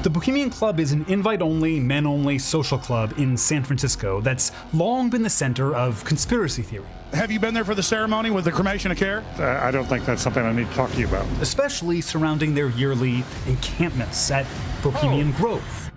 The Bohemian Club is an invite-only, men-only social club in San Francisco that's long been the center of conspiracy theory. Have you been there for the ceremony with the cremation of care? I don't think that's something I need to talk to you about. Especially surrounding their yearly encampments at Bohemian Grove.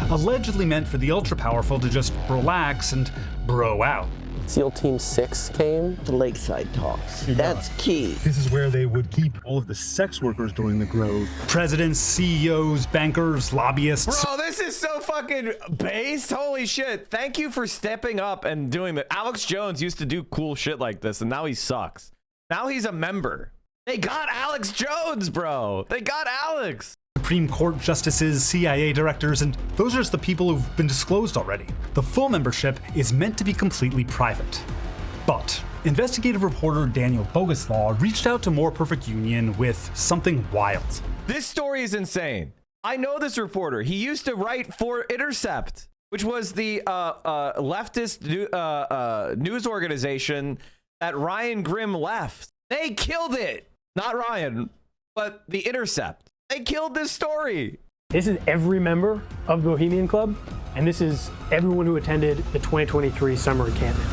Allegedly meant for the ultra-powerful to just relax and bro out. SEAL Team 6 came. The lakeside talks. That's key. This is where they would keep all of the sex workers during the Grove. Presidents, CEOs, bankers, lobbyists. Bro, this is so fucking based. Holy shit. Thank you for stepping up and doing that. Alex Jones used to do cool shit like this, and now he sucks. Now he's a member. They got Alex Jones, bro. They got Alex. Supreme Court justices, CIA directors, and those are just the people who've been disclosed already. The full membership is meant to be completely private. But investigative reporter Daniel Boguslaw reached out to More Perfect Union with something wild. This story is insane. I know this reporter. He used to write for Intercept, which was the leftist news organization that Ryan Grimm left. They killed it. Not Ryan, but the Intercept. They killed this story. This is every member of the Bohemian Club, and this is everyone who attended the 2023 summer encampment.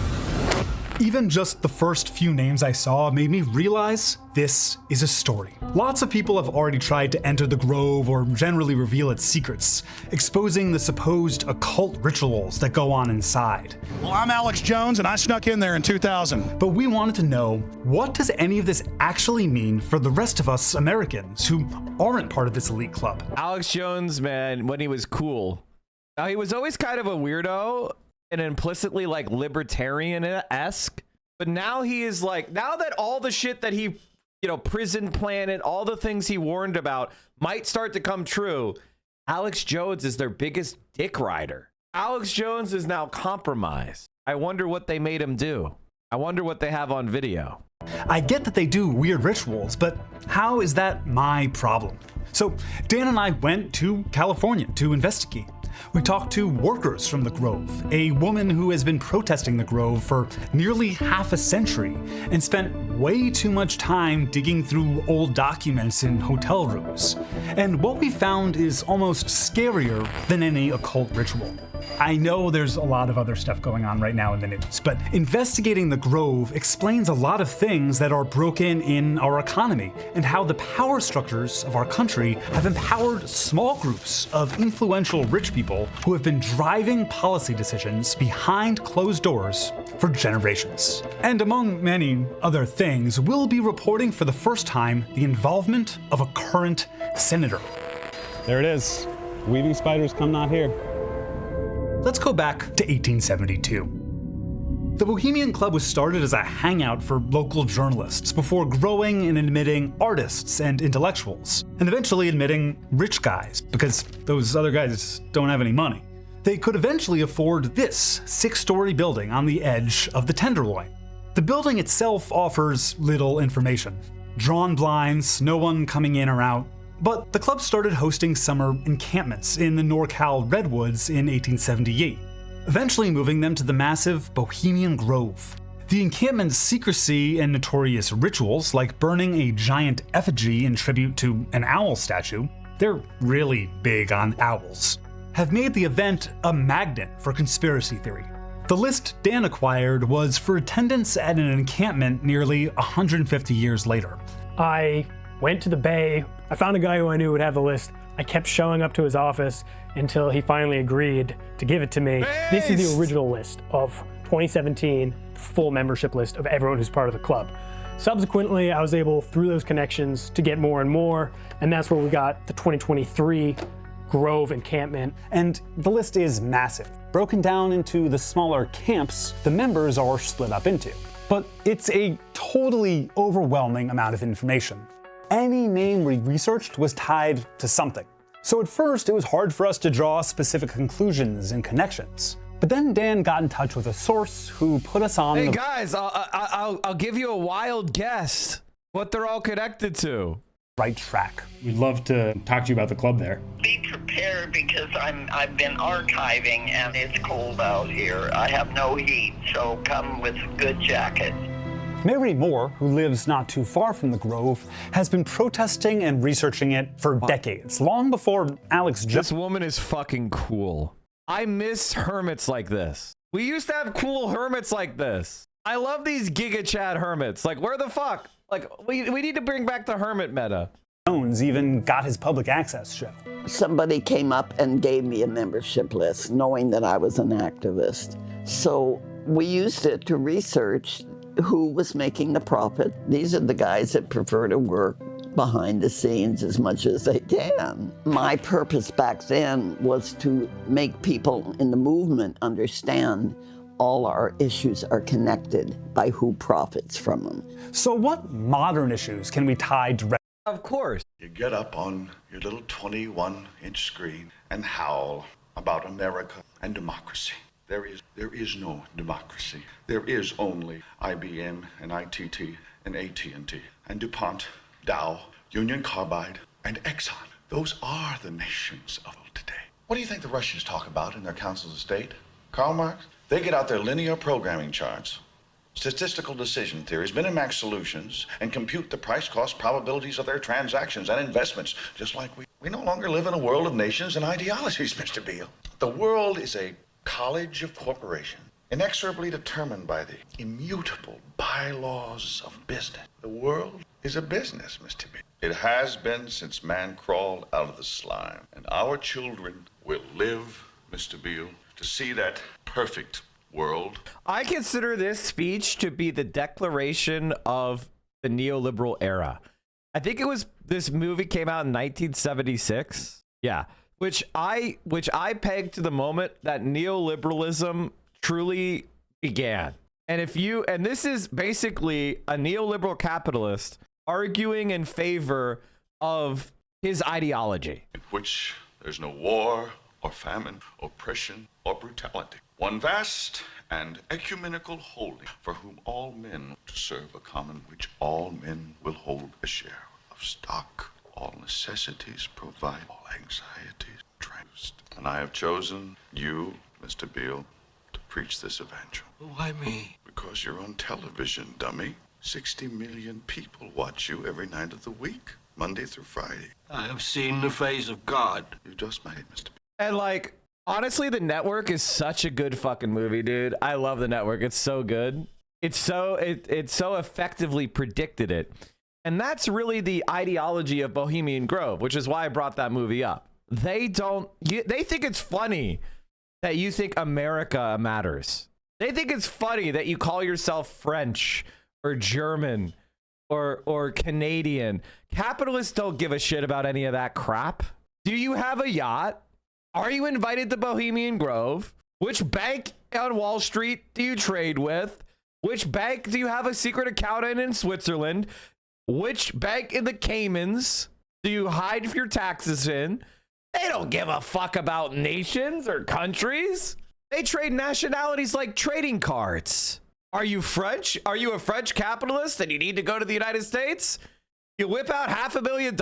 Even just the first few names I saw made me realize this is a story. Lots of people have already tried to enter the Grove or generally reveal its secrets, exposing the supposed occult rituals that go on inside. Well, I'm Alex Jones, and I snuck in there in 2000. But we wanted to know, what does any of this actually mean for the rest of us Americans who aren't part of this elite club? Alex Jones, man, when he was cool. Now, he was always kind of a weirdo and implicitly like libertarian-esque, but now he is like, now that all the shit that he, Prison Planet, all the things he warned about might start to come true, Alex Jones is their biggest dick rider. Alex Jones is now compromised. I wonder what they made him do. I wonder what they have on video. I get that they do weird rituals, but how is that my problem? So Dan and I went to California to investigate. We talked to workers from the Grove, a woman who has been protesting the Grove for nearly half a century and spent way too much time digging through old documents in hotel rooms. And what we found is almost scarier than any occult ritual. I know there's a lot of other stuff going on right now in the news, but investigating the Grove explains a lot of things that are broken in our economy and how the power structures of our country have empowered small groups of influential rich people who have been driving policy decisions behind closed doors for generations. And among many other things, we'll be reporting for the first time the involvement of a current senator. There it is. Weaving spiders come not here. Let's go back to 1872. The Bohemian Club was started as a hangout for local journalists before growing and admitting artists and intellectuals, and eventually admitting rich guys, because those other guys don't have any money. They could eventually afford this 6-story building on the edge of the Tenderloin. The building itself offers little information. Drawn blinds, no one coming in or out. But the club started hosting summer encampments in the NorCal Redwoods in 1878, eventually moving them to the massive Bohemian Grove. The encampment's secrecy and notorious rituals, like burning a giant effigy in tribute to an owl statue, they're really big on owls, have made the event a magnet for conspiracy theory. The list Dan acquired was for attendance at an encampment nearly 150 years later. I went to the Bay. I found a guy who I knew would have the list. I kept showing up to his office until he finally agreed to give it to me. Nice. This is the original list of 2017, full membership list of everyone who's part of the club. Subsequently, I was able, through those connections, to get more and more, and that's where we got the 2023 Grove encampment. And the list is massive. Broken down into the smaller camps the members are split up into. but it's a totally overwhelming amount of information. Any name we researched was tied to something. So at first, it was hard for us to draw specific conclusions and connections. But then Dan got in touch with a source who put us on Hey guys, I'll give you a wild guess what they're all connected to. Right track. We'd love to talk to you about the club there. Be prepared because I've been archiving and it's cold out here. I have no heat, so come with a good jacket. Mary Moore, who lives not too far from the Grove, has been protesting and researching it for decades, long before Alex Jones. This woman is fucking cool. I miss hermits like this. We used to have cool hermits like this. I love these Giga Chad hermits. Like, where the fuck? Like, we need to bring back the hermit meta. Jones even got his public access show. Somebody came up and gave me a membership list, knowing that I was an activist. So we used it to research who was making the profit. These are the guys that prefer to work behind the scenes as much as they can. My purpose back then was to make people in the movement understand all our issues are connected by who profits from them. So what modern issues can we tie directly? Of course. You get up on your little 21-inch screen and howl about America and democracy. There is no democracy. There is only IBM and ITT and AT&T and DuPont, Dow, Union Carbide, and Exxon. Those are the nations of today. What do you think the Russians talk about in their councils of state? Karl Marx? They get out their linear programming charts, statistical decision theories, Minimax solutions, and compute the price-cost probabilities of their transactions and investments, just like we no longer live in a world of nations and ideologies, Mr. Beale. The world is a college of corporation, inexorably determined by the immutable bylaws of business. The world is a business, Mr. Beale. It has been since man crawled out of the slime, and our children will live, Mr. Beale, to see that perfect world. I consider this speech to be the declaration of the neoliberal era. I think this movie came out in 1976. Yeah. Which I pegged to the moment that neoliberalism truly began. And this is basically a neoliberal capitalist arguing in favor of his ideology. In which there's no war or famine, oppression or brutality. One vast and ecumenical holding for whom all men to serve a common which all men will hold a share of stock. All necessities provide, all anxieties tranced. And I have chosen you, Mr. Beale, to preach this evangel. Why me? Because you're on television, dummy. 60 million people watch you every night of the week, Monday through Friday. I have seen the face of God. You just made, Mr. Beale. And like, honestly, The Network is such a good fucking movie, dude. I love The Network. It's so good. It so effectively predicted it. And that's really the ideology of Bohemian Grove, which is why I brought that movie up. They think it's funny that you think America matters. They think it's funny that you call yourself French or German or Canadian. Capitalists don't give a shit about any of that crap. Do you have a yacht? Are you invited to Bohemian Grove? Which bank on Wall Street do you trade with? Which bank do you have a secret account in Switzerland? Which bank in the Caymans do you hide your taxes in? They don't give a fuck about nations or countries. They trade nationalities like trading cards. Are you French? Are you a French capitalist and you need to go to the United States? You whip out $500 million.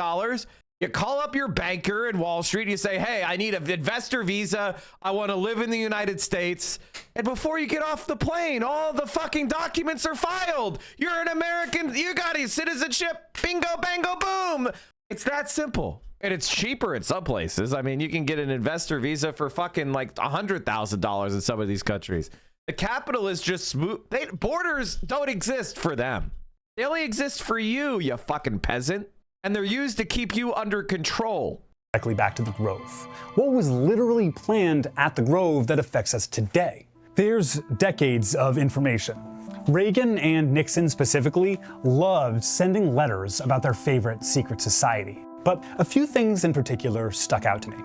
You call up your banker in Wall Street. You say, hey, I need an investor visa. I want to live in the United States. And before you get off the plane, all the fucking documents are filed. You're an American. You got a citizenship. Bingo, bango, boom. It's that simple. And it's cheaper in some places. I mean, you can get an investor visa for fucking like $100,000 in some of these countries. The capitalists just smooth. Borders don't exist for them. They only exist for you, you fucking peasant. And they're used to keep you under control. Directly back to the Grove. What was literally planned at the Grove that affects us today? There's decades of information. Reagan and Nixon specifically loved sending letters about their favorite secret society. But a few things in particular stuck out to me.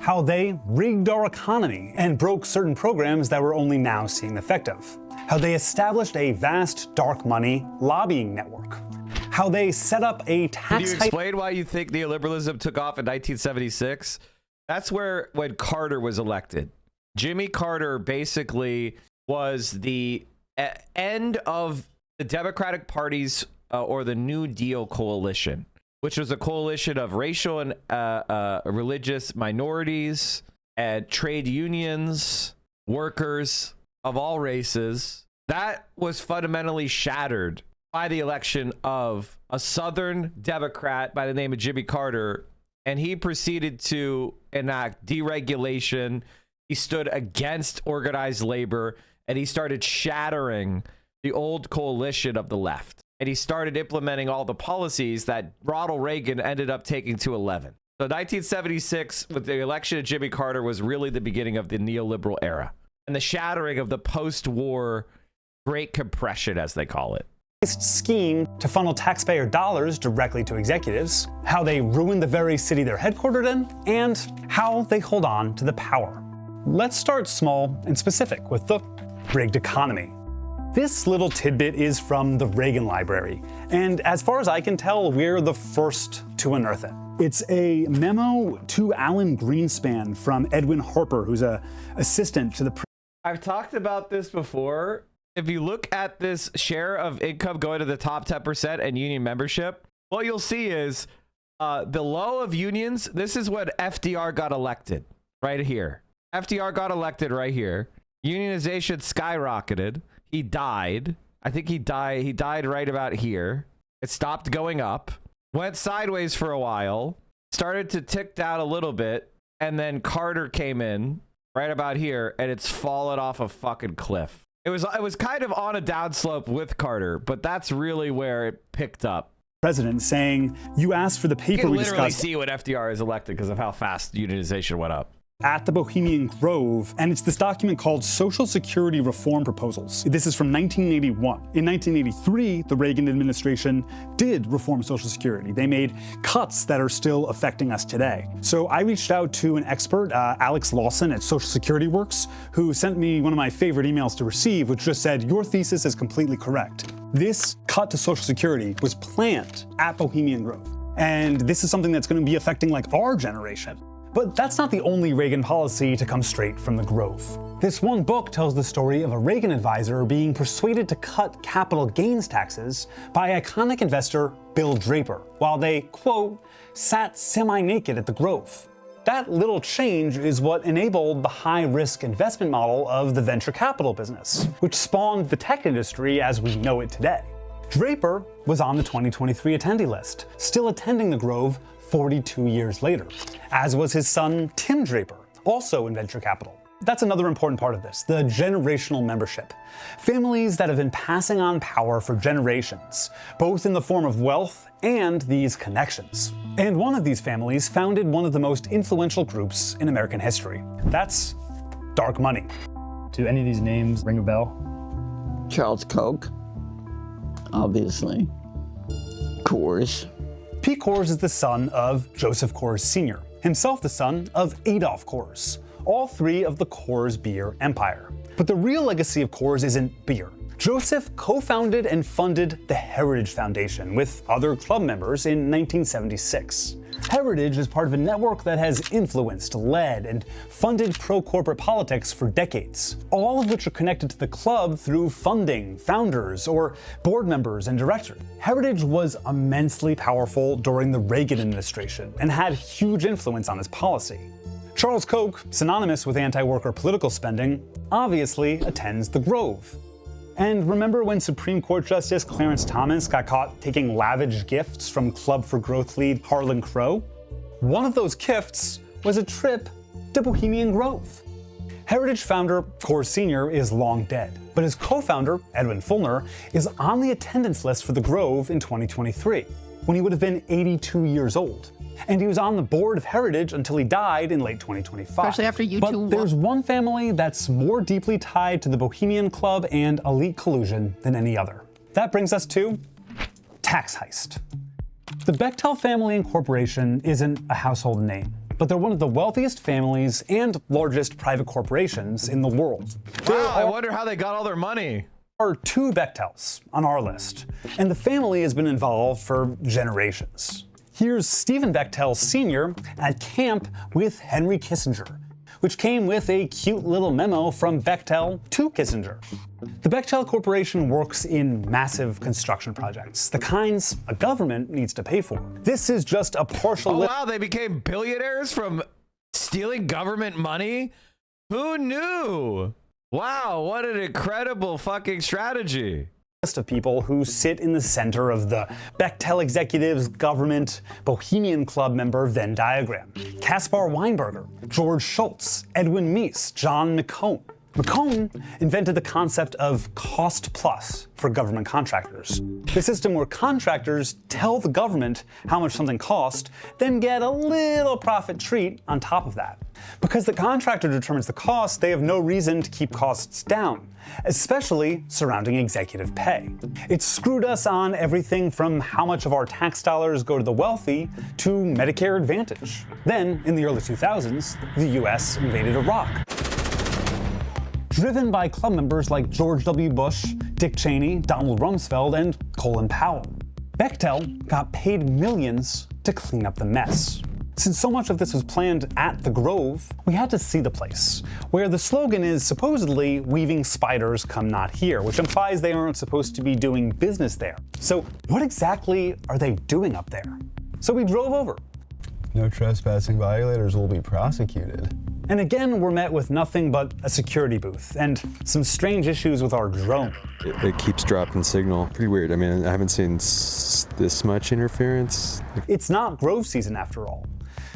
How they rigged our economy and broke certain programs that we're only now seeing the effect of. how they established a vast dark money lobbying network, how they set up a tax. Can you explain why you think neoliberalism took off in 1976? That's when Carter was elected. Jimmy Carter basically was the end of the Democratic Party's or the New Deal coalition, which was a coalition of racial and religious minorities and trade unions, workers of all races. That was fundamentally shattered by the election of a Southern Democrat by the name of Jimmy Carter, and he proceeded to enact deregulation. He stood against organized labor, and he started shattering the old coalition of the left. And he started implementing all the policies that Ronald Reagan ended up taking to 11. So 1976, with the election of Jimmy Carter, was really the beginning of the neoliberal era and the shattering of the post-war Great Compression, as they call it. Scheme to funnel taxpayer dollars directly to executives, how they ruin the very city they're headquartered in, and how they hold on to the power. Let's start small and specific with the rigged economy. This little tidbit is from the Reagan Library, and as far as I can tell, we're the first to unearth it. It's a memo to Alan Greenspan from Edwin Harper, who's an assistant to the. I've talked about this before. If you look at this share of income going to the top 10% and union membership, what you'll see is the low of unions. This is when FDR got elected right here. FDR got elected right here. Unionization skyrocketed. He died. I think he died right about here. It stopped going up, went sideways for a while, started to tick down a little bit, and then Carter came in right about here, and it's fallen off a fucking cliff. It was kind of on a downslope with Carter, but that's really where it picked up. President saying, you asked for the paper we discussed. You can literally see when FDR is elected because of how fast unionization went up. At the Bohemian Grove, and it's this document called Social Security Reform Proposals. This is from 1981. In 1983, the Reagan administration did reform Social Security. They made cuts that are still affecting us today. So I reached out to an expert, Alex Lawson at Social Security Works, who sent me one of my favorite emails to receive, which just said, your thesis is completely correct. This cut to Social Security was planned at Bohemian Grove. And this is something that's going to be affecting like our generation. But that's not the only Reagan policy to come straight from the Grove. This one book tells the story of a Reagan advisor being persuaded to cut capital gains taxes by iconic investor Bill Draper, while they, quote, sat semi-naked at the Grove. That little change is what enabled the high-risk investment model of the venture capital business, which spawned the tech industry as we know it today. Draper was on the 2023 attendee list, still attending the Grove 42 years later, as was his son, Tim Draper, also in venture capital. That's another important part of this, the generational membership. Families that have been passing on power for generations, both in the form of wealth and these connections. And one of these families founded one of the most influential groups in American history. That's dark money. Do any of these names ring a bell? Charles Koch, obviously. Coors. Pete Coors is the son of Joseph Coors Sr., himself the son of Adolf Coors, all three of the Coors beer empire. But the real legacy of Coors isn't beer. Joseph co-founded and funded the Heritage Foundation with other club members in 1976. Heritage is part of a network that has influenced, led, and funded pro-corporate politics for decades, all of which are connected to the club through funding, founders, or board members and directors. Heritage was immensely powerful during the Reagan administration and had huge influence on his policy. Charles Koch, synonymous with anti-worker political spending, obviously attends the Grove. And remember when Supreme Court Justice Clarence Thomas got caught taking lavish gifts from Club for Growth lead Harlan Crow? One of those gifts was a trip to Bohemian Grove. Heritage founder Coors Sr. is long dead, but his co-founder, Edwin Fulner, is on the attendance list for the Grove in 2023, when he would have been 82 years old. And he was on the board of Heritage until he died in late 2025. Especially after you two. But there's one family that's more deeply tied to the Bohemian Club and elite collusion than any other. That brings us to tax heist. The Bechtel Family Incorporation isn't a household name, but they're one of the wealthiest families and largest private corporations in the world. Wow, I wonder how they got all their money. are 2 Bechtels on our list, and the family has been involved for generations. Here's Stephen Bechtel Sr. at camp with Henry Kissinger, which came with a cute little memo from Bechtel to Kissinger. The Bechtel Corporation works in massive construction projects, the kinds a government needs to pay for. This is just a partial list. Wow, they became billionaires from stealing government money? Who knew? Wow, what an incredible fucking strategy. List of people who sit in the center of the Bechtel executives government Bohemian Club member Venn diagram. Caspar Weinberger, George Shultz, Edwin Meese, John McCone. McCone invented the concept of cost plus for government contractors. The system where contractors tell the government how much something costs, then get a little profit treat on top of that. Because the contractor determines the cost, they have no reason to keep costs down, especially surrounding executive pay. It screwed us on everything from how much of our tax dollars go to the wealthy to Medicare Advantage. Then, in the early 2000s, the US invaded Iraq. Driven by club members like George W. Bush, Dick Cheney, Donald Rumsfeld, and Colin Powell. Bechtel got paid millions to clean up the mess. Since so much of this was planned at the Grove, we had to see the place, where the slogan is supposedly "Weaving spiders come not here," which implies they aren't supposed to be doing business there. So what exactly are they doing up there? So we drove over. No trespassing violators will be prosecuted. And again, we're met with nothing but a security booth and some strange issues with our drone. It keeps dropping signal. Pretty weird. I mean, I haven't seen this much interference. It's not Grove season after all.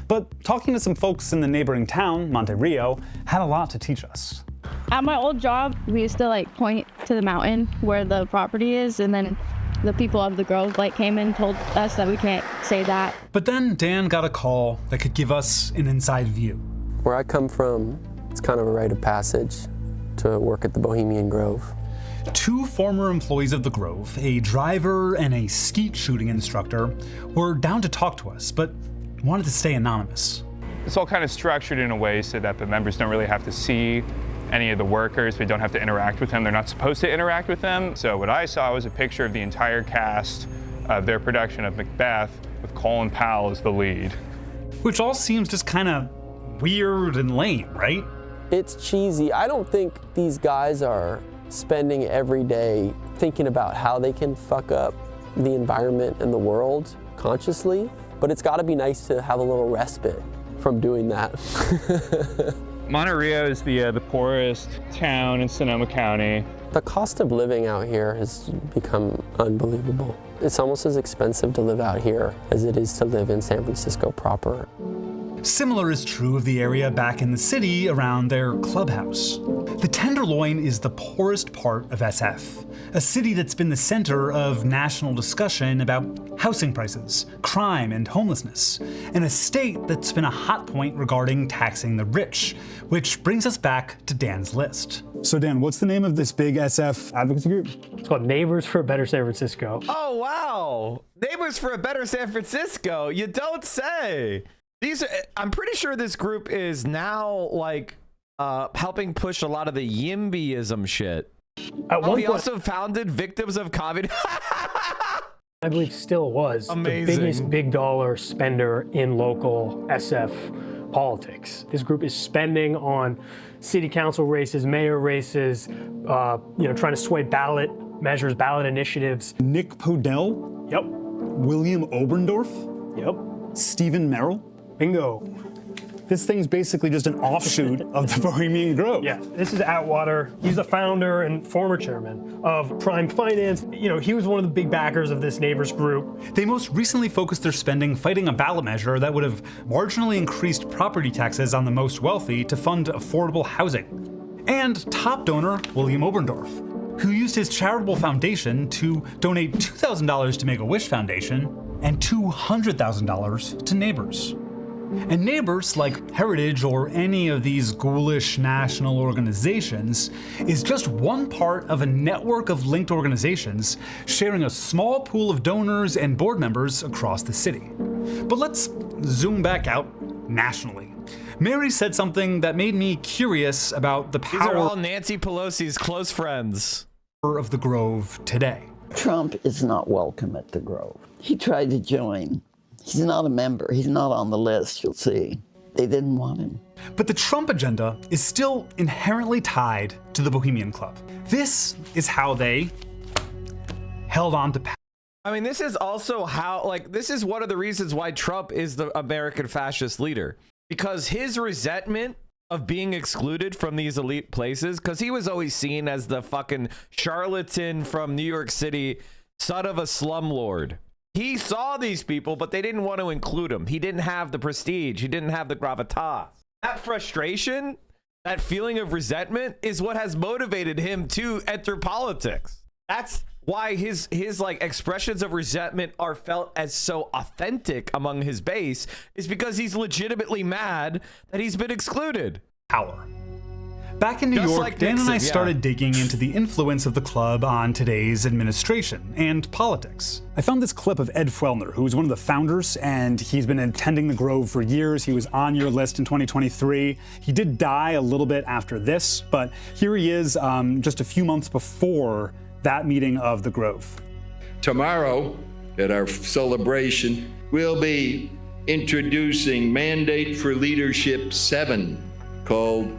But talking to some folks in the neighboring town, Monte Rio, had a lot to teach us. At my old job, we used to point to the mountain where the property is, and then the people of the Grove came in and told us that we can't say that. But then Dan got a call that could give us an inside view. Where I come from, it's kind of a rite of passage to work at the Bohemian Grove. 2 former employees of the Grove, a driver and a skeet shooting instructor, were down to talk to us, but wanted to stay anonymous. It's all kind of structured in a way so that the members don't really have to see any of the workers. We don't have to interact with them. They're not supposed to interact with them. So what I saw was a picture of the entire cast of their production of Macbeth with Colin Powell as the lead. Which all seems just kind of weird and lame, right? It's cheesy. I don't think these guys are spending every day thinking about how they can fuck up the environment and the world consciously, but it's got to be nice to have a little respite from doing that. Monte Rio is the poorest town in Sonoma County. The cost of living out here has become unbelievable. It's almost as expensive to live out here as it is to live in San Francisco proper. Similar is true of the area back in the city around their clubhouse. The Tenderloin is the poorest part of SF, a city that's been the center of national discussion about housing prices, crime, and homelessness, and a state that's been a hot point regarding taxing the rich, which brings us back to Dan's list. So Dan, what's the name of this big SF advocacy group? It's called Neighbors for a Better San Francisco. Oh, wow. Neighbors for a Better San Francisco. You don't say. I'm pretty sure this group is now helping push a lot of the YIMBYism shit. He also founded Victims of Communism. I believe still was amazing. The biggest big dollar spender in local SF politics. This group is spending on city council races, mayor races, trying to sway ballot measures, ballot initiatives. Nick Podell? Yep. William Oberndorf? Yep. Stephen Merrill? Bingo. This thing's basically just an offshoot of the Bohemian Grove. Yeah, this is Atwater. He's the founder and former chairman of Prime Finance. He was one of the big backers of this neighbors group. They most recently focused their spending fighting a ballot measure that would have marginally increased property taxes on the most wealthy to fund affordable housing. And top donor, William Oberndorf, who used his charitable foundation to donate $2,000 to Make-A-Wish Foundation and $200,000 to Neighbors. And Neighbors, like Heritage or any of these ghoulish national organizations, is just one part of a network of linked organizations sharing a small pool of donors and board members across the city. But let's zoom back out nationally. Mary said something that made me curious about the power. These are all Nancy Pelosi's close friends. of the Grove today. Trump is not welcome at the Grove. He tried to join. He's not a member. He's not on the list, you'll see. They didn't want him. But the Trump agenda is still inherently tied to the Bohemian Club. This is how they held on to power. I mean, this is also how, like, this is one of the reasons why Trump is the American fascist leader. Because his resentment of being excluded from these elite places, because he was always seen as the fucking charlatan from New York City, son of a slumlord. He saw these people, but they didn't want to include him. He didn't have the prestige. He didn't have the gravitas. That frustration, that feeling of resentment is what has motivated him to enter politics. That's why his like expressions of resentment are felt as so authentic among his base, is because he's legitimately mad that he's been excluded. Power. Back in New York, like Dan Nixon, and I started digging into the influence of the club on today's administration and politics. I found this clip of Ed Fellner, who was one of the founders, and he's been attending the Grove for years. He was on your list in 2023. He did die a little bit after this, but here he is just a few months before that meeting of the Grove. Tomorrow, at our celebration, we'll be introducing Mandate for Leadership 7, called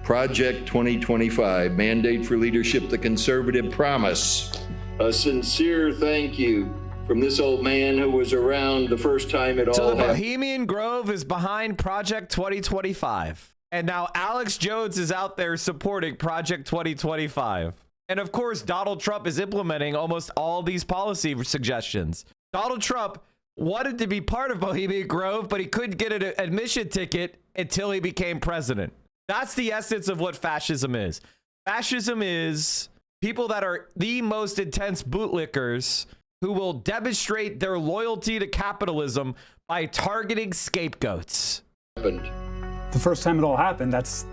Project 2025, Mandate for Leadership, the Conservative Promise. A sincere thank you from this old man who was around the first time it all So the happened. Bohemian Grove is behind Project 2025. And now Alex Jones is out there supporting Project 2025. And of course, Donald Trump is implementing almost all these policy suggestions. Donald Trump wanted to be part of Bohemian Grove, but he couldn't get an admission ticket until he became president. That's the essence of what fascism is. Fascism is people that are the most intense bootlickers who will demonstrate their loyalty to capitalism by targeting scapegoats. The first time it all happened, that's,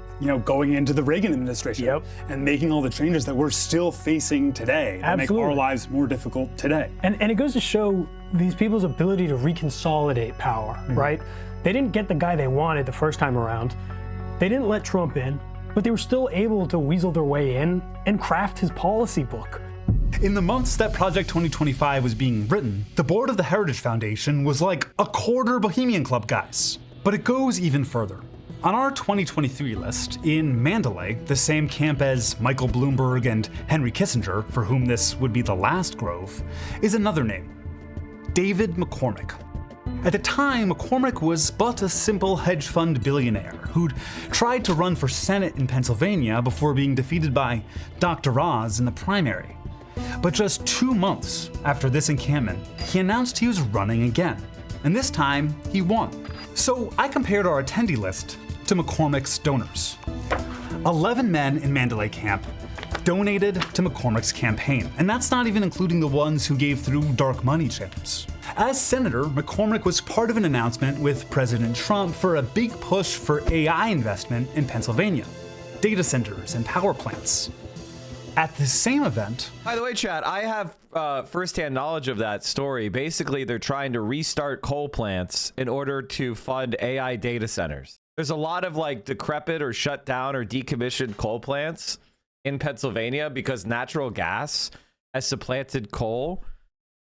going into the Reagan administration and making all the changes that we're still facing today that make our lives more difficult today. And it goes to show these people's ability to reconsolidate power, right? They didn't get the guy they wanted the first time around. They didn't let Trump in, but they were still able to weasel their way in and craft his policy book. In the months that Project 2025 was being written, the board of the Heritage Foundation was like a quarter Bohemian Club guys. But it goes even further. On our 2023 list, in Mandalay, the same camp as Michael Bloomberg and Henry Kissinger, for whom this would be the last Grove, is another name, David McCormick. At the time, McCormick was but a simple hedge fund billionaire who'd tried to run for Senate in Pennsylvania before being defeated by Dr. Oz in the primary. But just 2 months after this encampment, he announced he was running again. And this time, he won. So I compared our attendee list to McCormick's donors. 11 men in Mandalay camp donated to McCormick's campaign, and that's not even including the ones who gave through dark money channels. As senator, McCormick was part of an announcement with President Trump for a big push for AI investment in Pennsylvania, data centers and power plants. At the same event... By the way, Chad, I have firsthand knowledge of that story. Basically, they're trying to restart coal plants in order to fund AI data centers. There's a lot of like decrepit or shut down or decommissioned coal plants in Pennsylvania because natural gas has supplanted coal.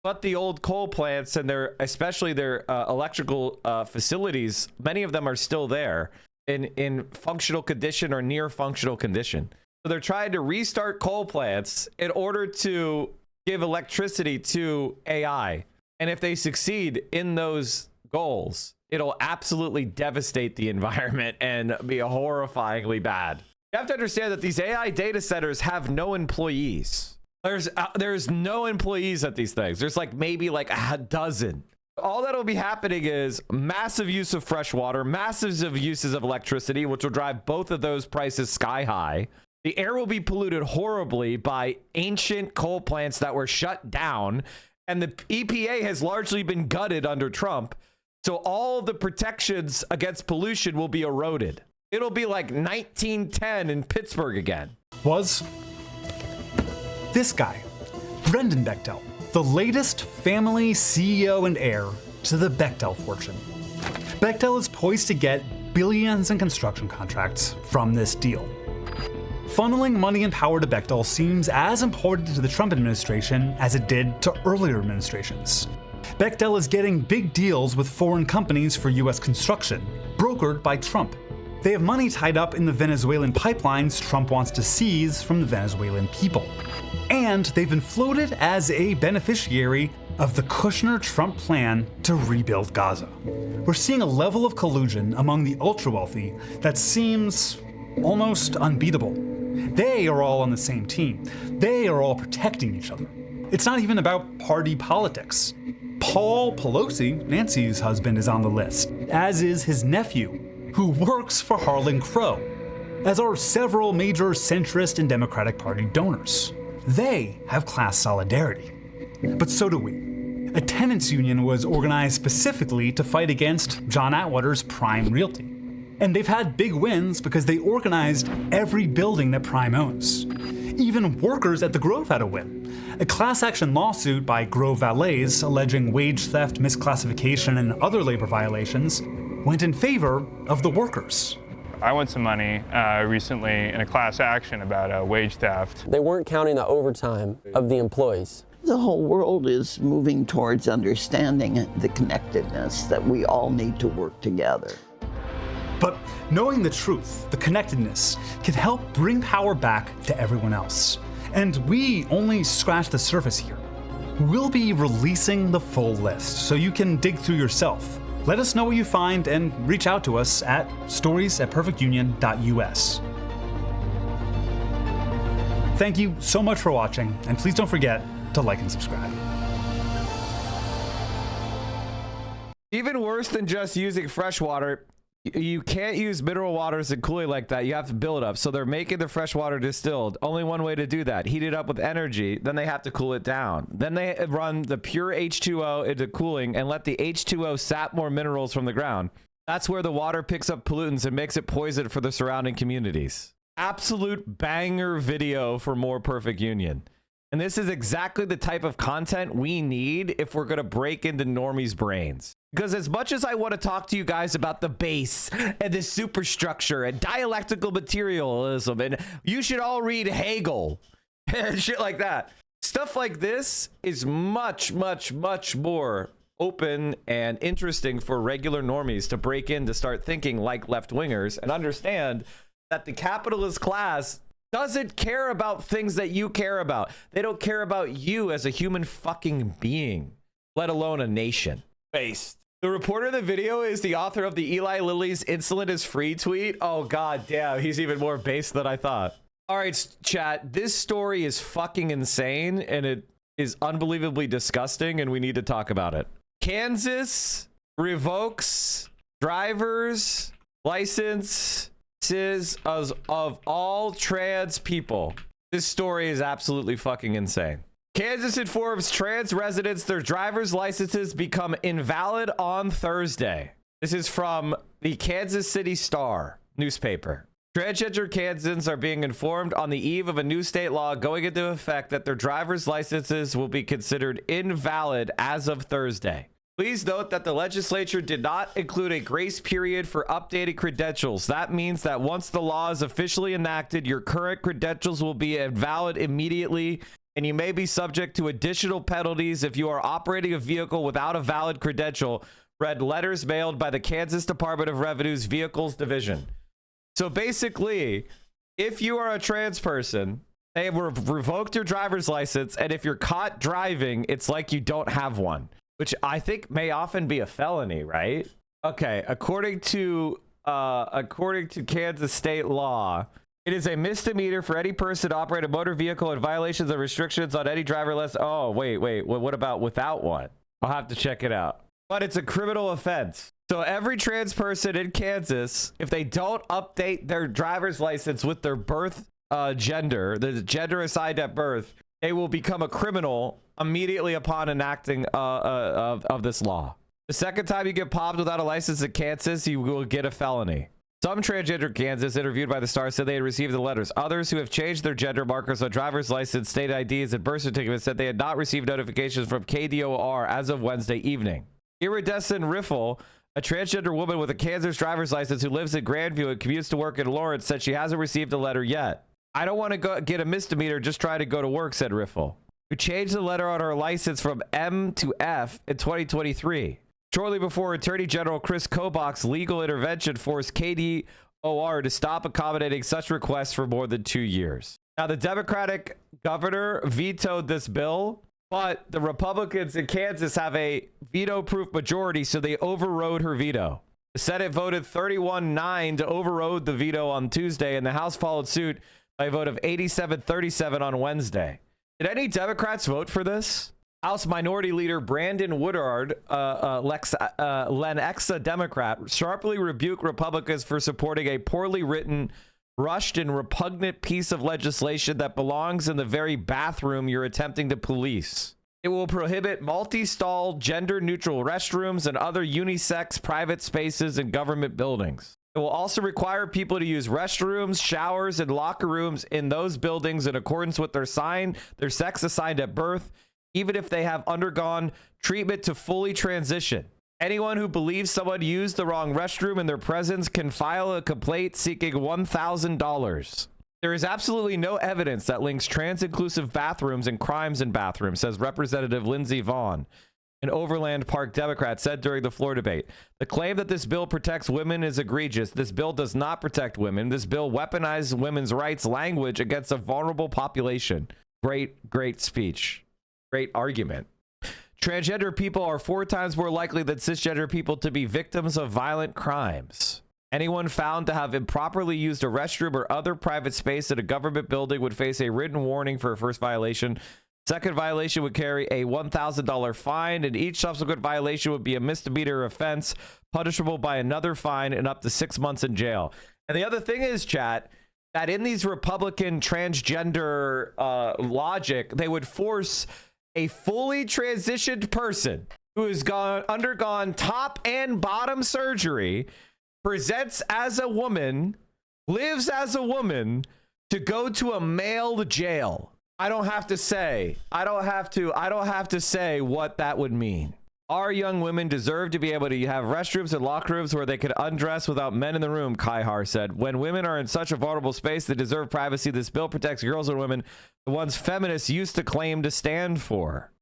But the old coal plants and especially their electrical facilities, many of them are still there in functional condition or near functional condition. So they're trying to restart coal plants in order to give electricity to AI. And if they succeed in those goals, it'll absolutely devastate the environment and be horrifyingly bad. You have to understand that these AI data centers have no employees. There's no employees at these things. There's like maybe like a dozen. All that'll be happening is massive use of fresh water, massive uses of electricity, which will drive both of those prices sky high. The air will be polluted horribly by ancient coal plants that were shut down, and the EPA has largely been gutted under Trump. So all the protections against pollution will be eroded. It'll be like 1910 in Pittsburgh again. Was this guy, Brendan Bechtel, the latest family CEO and heir to the Bechtel fortune. Bechtel is poised to get billions in construction contracts from this deal. funneling money and power to Bechtel seems as important to the Trump administration as it did to earlier administrations. Bechtel is getting big deals with foreign companies for US construction, brokered by Trump. They have money tied up in the Venezuelan pipelines Trump wants to seize from the Venezuelan people. And they've been floated as a beneficiary of the Kushner-Trump plan to rebuild Gaza. We're seeing a level of collusion among the ultra-wealthy that seems almost unbeatable. They are all on the same team. They are all protecting each other. It's not even about party politics. Paul Pelosi, Nancy's husband, is on the list, as is his nephew, who works for Harlan Crow, as are several major centrist and Democratic Party donors. They have class solidarity. But so do we. A tenants union was organized specifically to fight against John Atwater's Prime Realty. And they've had big wins because they organized every building that Prime owns. Even workers at the Grove had a win. A class action lawsuit by Grove valets alleging wage theft, misclassification, and other labor violations went in favor of the workers. I won some money recently in a class action about wage theft. They weren't counting the overtime of the employees. The whole world is moving towards understanding the connectedness that we all need to work together. But knowing the truth, the connectedness, can help bring power back to everyone else. And we only scratch the surface here. We'll be releasing the full list, so you can dig through yourself. Let us know what you find and reach out to us at stories@perfectunion.us. Thank you so much for watching, and please don't forget to like and subscribe. Even worse than just using fresh water, you can't use mineral waters and cooling like that. You have to build it up. So they're making the fresh water distilled. Only one way to do that. Heat it up with energy. Then they have to cool it down. Then they run the pure H2O into cooling and let the H2O sap more minerals from the ground. That's where the water picks up pollutants and makes it poison for the surrounding communities. Absolute banger video for more perfect union. And this is exactly the type of content we need if we're going to break into normies' brains. Because as much as I want to talk to you guys about the base and the superstructure and dialectical materialism, and you should all read Hegel and shit like that, stuff like this is much, much, much more open and interesting for regular normies to break in, to start thinking like left-wingers and understand that the capitalist class doesn't care about things that you care about. They don't care about you as a human fucking being, let alone a nation. Based. The reporter in the video is the author of the Eli Lilly's "Insulin is free" tweet. Oh, god damn, he's even more based than I thought. All right, chat, this story is fucking insane, and it is unbelievably disgusting, and we need to talk about it. Kansas revokes driver's licenses of all trans people. This story is absolutely fucking insane. Kansas informs trans residents their driver's licenses become invalid on Thursday. This is from the Kansas City Star newspaper. Transgender Kansans are being informed on the eve of a new state law going into effect that their driver's licenses will be considered invalid as of Thursday. Please note that the legislature did not include a grace period for updating credentials. That means that once the law is officially enacted, your current credentials will be invalid immediately, and you may be subject to additional penalties if you are operating a vehicle without a valid credential, read letters mailed by the Kansas Department of Revenue's Vehicles Division. So basically, if you are a trans person, they have revoked your driver's license, and if you're caught driving, it's like you don't have one, which I think may often be a felony, right? Okay, according to Kansas state law, it is a misdemeanor for any person to operate a motor vehicle in violations of restrictions on any driver list. Oh, wait. What about without one? I'll have to check it out. But it's a criminal offense. So every trans person in Kansas, if they don't update their driver's license with their birth gender, the gender assigned at birth, they will become a criminal immediately upon enacting of this law. The second time you get popped without a license in Kansas, you will get a felony. Some transgender Kansas interviewed by the Star said they had received the letters. Others who have changed their gender markers on driver's license, state IDs, and birth certificates said they had not received notifications from KDOR as of Wednesday evening. Iridescent Riffle, a transgender woman with a Kansas driver's license who lives in Grandview and commutes to work in Lawrence, said she hasn't received a letter yet. I don't want to go get a misdemeanor, just try to go to work, said Riffle, who changed the letter on her license from M to F in 2023. Shortly before, Attorney General Chris Kobach's legal intervention forced KDOR to stop accommodating such requests for more than 2 years. Now, the Democratic governor vetoed this bill, but the Republicans in Kansas have a veto-proof majority, so they overrode her veto. The Senate voted 31-9 to override the veto on Tuesday, and the House followed suit by a vote of 87-37 on Wednesday. Did any Democrats vote for this? House Minority Leader Brandon Woodard, Lenexa Democrat, sharply rebuked Republicans for supporting a poorly written, rushed, and repugnant piece of legislation that belongs in the very bathroom you're attempting to police. It will prohibit multi-stall, gender-neutral restrooms and other unisex private spaces in government buildings. It will also require people to use restrooms, showers, and locker rooms in those buildings in accordance with their sex assigned at birth, even if they have undergone treatment to fully transition. Anyone who believes someone used the wrong restroom in their presence can file a complaint seeking $1,000. There is absolutely no evidence that links trans-inclusive bathrooms and crimes in bathrooms, says Representative Lindsey Vaughn, an Overland Park Democrat, said during the floor debate. The claim that this bill protects women is egregious. This bill does not protect women. This bill weaponizes women's rights language against a vulnerable population. Great speech. Great argument. Transgender people are 4 times more likely than cisgender people to be victims of violent crimes. Anyone found to have improperly used a restroom or other private space in a government building would face a written warning for a first violation. Second violation would carry a $1,000 fine, and each subsequent violation would be a misdemeanor offense, punishable by another fine and up to 6 months in jail. And the other thing is, chat, that in these Republican transgender logic, they would force a fully transitioned person who has undergone top and bottom surgery, presents as a woman, lives as a woman, to go to a male jail. I don't have to say what that would mean. Our young women deserve to be able to have restrooms and locker rooms where they can undress without men in the room, Kaihar said. When women are in such a vulnerable space, they deserve privacy. This bill protects girls and women, the ones feminists used to claim to stand for.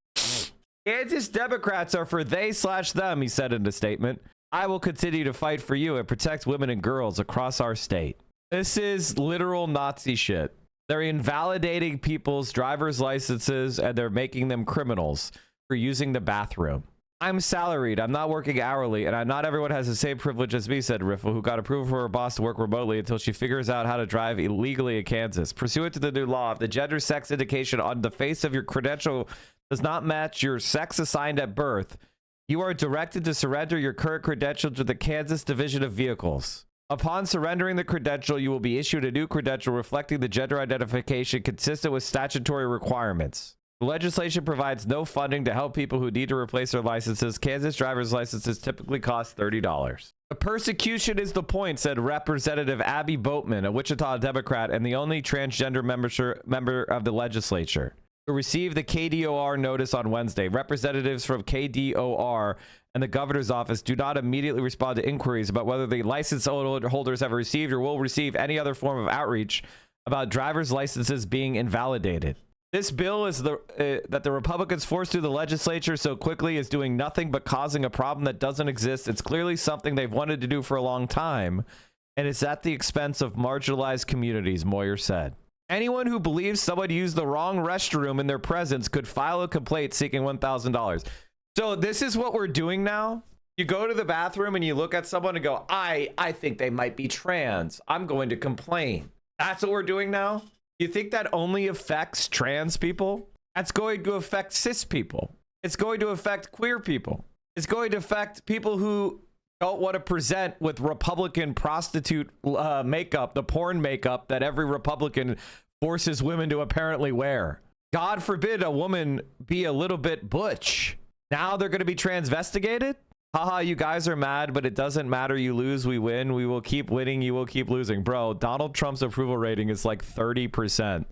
Kansas Democrats are for they/them, he said in a statement. I will continue to fight for you and protect women and girls across our state. This is literal Nazi shit. They're invalidating people's driver's licenses and they're making them criminals for using the bathroom. I'm salaried. I'm not working hourly, and not everyone has the same privilege as me, said Riffle, who got approval for her boss to work remotely until she figures out how to drive illegally in Kansas. Pursuant to the new law, if the gender sex indication on the face of your credential does not match your sex assigned at birth, you are directed to surrender your current credential to the Kansas Division of Vehicles. Upon surrendering the credential, you will be issued a new credential reflecting the gender identification consistent with statutory requirements. The legislation provides no funding to help people who need to replace their licenses. Kansas driver's licenses typically cost $30. The persecution is the point, said Representative Abby Boatman, a Wichita Democrat and the only transgender member of the legislature, who received the KDOR notice on Wednesday. Representatives from KDOR and the governor's office do not immediately respond to inquiries about whether the license holders have received or will receive any other form of outreach about driver's licenses being invalidated. This bill is that the Republicans forced through the legislature so quickly is doing nothing but causing a problem that doesn't exist. It's clearly something they've wanted to do for a long time, and it's at the expense of marginalized communities, Moyer said. Anyone who believes someone used the wrong restroom in their presence could file a complaint seeking $1,000. So this is what we're doing now. You go to the bathroom and you look at someone and go, I think they might be trans. I'm going to complain. That's what we're doing now. You think that only affects trans people? That's going to affect cis people. It's going to affect queer people. It's going to affect people who don't want to present with Republican prostitute makeup, the porn makeup that every Republican forces women to apparently wear. God forbid a woman be a little bit butch. Now they're going to be transvestigated? Haha, you guys are mad, but it doesn't matter. You lose, we win. We will keep winning. You will keep losing. Bro, Donald Trump's approval rating is like 30%.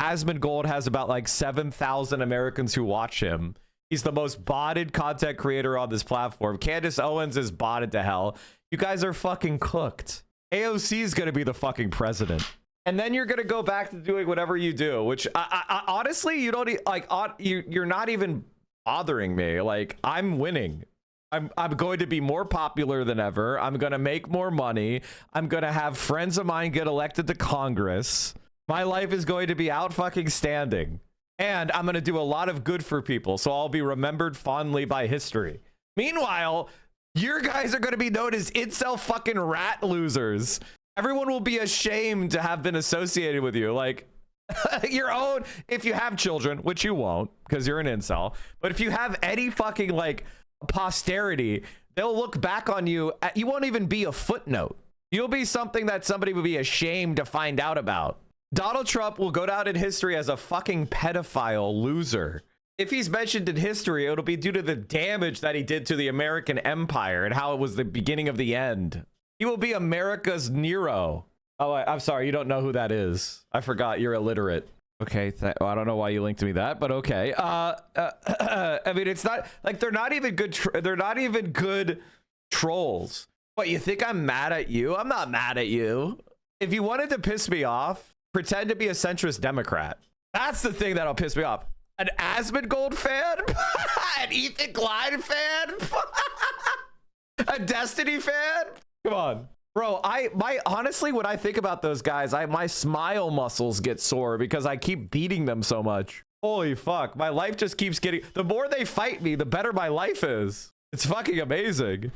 Asmongold has about like 7,000 Americans who watch him. He's the most botted content creator on this platform. Candace Owens is botted to hell. You guys are fucking cooked. AOC is going to be the fucking president. and then you're gonna go back to doing whatever you do, which I honestly, you don't like. You're not even bothering me. Like, I'm winning. I'm going to be more popular than ever. I'm gonna make more money. I'm gonna have friends of mine get elected to Congress. My life is going to be out fucking standing, and I'm gonna do a lot of good for people. So I'll be remembered fondly by history. Meanwhile, your guys are gonna be known as incel fucking rat losers. Everyone will be ashamed to have been associated with you. Like, your own, if you have children, which you won't because you're an incel, but if you have any fucking like posterity, they'll look back on you. You won't even be a footnote. You'll be something that somebody would be ashamed to find out about. Donald Trump will go down in history as a fucking pedophile loser. If he's mentioned in history, it'll be due to the damage that he did to the American empire and how it was the beginning of the end. He will be America's Nero. Oh, I'm sorry. You don't know who that is. I forgot. You're illiterate. Okay. I don't know why you linked me that, but okay. I mean, it's not like they're not even good. They're not even good trolls. What, you think I'm mad at you? I'm not mad at you. If you wanted to piss me off, pretend to be a centrist Democrat. That's the thing that'll piss me off. An Asmongold fan? An Ethan Klein fan? A Destiny fan? Come on. Bro, honestly, when I think about those guys, my smile muscles get sore because I keep beating them so much. Holy fuck. My life just keeps getting, the more they fight me, the better my life is. It's fucking amazing.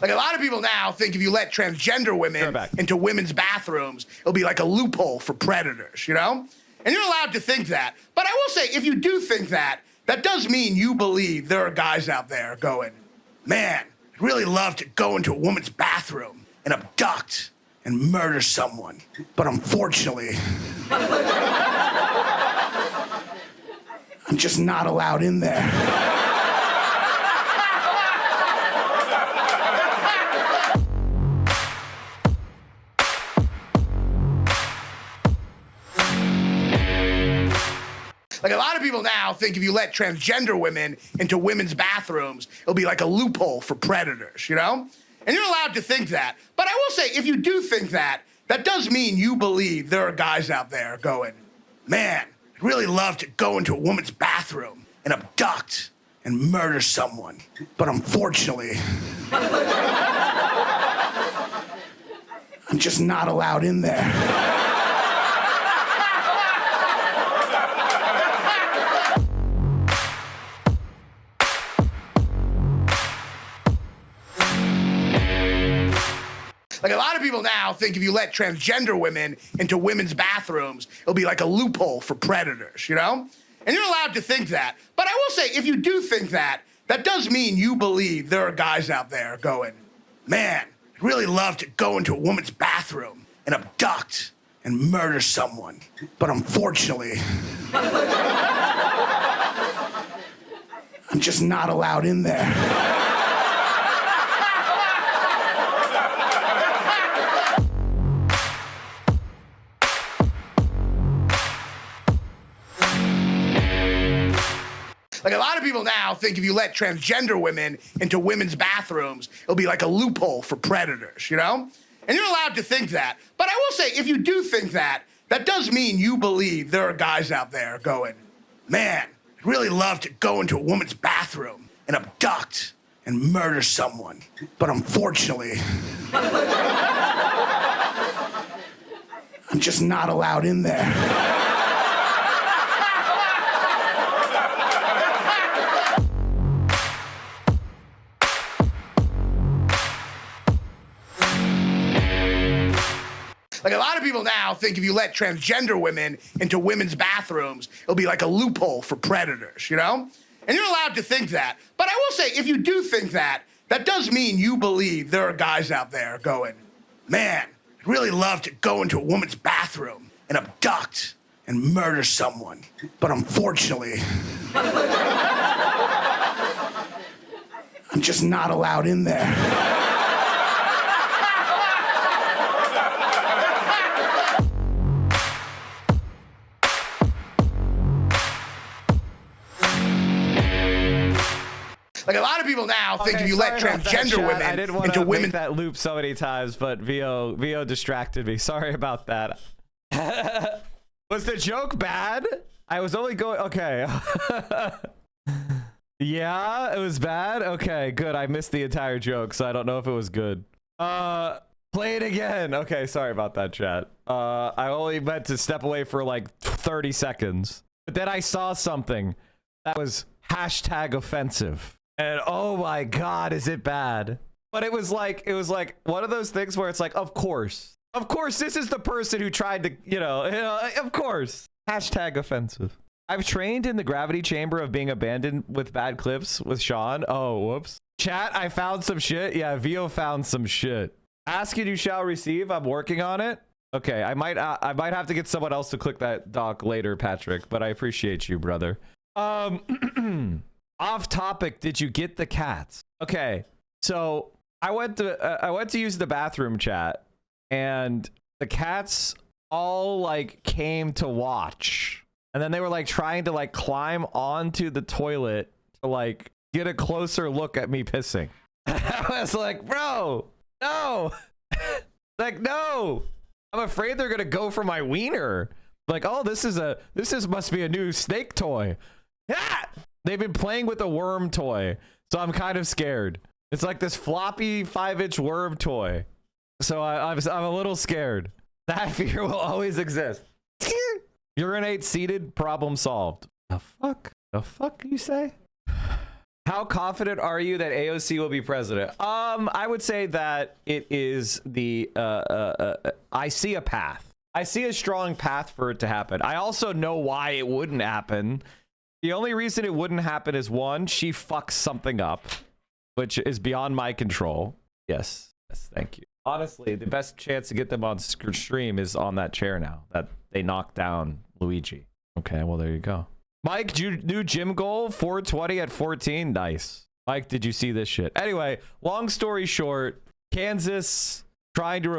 Like, a lot of people now think if you let transgender women into women's bathrooms, it'll be like a loophole for predators, you know? And you're allowed to think that. But I will say, if you do think that, that does mean you believe there are guys out there going, man, I'd really love to go into a woman's bathroom and abduct and murder someone. But unfortunately, I'm just not allowed in there. Like, a lot of people now think if you let transgender women into women's bathrooms, it'll be like a loophole for predators, you know? And you're allowed to think that. But I will say, if you do think that, that does mean you believe there are guys out there going, man, I'd really love to go into a woman's bathroom and abduct and murder someone. But unfortunately, I'm just not allowed in there. Like, a lot of people now think if you let transgender women into women's bathrooms, it'll be like a loophole for predators, you know? And you're allowed to think that. But I will say, if you do think that, that does mean you believe there are guys out there going, man, I'd really love to go into a woman's bathroom and abduct and murder someone. But unfortunately, I'm just not allowed in there. Like, a lot of people now think if you let transgender women into women's bathrooms, it'll be like a loophole for predators, you know? And you're allowed to think that. But I will say, if you do think that, that does mean you believe there are guys out there going, man, I'd really love to go into a woman's bathroom and abduct and murder someone. But unfortunately, I'm just not allowed in there. Like, a lot of people now think if you let transgender women into women's bathrooms, it'll be like a loophole for predators, you know? And you're allowed to think that. But I will say, if you do think that, that does mean you believe there are guys out there going, man, I'd really love to go into a woman's bathroom and abduct and murder someone. But unfortunately, I'm just not allowed in there. Like, a lot of people now think if you let transgender women I didn't want into to women make that loop so many times, but VO distracted me. Sorry about that. Was the joke bad? I was only going. Okay. Yeah, it was bad. Okay, good. I missed the entire joke, so I don't know if it was good. Play it again. Okay, sorry about that, chat. I only meant to step away for like 30 seconds. But then I saw something that was hashtag offensive. And oh my God, is it bad? But it was like one of those things where it's like, of course, this is the person who tried to, of course. Hashtag offensive. I've trained in the gravity chamber of being abandoned with bad clips with Sean. Oh, whoops. Chat, I found some shit. Yeah, Vio found some shit. Ask and you shall receive. I'm working on it. Okay, I might have to get someone else to click that doc later, Patrick, but I appreciate you, brother. Off topic, did you get the cats? Okay, so I went to use the bathroom, chat, and the cats all like came to watch. And then they were like trying to like climb onto the toilet to like get a closer look at me pissing. I was like, bro, no. Like, no. I'm afraid they're gonna go for my wiener. Like, oh, this must be a new snake toy. Yeah! They've been playing with a worm toy, so I'm kind of scared. It's like this floppy 5-inch worm toy. So I'm a little scared. That fear will always exist. Urinate seated, problem solved. The fuck? The fuck you say? How confident are you that AOC will be president? I would say that it is the I see a path. I see a strong path for it to happen. I also know why it wouldn't happen. The only reason it wouldn't happen is one, she fucks something up, which is beyond my control. Yes, thank you. Honestly, the best chance to get them on stream is on that chair now that they knocked down Luigi. Okay, well, there you go. Mike, new gym goal, 420 at 14. Nice. Mike, did you see this shit? Anyway, long story short, Kansas trying to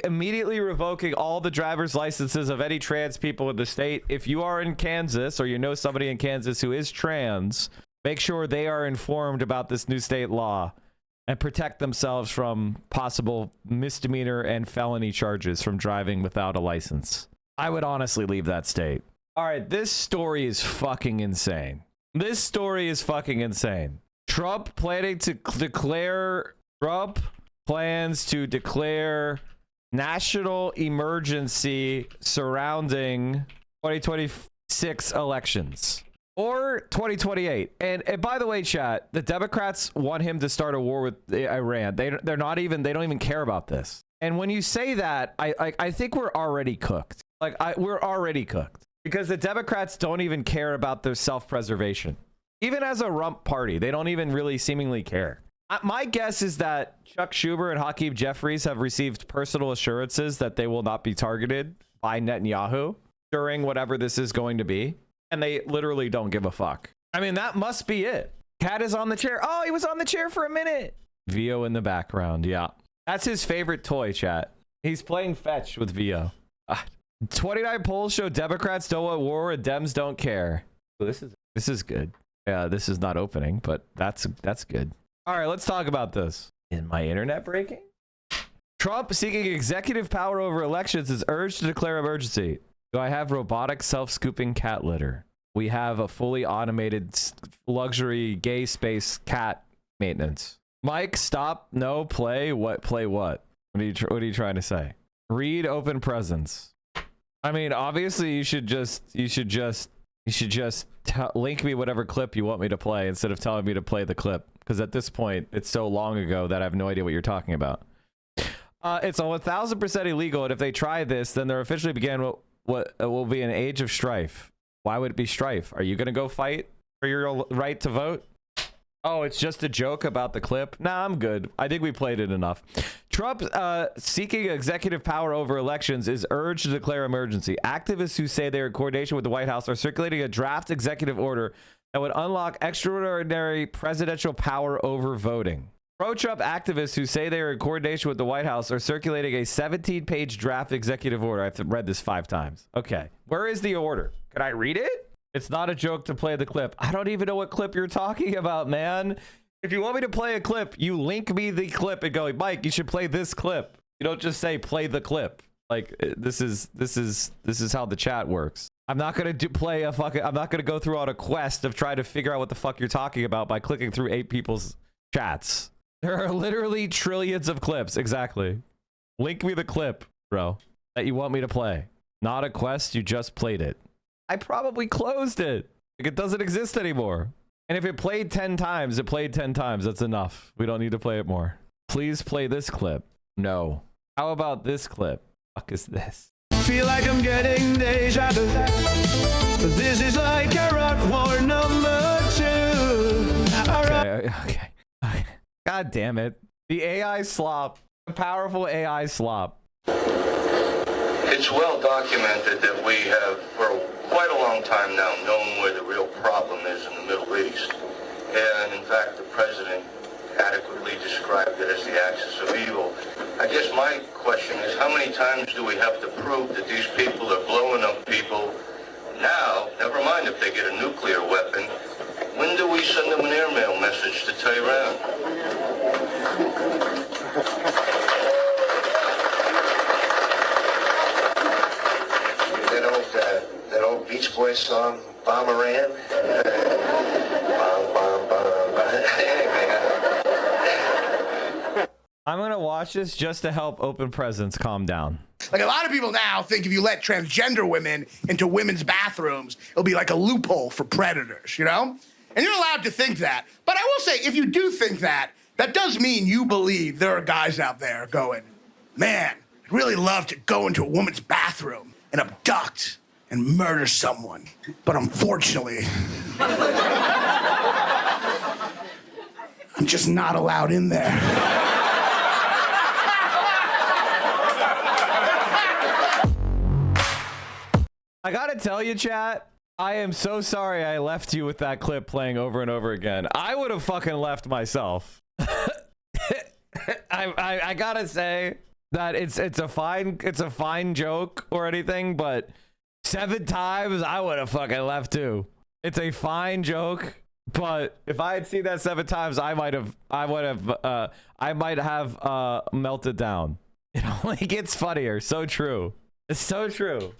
immediately revoking all the driver's licenses of any trans people in the state. If you are in Kansas or you know somebody in Kansas who is trans, make sure they are informed about this new state law and protect themselves from possible misdemeanor and felony charges from driving without a license. I would honestly leave that state. All right, this story is fucking insane. This story is fucking insane. Trump plans to declare national emergency surrounding 2026 elections. Or 2028. And by the way, chat, the Democrats want him to start a war with Iran. They don't even care about this. And when you say that, I think we're already cooked. We're already cooked. Because the Democrats don't even care about their self-preservation. Even as a rump party, they don't even really seemingly care. My guess is that Chuck Schumer and Hakeem Jeffries have received personal assurances that they will not be targeted by Netanyahu during whatever this is going to be. And they literally don't give a fuck. I mean, that must be it. Cat is on the chair. Oh, he was on the chair for a minute. Vio in the background. Yeah. That's his favorite toy, chat. He's playing fetch with Vio. 29 polls show Democrats don't want war and Dems don't care. So this is good. Yeah, this is not opening, but that's good. All right, let's talk about this. Is my internet breaking? Trump seeking executive power over elections is urged to declare emergency. Do I have robotic self-scooping cat litter? We have a fully automated luxury gay space cat maintenance. Mike, stop. No, play. What? Play what? What are you trying to say? Read open presents. I mean, obviously you should just link me whatever clip you want me to play instead of telling me to play the clip. Because at this point, it's so long ago that I have no idea what you're talking about. It's 1,000% illegal, and if they try this, then they're officially began what will be an age of strife. Why would it be strife? Are you going to go fight for your right to vote? Oh, it's just a joke about the clip? Nah, I'm good. I think we played it enough. Trump seeking executive power over elections is urged to declare emergency. Activists who say they are in coordination with the White House are circulating a draft executive order that would unlock extraordinary presidential power over voting. Pro-Trump activists who say they are in coordination with the White House are circulating a 17-page draft executive order. I've read this 5 times. Okay. Where is the order? Can I read it? It's not a joke to play the clip. I don't even know what clip you're talking about, man. If you want me to play a clip, you link me the clip and go, Mike, you should play this clip. You don't just say play the clip. Like this is how the chat works. I'm not gonna I'm not gonna go through on a quest of trying to figure out what the fuck you're talking about by clicking through 8 people's chats. There are literally trillions of clips. Exactly. Link me the clip, bro, that you want me to play. Not a quest, you just played it. I probably closed it. Like, it doesn't exist anymore. And if it played 10 times, it played 10 times. That's enough. We don't need to play it more. Please play this clip. No. How about this clip? Fuck is this? Feel like I'm getting deja vu. This is like Carrot War number 2. Okay. God damn it. The AI slop. The powerful AI slop. It's well documented that we have, for quite a long time now, known where the real problem is in the Middle East. And in fact, the president adequately described it as the axis of evil. I guess my question is, how many times do we have to prove that these people are blowing up people now? Never mind if they get a nuclear weapon. When do we send them an airmail message to Tehran? That old Beach Boys song, Bomberan. Bomb, bomb, bomb, bomb. Hey, man. I'm gonna watch this just to help Open Presence calm down. Like, a lot of people now think if you let transgender women into women's bathrooms, it'll be like a loophole for predators, you know? And you're allowed to think that. But I will say, if you do think that, that does mean you believe there are guys out there going, man, I'd really love to go into a woman's bathroom and abduct and murder someone. But unfortunately, I'm just not allowed in there. I gotta tell you, chat, I am so sorry I left you with that clip playing over and over again. I would have fucking left myself. I gotta say that it's a fine joke or anything, but 7 times I would have fucking left too. It's a fine joke, but if I had seen that 7 times, I might have melted down. It only gets funnier. So true. It's so true.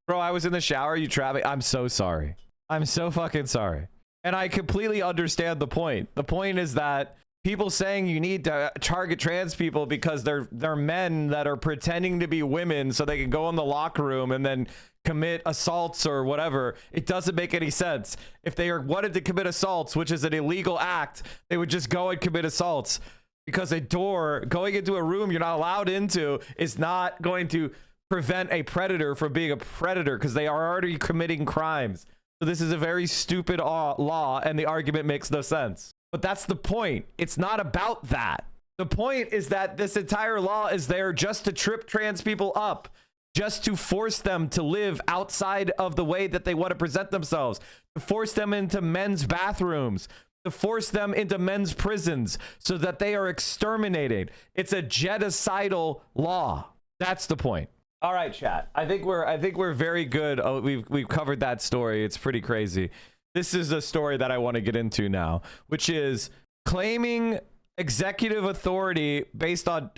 Bro, I was in the shower. You trapped me. I'm so sorry. I'm so fucking sorry. And I completely understand the point. The point is that people saying you need to target trans people because they're men that are pretending to be women so they can go in the locker room and then commit assaults or whatever. It doesn't make any sense. If they wanted to commit assaults, which is an illegal act, they would just go and commit assaults, because a door going into a room you're not allowed into is not going to prevent a predator from being a predator, because they are already committing crimes. So this is a very stupid law, and the argument makes no sense. But that's the point. It's not about that. The point is that this entire law is there just to trip trans people up, just to force them to live outside of the way that they want to present themselves, to force them into men's bathrooms, to force them into men's prisons so that they are exterminated. It's a genocidal law. That's the point. All right, chat. I think we're very good. Oh, we've covered that story. It's pretty crazy. This is a story that I want to get into now, which is claiming executive authority based on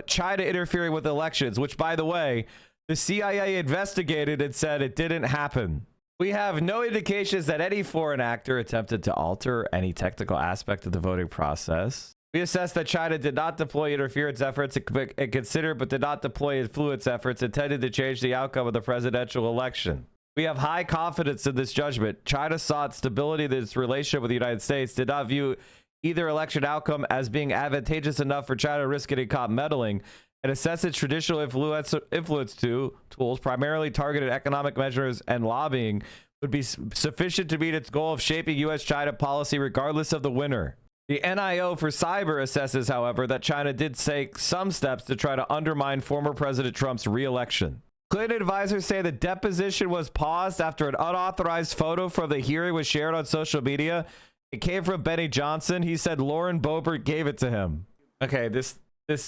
China interfering with elections, which, by the way, the CIA investigated and said it didn't happen. We have no indications that any foreign actor attempted to alter any technical aspect of the voting process. We assessed that China did not deploy interference efforts and considered but did not deploy influence efforts intended to change the outcome of the presidential election. We have high confidence in this judgment. China sought stability in its relationship with the United States, did not view either election outcome as being advantageous enough for China to risk getting caught meddling, and assessed its traditional influence tools, primarily targeted economic measures and lobbying, would be sufficient to meet its goal of shaping U.S.-China policy regardless of the winner. The NIO for Cyber assesses, however, that China did take some steps to try to undermine former President Trump's re-election. Clinton advisors say the deposition was paused after an unauthorized photo from the hearing was shared on social media. It came from Benny Johnson. He said Lauren Boebert gave it to him. Okay, this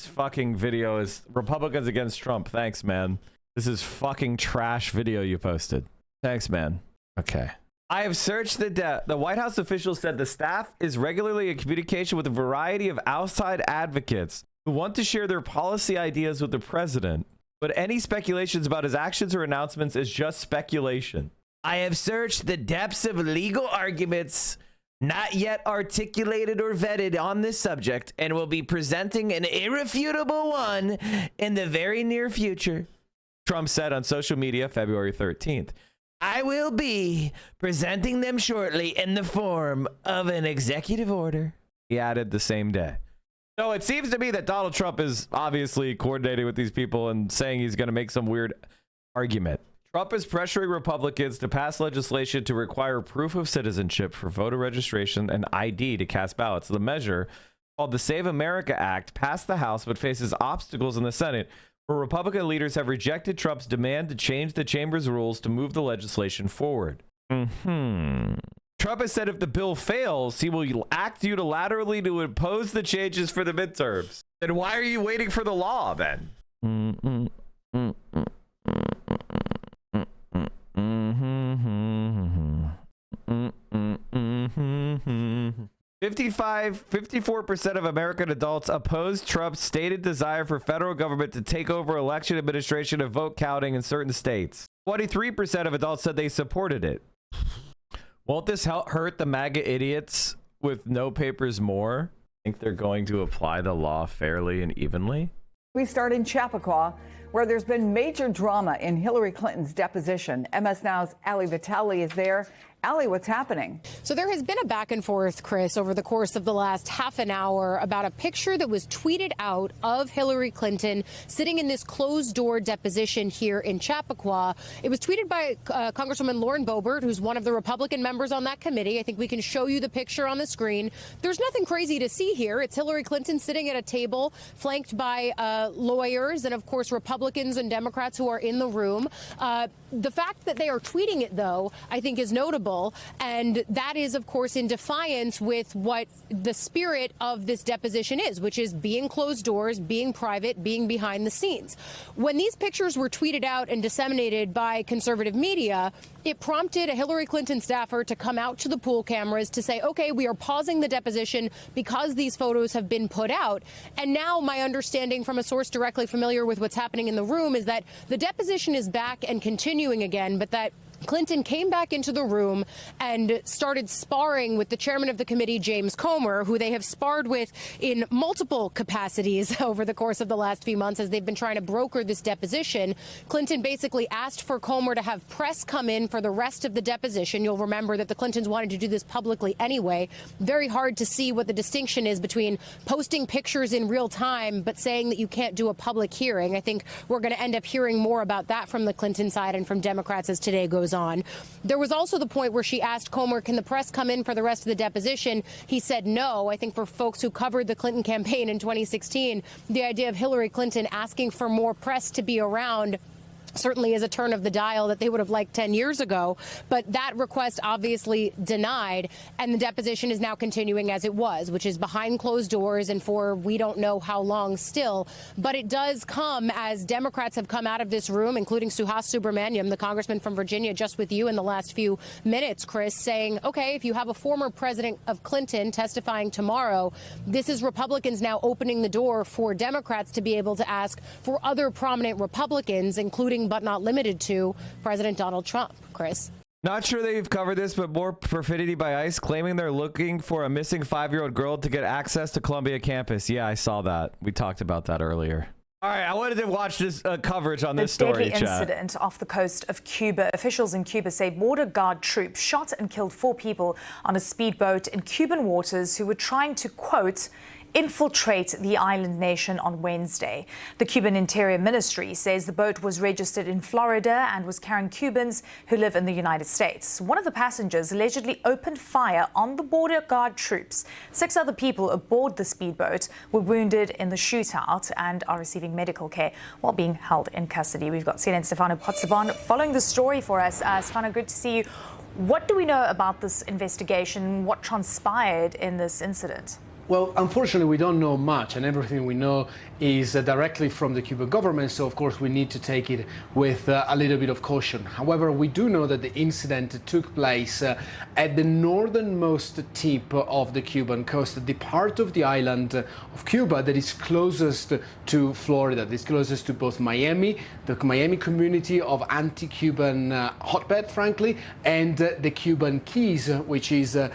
fucking video is Republicans against Trump. Thanks, man. This is fucking trash video you posted. Thanks, man. Okay. I have searched the White House official said the staff is regularly in communication with a variety of outside advocates who want to share their policy ideas with the president, but any speculations about his actions or announcements is just speculation. I have searched the depths of legal arguments not yet articulated or vetted on this subject and will be presenting an irrefutable one in the very near future, Trump said on social media February 13th. I will be presenting them shortly in the form of an executive order, he added the same day. So it seems to me that Donald Trump is obviously coordinating with these people and saying he's going to make some weird argument. Trump is pressuring Republicans to pass legislation to require proof of citizenship for voter registration and ID to cast ballots. The measure, called the Save America Act, passed the House but faces obstacles in the Senate, where Republican leaders have rejected Trump's demand to change the chamber's rules to move the legislation forward. Trump has said if the bill fails, he will act unilaterally to impose the changes for the midterms. Then why are you waiting for the law then? 54% of American adults opposed Trump's stated desire for federal government to take over election administration and vote counting in certain states. 23% of adults said they supported it. Won't this hurt the MAGA idiots with no papers more? Think they're going to apply the law fairly and evenly? We start in Chappaqua, where there's been major drama in Hillary Clinton's deposition. MS Now's Ali Vitale is there. Ali, what's happening? So there has been a back and forth, Chris, over the course of the last half an hour about a picture that was tweeted out of Hillary Clinton sitting in this closed-door deposition here in Chappaqua. It was tweeted by Congresswoman Lauren Boebert, who's one of the Republican members on that committee. I think we can show you the picture on the screen. There's nothing crazy to see here. It's Hillary Clinton sitting at a table flanked by lawyers and, of course, Republicans and Democrats who are in the room. The fact that they are tweeting it, though, I think is notable. And that is, of course, in defiance with what the spirit of this deposition is, which is being closed doors, being private, being behind the scenes. When these pictures were tweeted out and disseminated by conservative media, it prompted a Hillary Clinton staffer to come out to the pool cameras to say, OK, we are pausing the deposition because these photos have been put out. And now my understanding from a source directly familiar with what's happening in the room is that the deposition is back and continuing again, but that Clinton came back into the room and started sparring with the chairman of the committee, James Comer, who they have sparred with in multiple capacities over the course of the last few months as they've been trying to broker this deposition. Clinton basically asked for Comer to have press come in for the rest of the deposition. You'll remember that the Clintons wanted to do this publicly anyway. Very hard to see what the distinction is between posting pictures in real time but saying that you can't do a public hearing. I think we're going to end up hearing more about that from the Clinton side and from Democrats as today goes on. There was also the point where she asked Comer, can the press come in for the rest of the deposition? He said no. I think for folks who covered the Clinton campaign in 2016, the idea of Hillary Clinton asking for more press to be around certainly is a turn of the dial that they would have liked 10 years ago. But that request obviously denied, and the deposition is now continuing as it was, which is behind closed doors and for we don't know how long still. But it does come as Democrats have come out of this room, including Suhas Subramaniam, the congressman from Virginia, just with you in the last few minutes, Chris, saying, OK, if you have a former president of Clinton testifying tomorrow, this is Republicans now opening the door for Democrats to be able to ask for other prominent Republicans, including but not limited to President Donald Trump. Chris? Not sure they've covered this, but more perfidy by ICE claiming they're looking for a missing 5-year-old girl to get access to Columbia campus. Yeah, I saw that. We talked about that earlier. All right, I wanted to watch this coverage on this story, deadly incident off the coast of Cuba. Officials in Cuba say border guard troops shot and killed 4 people on a speedboat in Cuban waters who were trying to, quote, infiltrate the island nation on Wednesday. The Cuban Interior Ministry says the boat was registered in Florida and was carrying Cubans who live in the United States. One of the passengers allegedly opened fire on the border guard troops. 6 other people aboard the speedboat were wounded in the shootout and are receiving medical care while being held in custody. We've got CNN Stefano Pozzebon following the story for us. Stefano, good to see you. What do we know about this investigation? What transpired in this incident? Well, unfortunately, we don't know much, and everything we know is directly from the Cuban government, so of course we need to take it with a little bit of caution. However, we do know that the incident took place at the northernmost tip of the Cuban coast, the part of the island of Cuba that is closest to Florida, that is closest to both Miami, the Miami community of anti-Cuban hotbed, frankly, and the Cuban Keys, which is the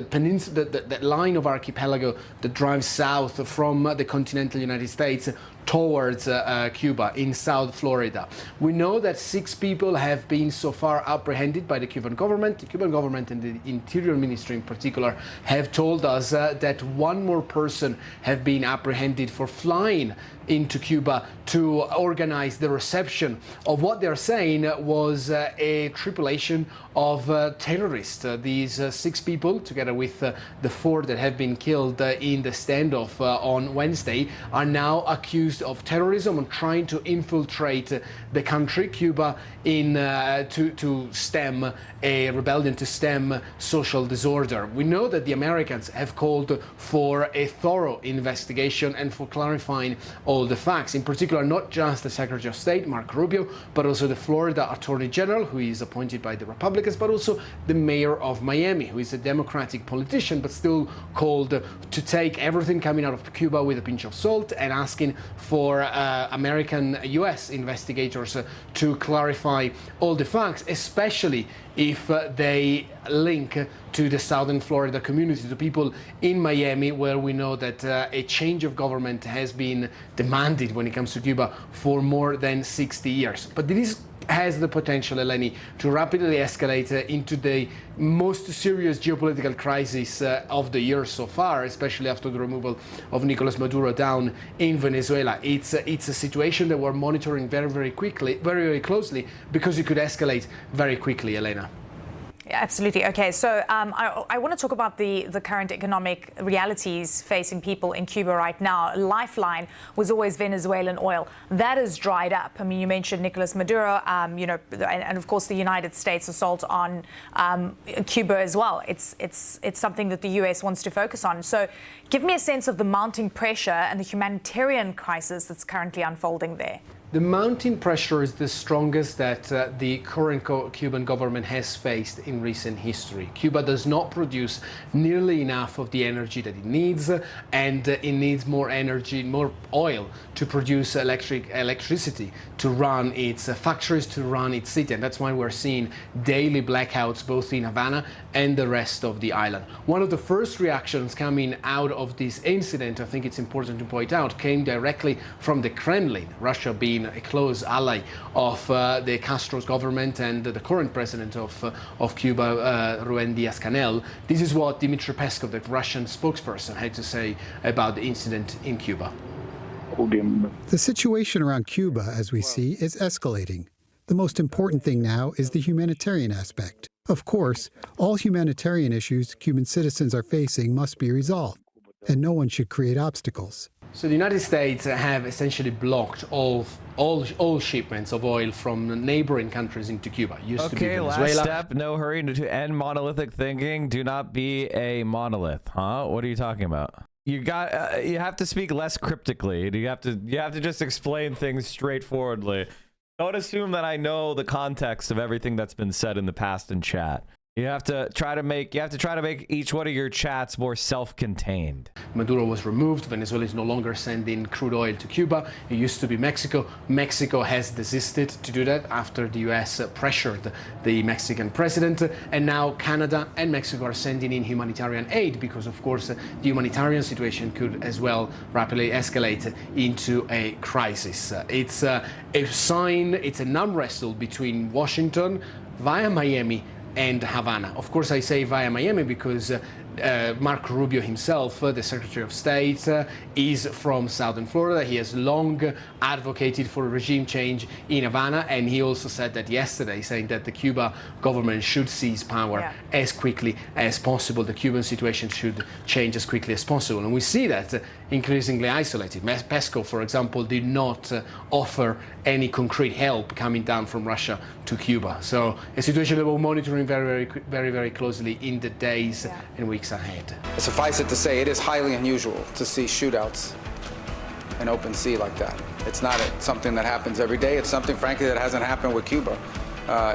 peninsula, that line of archipelago that drives south from the continental United States towards Cuba in South Florida. We know that 6 people have been so far apprehended by the Cuban government. The Cuban government and the Interior Ministry in particular have told us that 1 more person have been apprehended for flying into Cuba to organize the reception of what they're saying was a tripulation of terrorists. These 6 people, together with the 4 that have been killed in the standoff on Wednesday, are now accused of terrorism and trying to infiltrate the country, Cuba, in to stem a rebellion, to stem social disorder. We know that the Americans have called for a thorough investigation and for clarifying all the facts, in particular not just the Secretary of State, Marco Rubio, but also the Florida Attorney General, who is appointed by the Republicans, but also the mayor of Miami, who is a Democratic politician, but still called to take everything coming out of Cuba with a pinch of salt and asking for American US investigators to clarify all the facts, especially if they link to the southern Florida community, to people in Miami, where we know that a change of government has been demanded when it comes to Cuba for more than 60 years. But this has the potential, Eleni, to rapidly escalate into the most serious geopolitical crisis of the year so far, especially after the removal of Nicolas Maduro down in Venezuela. It's a situation that we're monitoring very closely, because it could escalate very quickly, Elena. Absolutely. Okay, so I want to talk about the current economic realities facing people in Cuba right now. Lifeline was always Venezuelan oil. That has dried up. I mean, you mentioned Nicolas Maduro, and of course the United States assault on Cuba as well. It's something that the US wants to focus on. So give me a sense of the mounting pressure and the humanitarian crisis that's currently unfolding there. The mounting pressure is the strongest that the current Cuban government has faced in recent history. Cuba does not produce nearly enough of the energy that it needs, and it needs more energy, more oil to produce electricity, to run its factories, to run its city. And that's why we're seeing daily blackouts both in Havana and the rest of the island. One of the first reactions coming out of this incident, I think it's important to point out, came directly from the Kremlin, Russia being a close ally of the Castro's government and the current president of Cuba, Rubén Díaz-Canel. This is what Dmitry Peskov, the Russian spokesperson, had to say about the incident in Cuba. The situation around Cuba, as we see, is escalating. The most important thing now is the humanitarian aspect. Of course, all humanitarian issues Cuban citizens are facing must be resolved, and no one should create obstacles. So the United States have essentially blocked all shipments of oil from neighboring countries into Cuba. Used to be Venezuela. Last step, no hurry to end monolithic thinking. Do not be a monolith, huh? What are you talking about? You have to speak less cryptically. You have to just explain things straightforwardly. Don't assume that I know the context of everything that's been said in the past in chat. You have to try to make each one of your chats more self-contained. Maduro was removed. Venezuela is no longer sending crude oil to Cuba. It used to be Mexico. Mexico has desisted to do that after the US pressured the Mexican president. And now Canada and Mexico are sending in humanitarian aid, because of course the humanitarian situation could as well rapidly escalate into a crisis. It's a sign, it's an arm wrestle between Washington via Miami and Havana. Of course, I say via Miami because Marco Rubio himself, the Secretary of State, is from southern Florida. He has long advocated for a regime change in Havana, and he also said that yesterday, saying that the Cuba government should seize power as quickly as possible. The Cuban situation should change as quickly as possible. And we see that increasingly isolated. Peskov, for example, did not offer any concrete help coming down from Russia to Cuba. So a situation that we're monitoring very closely in the days and weeks weeks ahead. Suffice it to say, it is highly unusual to see shootouts in open sea like that. It's not something that happens every day. It's something, frankly, that hasn't happened with Cuba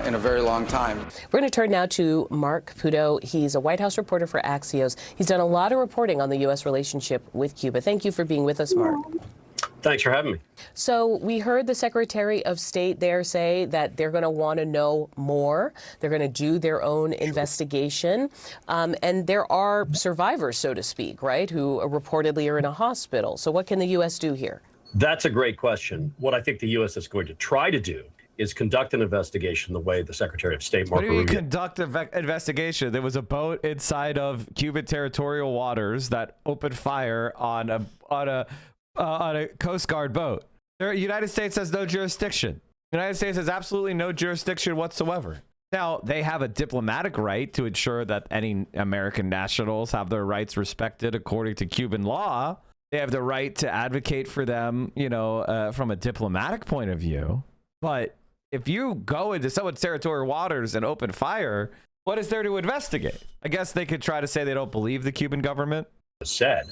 in a very long time. We're going to turn now to Mark Caputo. He's a White House reporter for Axios. He's done a lot of reporting on the U.S. relationship with Cuba. Thank you for being with us, Mark. Thanks for having me. So we heard the Secretary of State there say that they're going to want to know more. They're going to do their own investigation. And there are survivors, so to speak, right, who reportedly are in a hospital. So what can the U.S. do here? That's a great question. What I think the U.S. is going to try to do is conduct an investigation the way the Secretary of State, Marco Rubio. What do you mean conduct an investigation? There was a boat inside of Cuban territorial waters that opened fire on a Coast Guard boat. The United States has no jurisdiction. The United States has absolutely no jurisdiction whatsoever. Now, they have a diplomatic right to ensure that any American nationals have their rights respected according to Cuban law. They have the right to advocate for them, you know, from a diplomatic point of view. But if you go into someone's territorial waters and open fire, what is there to investigate? I guess they could try to say they don't believe the Cuban government. Said.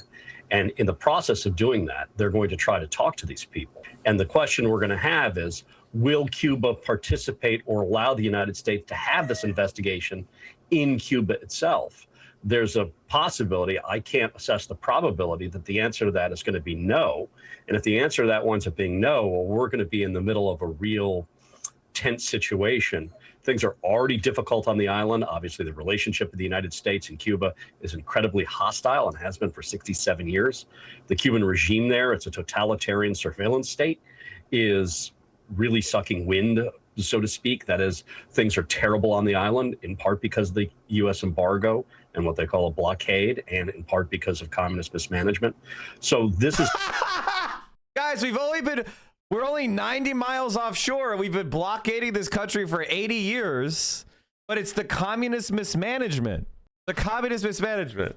And in the process of doing that, they're going to try to talk to these people. And the question we're going to have is, will Cuba participate or allow the United States to have this investigation in Cuba itself? There's a possibility, I can't assess the probability, that the answer to that is going to be no. And if the answer to that winds up being no, well, we're going to be in the middle of a real tense situation. Things are already difficult on the island. Obviously, the relationship of the United States and Cuba is incredibly hostile and has been for 67 years. The Cuban regime there, it's a totalitarian surveillance state, is really sucking wind, so to speak. That is, things are terrible on the island, in part because of the U.S. embargo and what they call a blockade, and in part because of communist mismanagement. So this is... Guys, we're only 90 miles offshore. We've been blockading this country for 80 years, but it's the communist mismanagement. The communist mismanagement.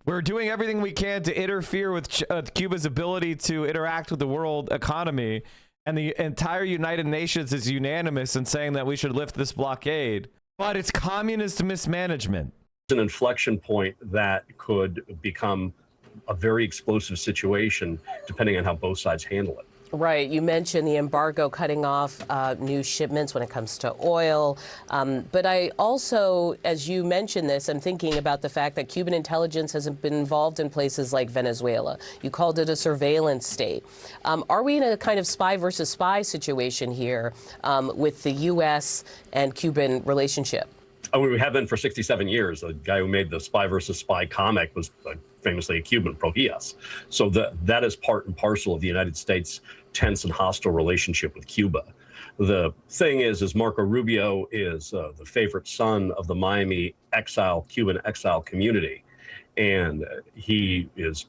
We're doing everything we can to interfere with Cuba's ability to interact with the world economy, and the entire United Nations is unanimous in saying that we should lift this blockade, but it's communist mismanagement. An inflection point that could become a very explosive situation depending on how both sides handle it. Right. You mentioned the embargo cutting off new shipments when it comes to oil. But I also, as you mentioned this, I'm thinking about the fact that Cuban intelligence hasn't been involved in places like Venezuela. You called it a surveillance state. Are we in a kind of spy versus spy situation here with the U.S. and Cuban relationship? I mean, we have been for 67 years. The guy who made the spy versus spy comic was famously a Cuban, Prohias. So that is part and parcel of the United States' tense and hostile relationship with Cuba. The thing is Marco Rubio is the favorite son of the Miami Cuban exile community. And he is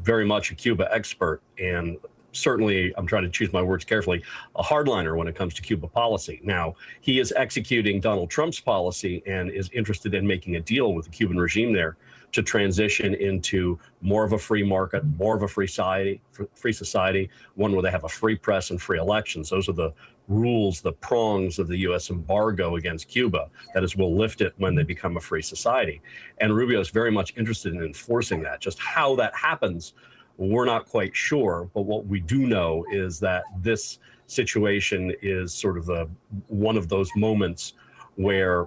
very much a Cuba expert, and certainly, I'm trying to choose my words carefully, a hardliner when it comes to Cuba policy. Now, he is executing Donald Trump's policy and is interested in making a deal with the Cuban regime there to transition into more of a free market, more of a free society, one where they have a free press and free elections. Those are the rules, the prongs of the U.S. embargo against Cuba. That is, we'll lift it when they become a free society. And Rubio is very much interested in enforcing that. Just how that happens, we're not quite sure, but what we do know is that this situation is sort of one of those moments where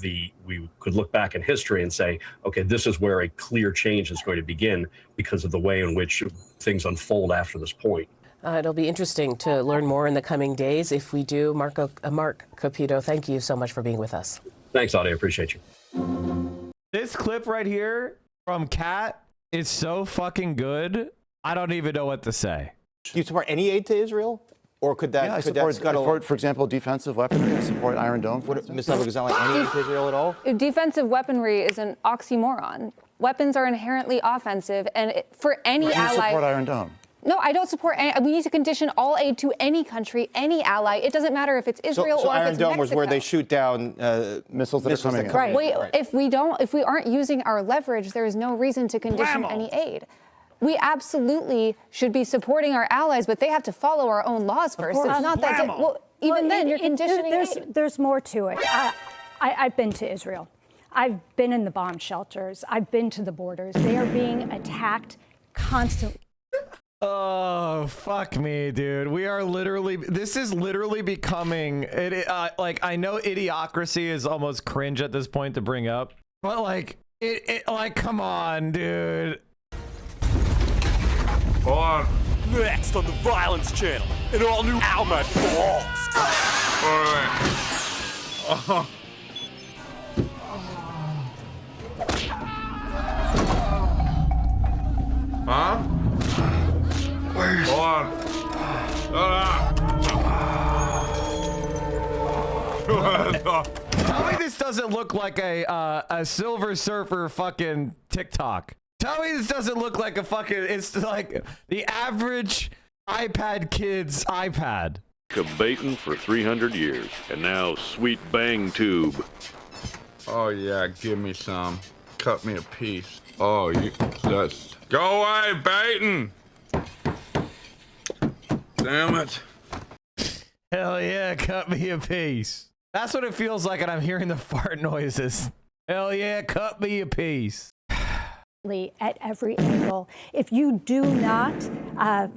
we could look back in history and say, okay, this is where a clear change is going to begin because of the way in which things unfold after this point. It'll be interesting to learn more in the coming days. If we do, Mark Caputo, thank you so much for being with us. Thanks, Audie. I appreciate you. This clip right here from Kat is so fucking good. I don't even know what to say. Do you support any aid to Israel? Or could that, I support, for example, defensive weaponry. I support Iron Dome. Ms. Levin, is that like any aid to Israel at all? Defensive weaponry is an oxymoron. Weapons are inherently offensive, and for any ally... You support Iron Dome. No, I don't support any. We need to condition all aid to any country, any ally. It doesn't matter if it's Israel or if it's Mexico. Iron Dome was where they shoot down missiles that are coming in. Right. If we aren't using our leverage, there is no reason to condition any aid. We absolutely should be supporting our allies, but they have to follow our own laws first. It's not that. Well, even then, you're conditioning aid. There's more to it. I've been to Israel. I've been in the bomb shelters. I've been to the borders. They are being attacked constantly. Oh, fuck me, dude. We are literally, this is literally becoming, like, I know idiocracy is almost cringe at this point to bring up, but like, like, come on, dude. On. Next on the Violence Channel, an all-new Almat Balls. Alright. Huh? Hold on. Tell me this doesn't look like a Silver Surfer fucking TikTok. Tell me this doesn't look like a fucking, it's like the average iPad kid's iPad. Baiting for 300 years, and now Sweet Bang Tube. Oh yeah, give me some. Cut me a piece. Oh, you just go away, baiting. Damn it. Hell yeah, cut me a piece. That's what it feels like, and I'm hearing the fart noises. Hell yeah, cut me a piece. At every angle. If you do not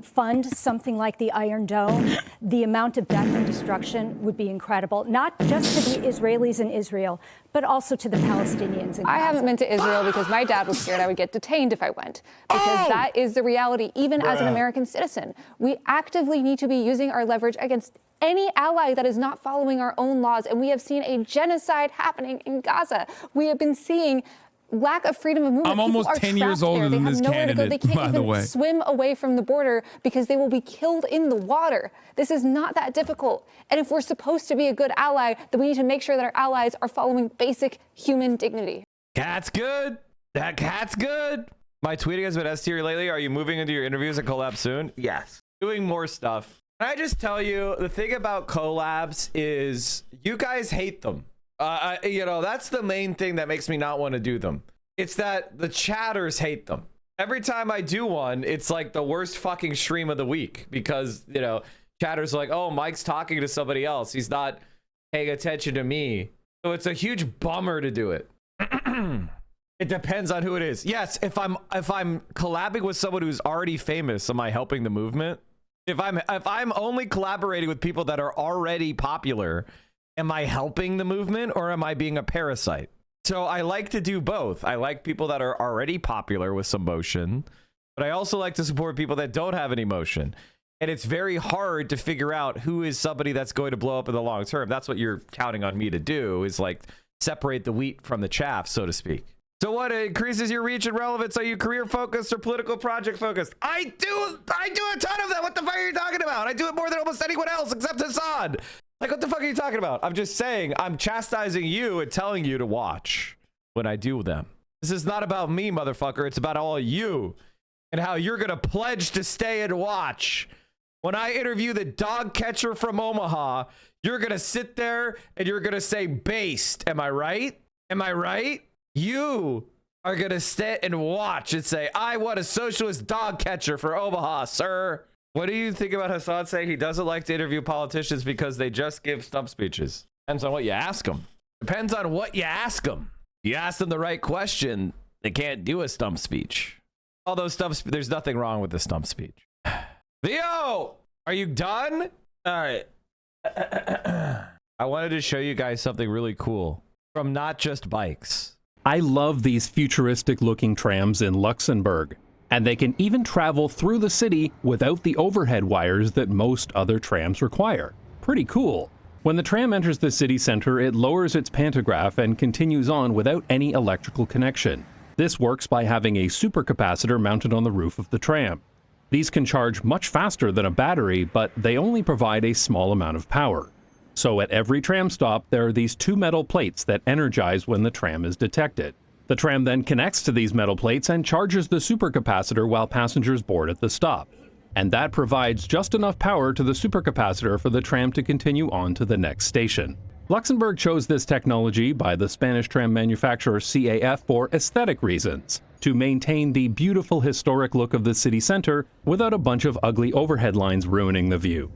fund something like the Iron Dome, the amount of death and destruction would be incredible, not just to the Israelis in Israel, but also to the Palestinians in Gaza. I haven't been to Israel because my dad was scared I would get detained if I went. Because that is the reality, even as an American citizen. We actively need to be using our leverage against any ally that is not following our own laws. And we have seen a genocide happening in Gaza. We have been seeing lack of freedom of movement. I'm almost 10 years older than this candidate, They can't by the way. even swim away from the border because they will be killed in the water. This is not that difficult. And if we're supposed to be a good ally, then we need to make sure that our allies are following basic human dignity. Cat's good. That cat's good. My tweeting has been S tier lately. Are you moving into your interviews and collab soon? Yes. Doing more stuff. Can I just tell you, the thing about collabs is you guys hate them. You know, that's the main thing that makes me not want to do them. It's that the chatters hate them. Every time I do one, it's like the worst fucking stream of the week because, you know, chatters are like, oh, Mike's talking to somebody else. He's not paying attention to me. So it's a huge bummer to do it. It depends on who it is. Yes, if I'm collabing with someone who's already famous, am I helping the movement? If I'm only collaborating with people that are already popular, am I helping the movement or am I being a parasite? So I like to do both. I like people that are already popular with some motion, but I also like to support people that don't have any motion. And it's very hard to figure out who is somebody that's going to blow up in the long term. That's what you're counting on me to do, is like separate the wheat from the chaff, so to speak. So what increases your reach and relevance? Are you career focused or political project focused? I do a ton of that. What the fuck are you talking about? I do it more than almost anyone else except Hassan. Like, what the fuck are you talking about? I'm just saying, I'm chastising you and telling you to watch when I do them. This is not about me, motherfucker. It's about all of you and how you're going to pledge to stay and watch. When I interview the dog catcher from Omaha, you're going to sit there and you're going to say based. Am I right? Am I right? You are going to sit and watch and say, I want a socialist dog catcher for Omaha, sir. What do you think about Hassan saying he doesn't like to interview politicians because they just give stump speeches? Depends on what you ask them. Depends on what you ask them. You ask them the right question, they can't do a stump speech. Although there's nothing wrong with the stump speech. Theo, are you done? All right. I wanted to show you guys something really cool from Not Just Bikes. I love these futuristic looking trams in Luxembourg. And they can even travel through the city without the overhead wires that most other trams require. Pretty cool. When the tram enters the city center, it lowers its pantograph and continues on without any electrical connection. This works by having a supercapacitor mounted on the roof of the tram. These can charge much faster than a battery, but they only provide a small amount of power. So at every tram stop, there are these two metal plates that energize when the tram is detected. The tram then connects to these metal plates and charges the supercapacitor while passengers board at the stop. And that provides just enough power to the supercapacitor for the tram to continue on to the next station. Luxembourg chose this technology by the Spanish tram manufacturer CAF for aesthetic reasons, to maintain the beautiful historic look of the city center without a bunch of ugly overhead lines ruining the view.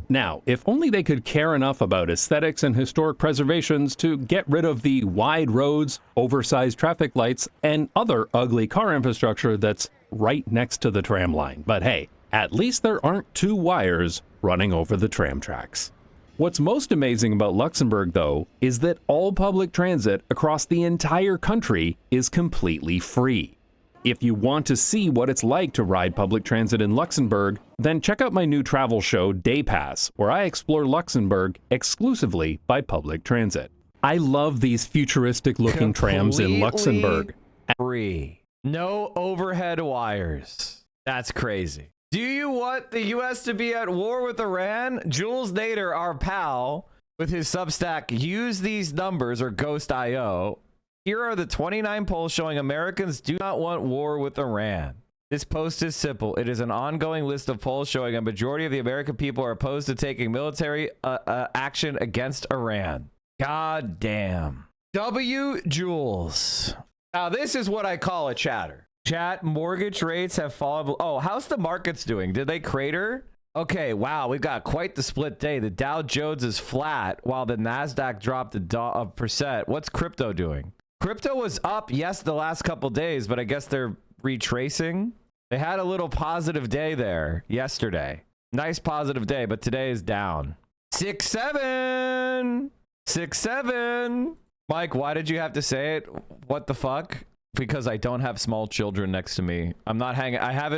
Now, if only they could care enough about aesthetics and historic preservations to get rid of the wide roads, oversized traffic lights, and other ugly car infrastructure that's right next to the tram line. But hey, at least there aren't 2 wires running over the tram tracks. What's most amazing about Luxembourg, though, is that all public transit across the entire country is completely free. If you want to see what it's like to ride public transit in Luxembourg, then check out my new travel show, Day Pass, where I explore Luxembourg exclusively by public transit. I love these futuristic-looking trams in Luxembourg. Free. No overhead wires. That's crazy. Do you want the U.S. to be at war with Iran? Jules Nader, our pal, with his Substack, Use These Numbers, or Ghost.io. Here are the 29 polls showing Americans do not want war with Iran. This post is simple. It is an ongoing list of polls showing a majority of the American people are opposed to taking military action against Iran. God damn. W. Jules. Now, this is what I call a chatter. Chat, mortgage rates have fallen. Oh, how's the markets doing? Did they crater? Okay, wow, we've got quite the split day. The Dow Jones is flat while the NASDAQ dropped a percent. What's crypto doing? Crypto was up, yes, the last couple days, but I guess they're retracing. They had a little positive day there yesterday. Nice positive day, but today is down. 6-7. 6-7. Mike, why did you have to say it? What the fuck? Because I don't have small children next to me. I'm not hanging. I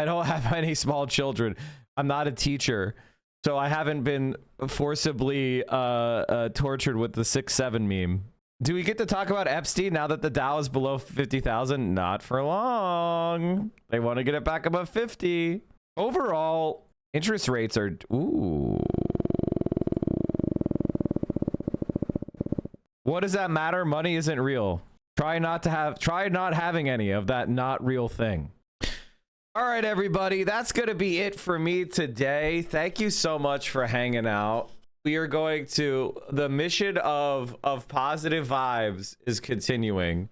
don't have any small children. I'm not a teacher. So I haven't been forcibly tortured with the 6-7 meme. Do we get to talk about Epstein now that the Dow is below 50,000? Not for long. They want to get it back above 50. Overall, interest rates are... Ooh. What does that matter? Money isn't real. Try not having any of that not real thing. All right, everybody. That's going to be it for me today. Thank you so much for hanging out. We are going to, the mission of positive vibes is continuing.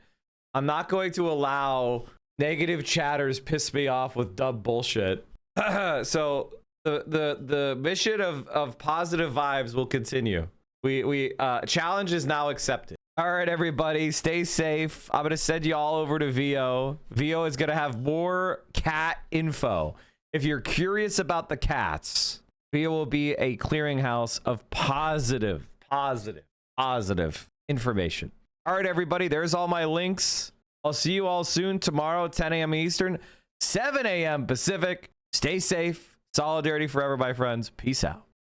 I'm not going to allow negative chatters piss me off with dumb bullshit. So the mission of positive vibes will continue. Challenge is now accepted. All right, everybody, stay safe. I'm going to send you all over to VO. VO is going to have more cat info. If you're curious about the cats, VO will be a clearinghouse of positive information. All right, everybody, there's all my links. I'll see you all soon tomorrow, 10 a.m. Eastern, 7 a.m. Pacific. Stay safe. Solidarity forever, my friends. Peace out.